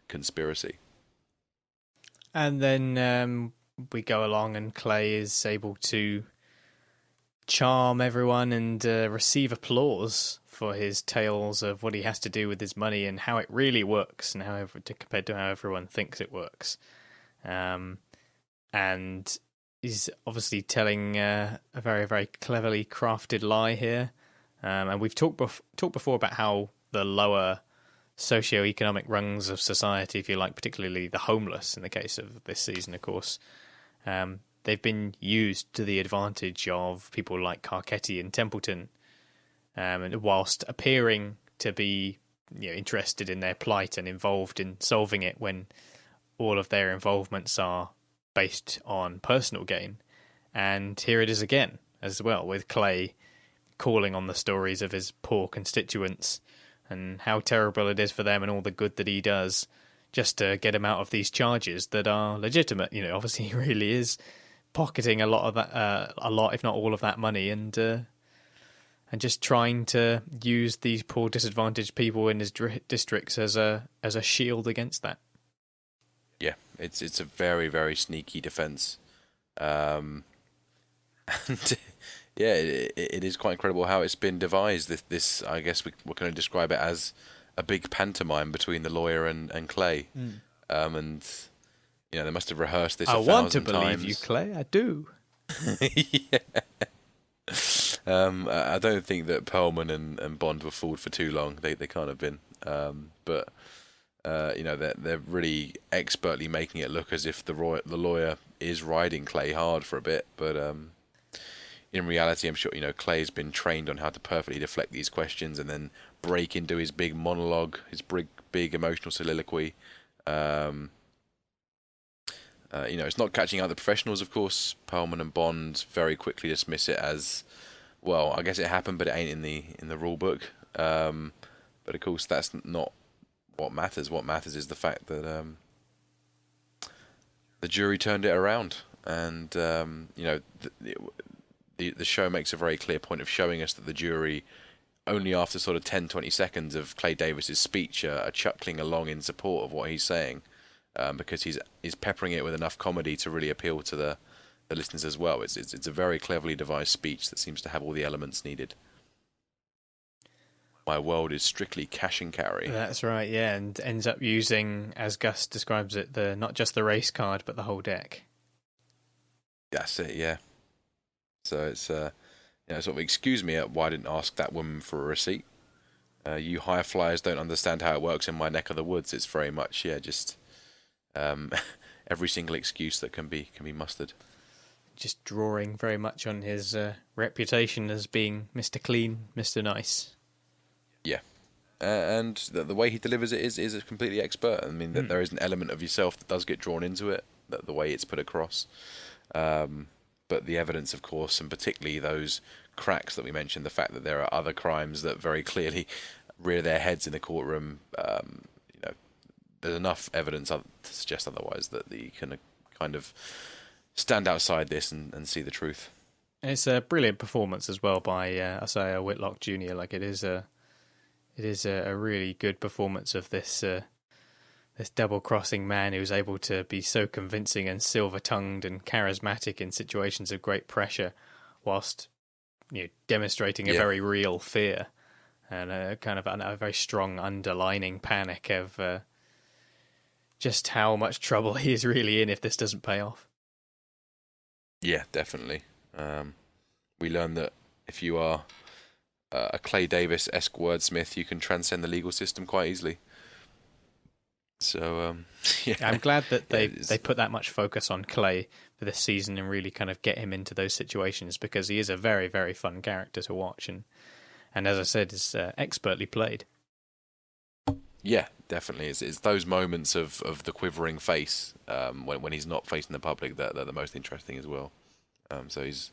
[SPEAKER 6] conspiracy.
[SPEAKER 5] And then we go along, and Clay is able to charm everyone and receive applause for his tales of what he has to do with his money and how it really works, and compared to how everyone thinks it works. And he's obviously telling a very, very cleverly crafted lie here. And we've talked before about how the lower socio-economic rungs of society, if you like, particularly the homeless in the case of this season, of course, they've been used to the advantage of people like Carcetti and Templeton, and whilst appearing to be interested in their plight and involved in solving it, when all of their involvements are based on personal gain. And here it is again, as well, with Clay calling on the stories of his poor constituents and how terrible it is for them and all the good that he does just to get him out of these charges that are legitimate. Obviously he really is pocketing a lot of that, if not all of that money, and just trying to use these poor disadvantaged people in his districts as a shield against that.
[SPEAKER 6] Yeah, it's a very, very sneaky defense. And yeah, it is quite incredible how it's been devised. This I guess we're going to describe it as a big pantomime between the lawyer and Clay. And they must have rehearsed this. I want to believe you, Clay. I do. Yeah. I don't think that Perlman and Bond were fooled for too long. They can't have been. But they're really expertly making it look as if the lawyer is riding Clay hard for a bit, but in reality, I'm sure Clay's been trained on how to perfectly deflect these questions and then break into his big monologue, his big emotional soliloquy. It's not catching out the professionals, of course. Perlman and Bond very quickly dismiss it as, well, I guess it happened, but it ain't in the rule book. But of course, that's not what matters. What matters is the fact that the jury turned it around, and the show makes a very clear point of showing us that the jury, only after sort of 10-20 seconds of Clay Davis's speech, are chuckling along in support of what he's saying, because he's peppering it with enough comedy to really appeal to the listeners as well. It's a very cleverly devised speech that seems to have all the elements needed. My world is strictly cash and carry.
[SPEAKER 5] That's right, yeah, and ends up using, as Gus describes it, not just the race card, but the whole deck.
[SPEAKER 6] That's it, yeah. So it's, sort of, excuse me, why I didn't ask that woman for a receipt. You high flyers don't understand how it works in my neck of the woods. It's very much, just every single excuse that can be mustered.
[SPEAKER 5] Just drawing very much on his reputation as being Mr. Clean, Mr. Nice.
[SPEAKER 6] Yeah. And the way he delivers it is completely expert. I mean, that there is an element of yourself that does get drawn into it, the way it's put across. But the evidence, of course, and particularly those cracks that we mentioned, the fact that there are other crimes that very clearly rear their heads in the courtroom, there's enough evidence to suggest otherwise that you can kind of stand outside this and see the truth.
[SPEAKER 5] And it's a brilliant performance as well by Isaiah Whitlock Jr. Like it is a really good performance of this double-crossing man who's able to be so convincing and silver-tongued and charismatic in situations of great pressure, whilst demonstrating a very real fear and a kind of a very strong underlining panic of just how much trouble he is really in if this doesn't pay off.
[SPEAKER 6] Yeah, definitely. We learn that if you are a Clay Davis-esque wordsmith, you can transcend the legal system quite easily. So, yeah. I'm glad
[SPEAKER 5] that they put that much focus on Clay for this season and really kind of get him into those situations, because he is a very, very fun character to watch. And as I said, is expertly played.
[SPEAKER 6] Yeah, definitely. It's those moments of the quivering face when he's not facing the public that are the most interesting as well. So he's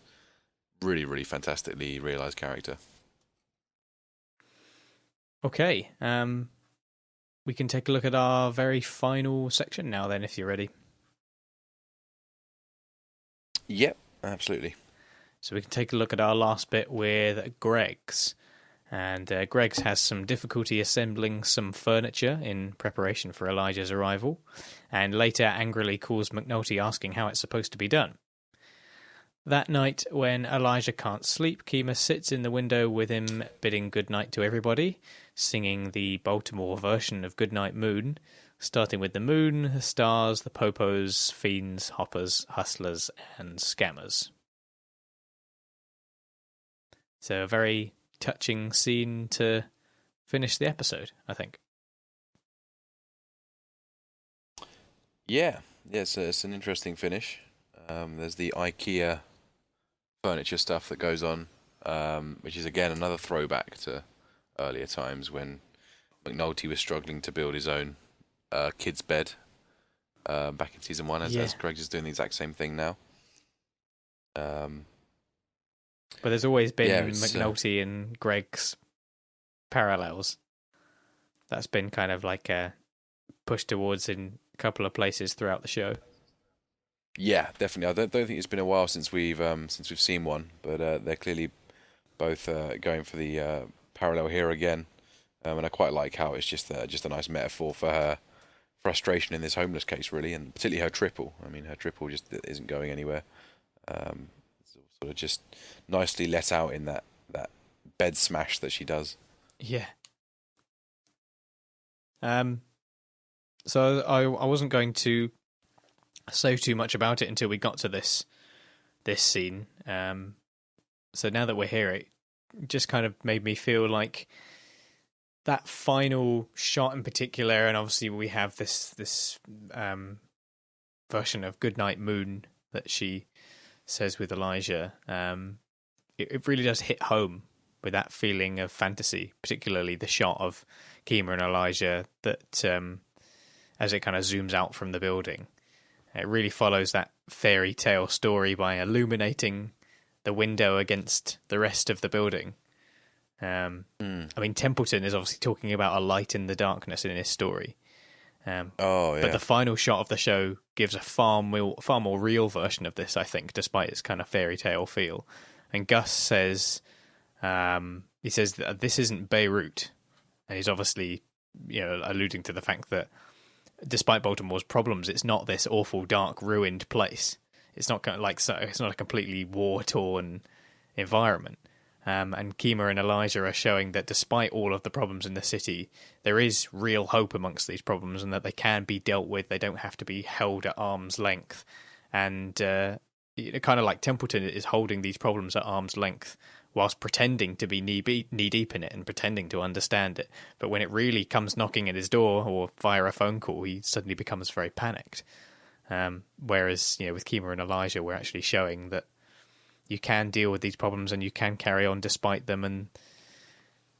[SPEAKER 6] really, really fantastically realised character.
[SPEAKER 5] Okay, we can take a look at our very final section now then, if you're ready.
[SPEAKER 6] Yep, absolutely.
[SPEAKER 5] So we can take a look at our last bit with Greg's. And Greg's has some difficulty assembling some furniture in preparation for Elijah's arrival, and later angrily calls McNulty asking how it's supposed to be done. That night, when Elijah can't sleep, Kima sits in the window with him, bidding goodnight to everybody, singing the Baltimore version of Goodnight Moon, starting with the moon, the stars, the popos, fiends, hoppers, hustlers, and scammers. So a very touching scene to finish the episode, I think.
[SPEAKER 6] Yeah, it's an interesting finish. There's the IKEA furniture stuff that goes on, which is again another throwback to earlier times when McNulty was struggling to build his own kid's bed back in season 1, as Greg is doing the exact same thing now.
[SPEAKER 5] But there's always been McNulty and Greg's parallels. That's been kind of like pushed towards in a couple of places throughout the show.
[SPEAKER 6] Yeah, definitely. I don't think it's been a while since we've seen one, but they're clearly both going for the parallel here again. And I quite like how it's just a nice metaphor for her frustration in this homeless case, really, and particularly her triple. I mean, her triple just isn't going anywhere. Sort of just nicely let out in that bed smash that she does.
[SPEAKER 5] Yeah. So I wasn't going to say too much about it until we got to this scene. So now that we're here, it just kind of made me feel like that final shot in particular, and obviously we have this version of Goodnight Moon that she says with Elijah, it really does hit home with that feeling of fantasy, particularly the shot of Kima and Elijah that as it kind of zooms out from the building. It really follows that fairy tale story by illuminating the window against the rest of the building. I mean, Templeton is obviously talking about a light in the darkness in his story. But the final shot of the show gives a far more real version of this, I think, despite its kind of fairy tale feel. And Gus says, he says that this isn't Beirut, and he's obviously, alluding to the fact that despite Baltimore's problems, it's not this awful, dark, ruined place. It's not it's not a completely war-torn environment. And Kima and Elijah are showing that despite all of the problems in the city, there is real hope amongst these problems and that they can be dealt with. They don't have to be held at arm's length. And kind of like Templeton is holding these problems at arm's length whilst pretending to be knee-deep in it and pretending to understand it. But when it really comes knocking at his door or via a phone call, he suddenly becomes very panicked. Whereas, with Kima and Elijah, we're actually showing that you can deal with these problems and you can carry on despite them, and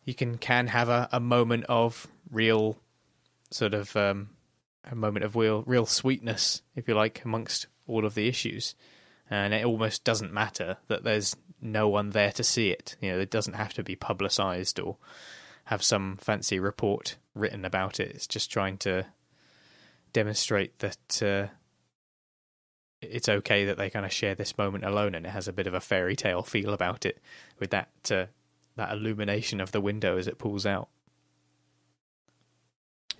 [SPEAKER 5] you can have a moment of real sort of a moment of real sweetness, if you like, amongst all of the issues. And it almost doesn't matter that there's no one there to see it. It doesn't have to be publicised or have some fancy report written about it. It's just trying to demonstrate that it's okay that they kind of share this moment alone, and it has a bit of a fairy tale feel about it with that illumination of the window as it pulls out.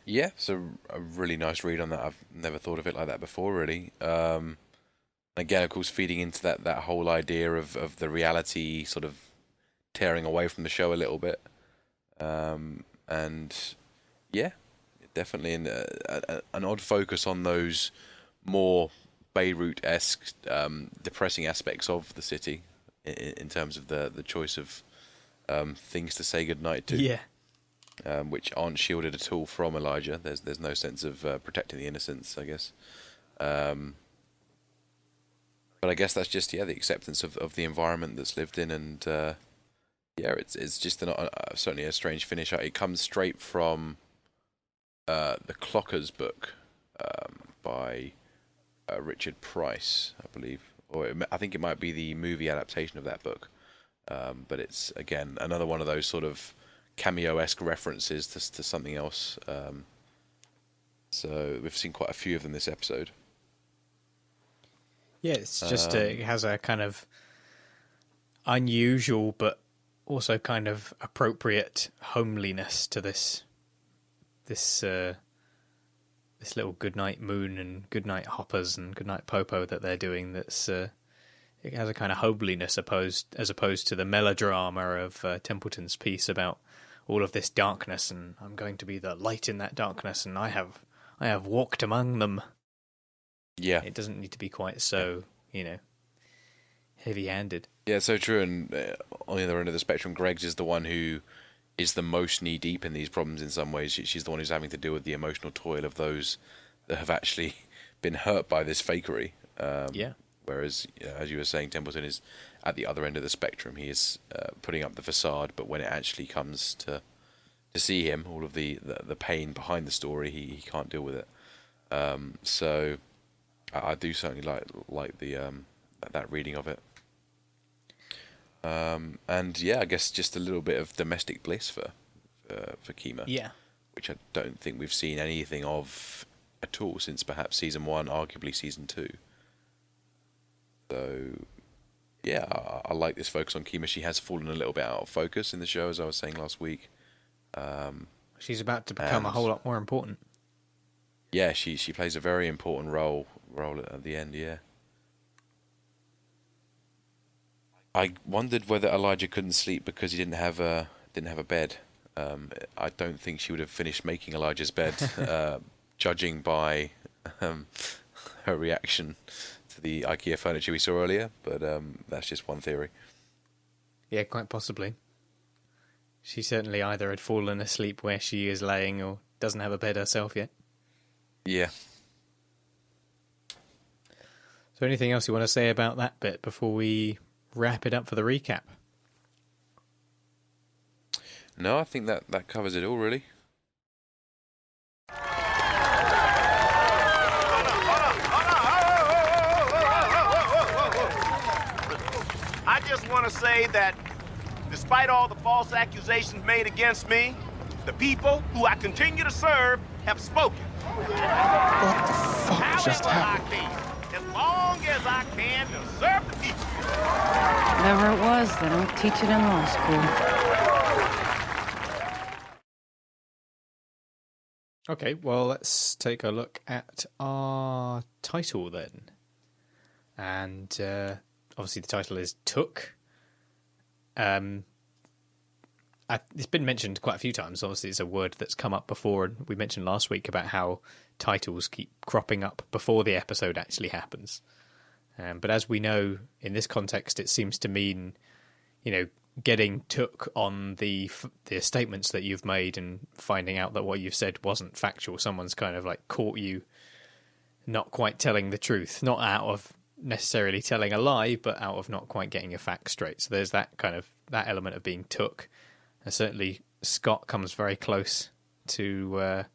[SPEAKER 6] Yeah, it's a really nice read on that. I've never thought of it like that before, really. Again, of course, feeding into that whole idea of the reality sort of tearing away from the show a little bit. And yeah, definitely an odd focus on those more Beirut-esque, depressing aspects of the city in terms of the choice of things to say goodnight to.
[SPEAKER 5] Yeah.
[SPEAKER 6] Which aren't shielded at all from Elijah. There's no sense of protecting the innocents, I guess. But I guess that's just the acceptance of the environment that's lived in, and it's just certainly a strange finish. It comes straight from the Clockers book by Richard Price, I believe, or I think it might be the movie adaptation of that book. But it's again another one of those sort of cameo-esque references to something else. So we've seen quite a few of them this episode.
[SPEAKER 5] Yeah, it's just it has a kind of unusual but also kind of appropriate homeliness to this little goodnight moon and goodnight hoppers and goodnight popo that they're doing. That's it has a kind of homeliness as opposed to the melodrama of Templeton's piece about all of this darkness, and I'm going to be the light in that darkness, and I have walked among them.
[SPEAKER 6] Yeah,
[SPEAKER 5] it doesn't need to be quite so, heavy-handed.
[SPEAKER 6] Yeah, so true. And on the other end of the spectrum, Greg's is the one who is the most knee-deep in these problems in some ways. She's the one who's having to deal with the emotional toil of those that have actually been hurt by this fakery. Whereas, as you were saying, Templeton is at the other end of the spectrum. He is putting up the facade, but when it actually comes to see him, all of the pain behind the story, he can't deal with it. So I do certainly like the that reading of it. And yeah, I guess just a little bit of domestic bliss for Kima.
[SPEAKER 5] Yeah,
[SPEAKER 6] which I don't think we've seen anything of at all since perhaps season 1, arguably season 2. So yeah, I like this focus on Kima. She has fallen a little bit out of focus in the show, as I was saying last week.
[SPEAKER 5] She's about to become a whole lot more important.
[SPEAKER 6] Yeah, she plays a very important role at the end. Yeah. I wondered whether Elijah couldn't sleep because he didn't have a bed. I don't think she would have finished making Elijah's bed, judging by her reaction to the IKEA furniture we saw earlier. But that's just one theory.
[SPEAKER 5] Yeah, quite possibly. She certainly either had fallen asleep where she is laying or doesn't have a bed herself yet.
[SPEAKER 6] Yeah.
[SPEAKER 5] So anything else you want to say about that bit before we wrap it up for the recap?
[SPEAKER 6] No, I think that covers it all, really.
[SPEAKER 7] I just want to say that despite all the false accusations made against me, the people who I continue to serve have spoken.
[SPEAKER 2] What the fuck just happened?
[SPEAKER 7] As long as I can to serve the people.
[SPEAKER 8] Whatever it was, they don't teach it in law school.
[SPEAKER 5] Okay, well, let's take a look at our title then. And obviously the title is Took. It's been mentioned quite a few times. Obviously, it's a word that's come up before, and we mentioned last week about how titles keep cropping up before the episode actually happens. But as we know, in this context, it seems to mean, getting took on the statements that you've made and finding out that what you've said wasn't factual. Someone's kind of like caught you not quite telling the truth, not out of necessarily telling a lie, but out of not quite getting your facts straight. So there's that element of being took. And certainly Scott comes very close to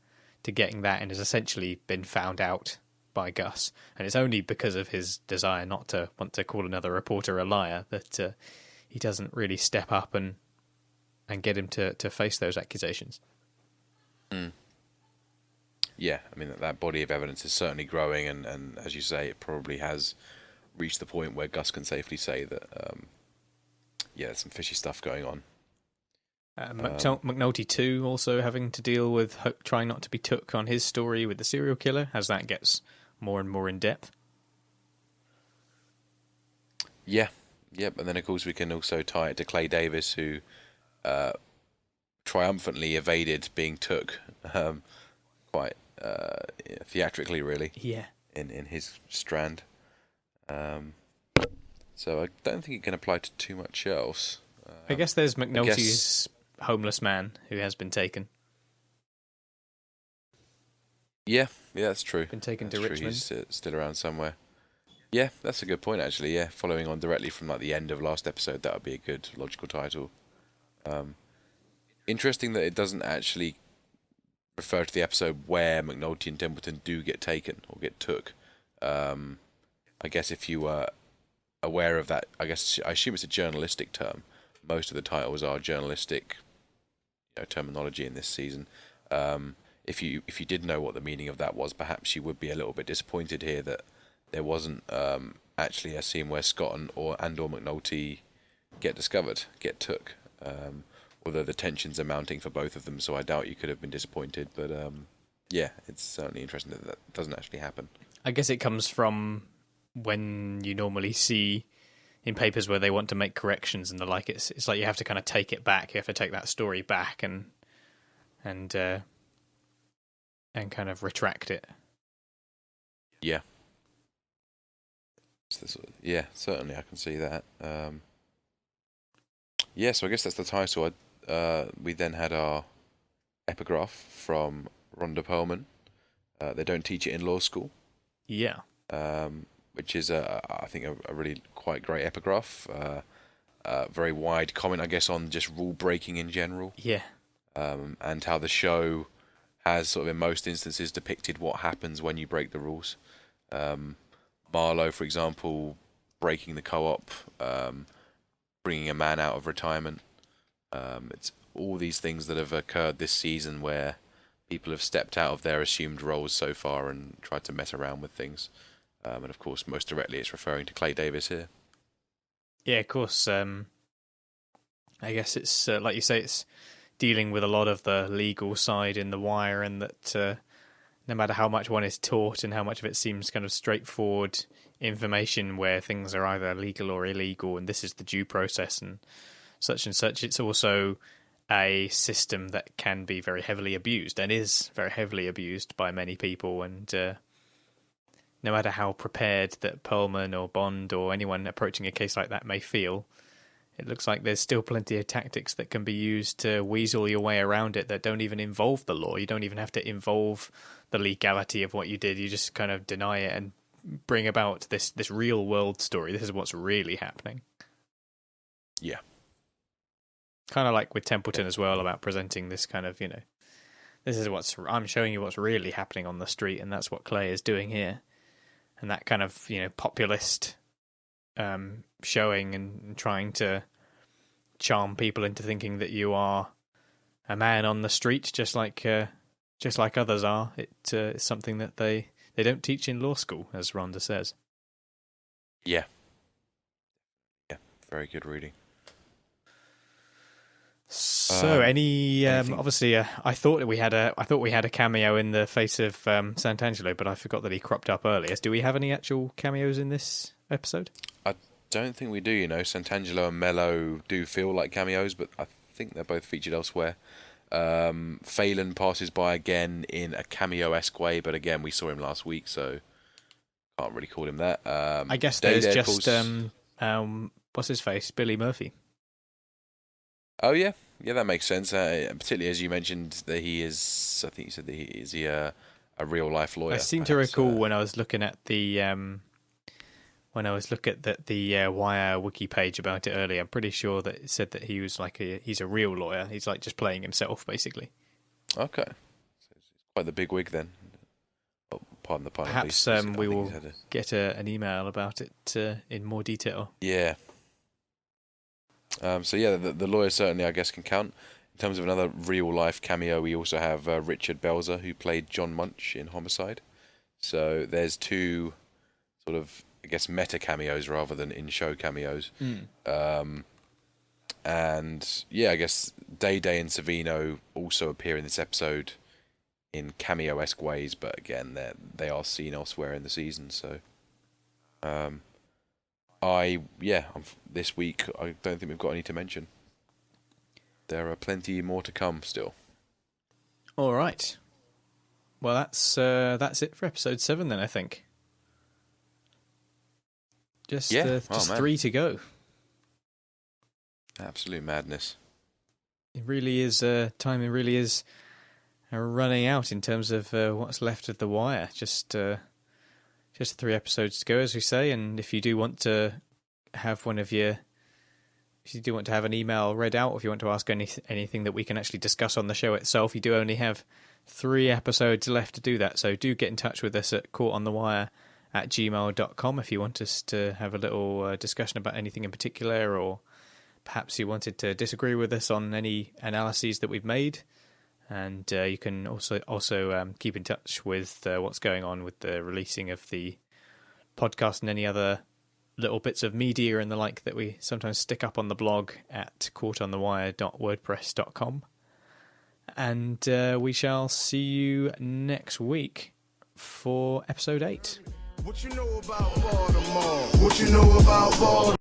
[SPEAKER 5] getting that, and has essentially been found out by Gus. And it's only because of his desire not to want to call another reporter a liar that he doesn't really step up and get him to face those accusations.
[SPEAKER 6] yeah, I mean that body of evidence is certainly growing, and as you say, it probably has reached the point where Gus can safely say that, yeah, there's some fishy stuff going on.
[SPEAKER 5] McNulty too, also having to deal with trying not to be took on his story with the serial killer as that gets more and more in depth.
[SPEAKER 6] Yeah, yep, and then of course we can also tie it to Clay Davis, who triumphantly evaded being took, quite theatrically, really.
[SPEAKER 5] Yeah.
[SPEAKER 6] In his strand. So I don't think it can apply to too much else.
[SPEAKER 5] I guess there's McNulty's homeless man who has been taken.
[SPEAKER 6] Yeah, that's true.
[SPEAKER 5] Been taken
[SPEAKER 6] that's
[SPEAKER 5] to
[SPEAKER 6] true.
[SPEAKER 5] Richmond.
[SPEAKER 6] He's still around somewhere. Yeah, that's a good point, actually. Yeah, following on directly from like the end of last episode, that would be a good logical title. Interesting that it doesn't actually refer to the episode where McNulty and Templeton do get taken or get took. I guess if you were aware of that, I assume it's a journalistic term. Most of the titles are journalistic, terminology in this season. If you did know what the meaning of that was, perhaps you would be a little bit disappointed here that there wasn't actually a scene where Scott and or McNulty get took. Although the tensions are mounting for both of them, so I doubt you could have been disappointed. But yeah, it's certainly interesting that doesn't actually happen.
[SPEAKER 5] I guess it comes from when you normally see in papers where they want to make corrections and the like. It's like you have to kind of take it back. You have to take that story back and kind of retract it.
[SPEAKER 6] Yeah. Yeah, certainly I can see that. Yeah, so I guess that's the title. We then had our epigraph from Rhonda Perlman. They don't teach it in law school.
[SPEAKER 5] Yeah.
[SPEAKER 6] Which is, I think, a really quite great epigraph. Very wide comment, I guess, on just rule breaking in general.
[SPEAKER 5] Yeah.
[SPEAKER 6] And how the show has sort of in most instances depicted what happens when you break the rules. Marlo, for example, breaking the co-op, bringing a man out of retirement. It's all these things that have occurred this season where people have stepped out of their assumed roles so far and tried to mess around with things. And of course, most directly, it's referring to Clay Davis here. Yeah,
[SPEAKER 5] of course. I guess it's, like you say, it's dealing with a lot of the legal side in The Wire, and that no matter how much one is taught and how much of it seems kind of straightforward information where things are either legal or illegal, and this is the due process and such, it's also a system that can be very heavily abused and is very heavily abused by many people. And no matter how prepared that Perlman or Bond or anyone approaching a case like that may feel, it looks like there's still plenty of tactics that can be used to weasel your way around it that don't even involve the law. You don't even have to involve the legality of what you did. You just kind of deny it and bring about this real world story. This is what's really happening.
[SPEAKER 6] Yeah.
[SPEAKER 5] Kind of like with Templeton as well, about presenting this kind of, this is I'm showing you what's really happening on the street, and that's what Clay is doing here. And that kind of, populist showing and trying to charm people into thinking that you are a man on the street, just like others are. It's something that they don't teach in law school, as Rhonda says.
[SPEAKER 6] Yeah. Yeah, very good reading.
[SPEAKER 5] So, obviously, I thought we had a cameo in the face of Santangelo, but I forgot that he cropped up earlier. Do we have any actual cameos in this episode?
[SPEAKER 6] I don't think we do. Santangelo and Mello do feel like cameos, but I think they're both featured elsewhere. Phelan passes by again in a cameo-esque way, but again, we saw him last week, so can't really call him that.
[SPEAKER 5] I guess there's just what's his face, Billy Murphy.
[SPEAKER 6] Oh yeah, that makes sense. Particularly as you mentioned that he is. I think you said that is he a real life lawyer.
[SPEAKER 5] I seem to recall when I was looking at the Wire wiki page about it earlier. I'm pretty sure that it said that he was he's a real lawyer. He's like just playing himself basically.
[SPEAKER 6] Okay, so it's quite the big wig then. Oh, pardon the pun.
[SPEAKER 5] Perhaps we will get an email about it in more detail.
[SPEAKER 6] Yeah. So yeah, the lawyer certainly, I guess, can count. terms of another real-life cameo, we also have Richard Belzer, who played John Munch in Homicide. So there's two sort of, I guess, meta cameos rather than in-show cameos. And yeah, I guess Day Day and Savino also appear in this episode in cameo-esque ways, but again, they are seen elsewhere in the season. So, this week I don't think we've got any to mention. There are plenty more to come still.
[SPEAKER 5] All right. Well, that's it for episode 7 then, I think. Just 3 to go.
[SPEAKER 6] Absolute madness.
[SPEAKER 5] It really is. Timing really is running out in terms of what's left of The Wire. Just 3 episodes to go, as we say. And if you do want to have if you do want to have an email read out, or if you want to ask anything that we can actually discuss on the show itself, you do only have 3 episodes left to do that. So do get in touch with us at caughtonthewire@gmail.com if you want us to have a little discussion about anything in particular, or perhaps you wanted to disagree with us on any analyses that we've made. And you can also keep in touch with what's going on with the releasing of the podcast and any other little bits of media and the like that we sometimes stick up on the blog at caughtonthewire.wordpress.com. And we shall see you next week for episode 8.
[SPEAKER 4] What you know about Baltimore? What you know about Baltimore?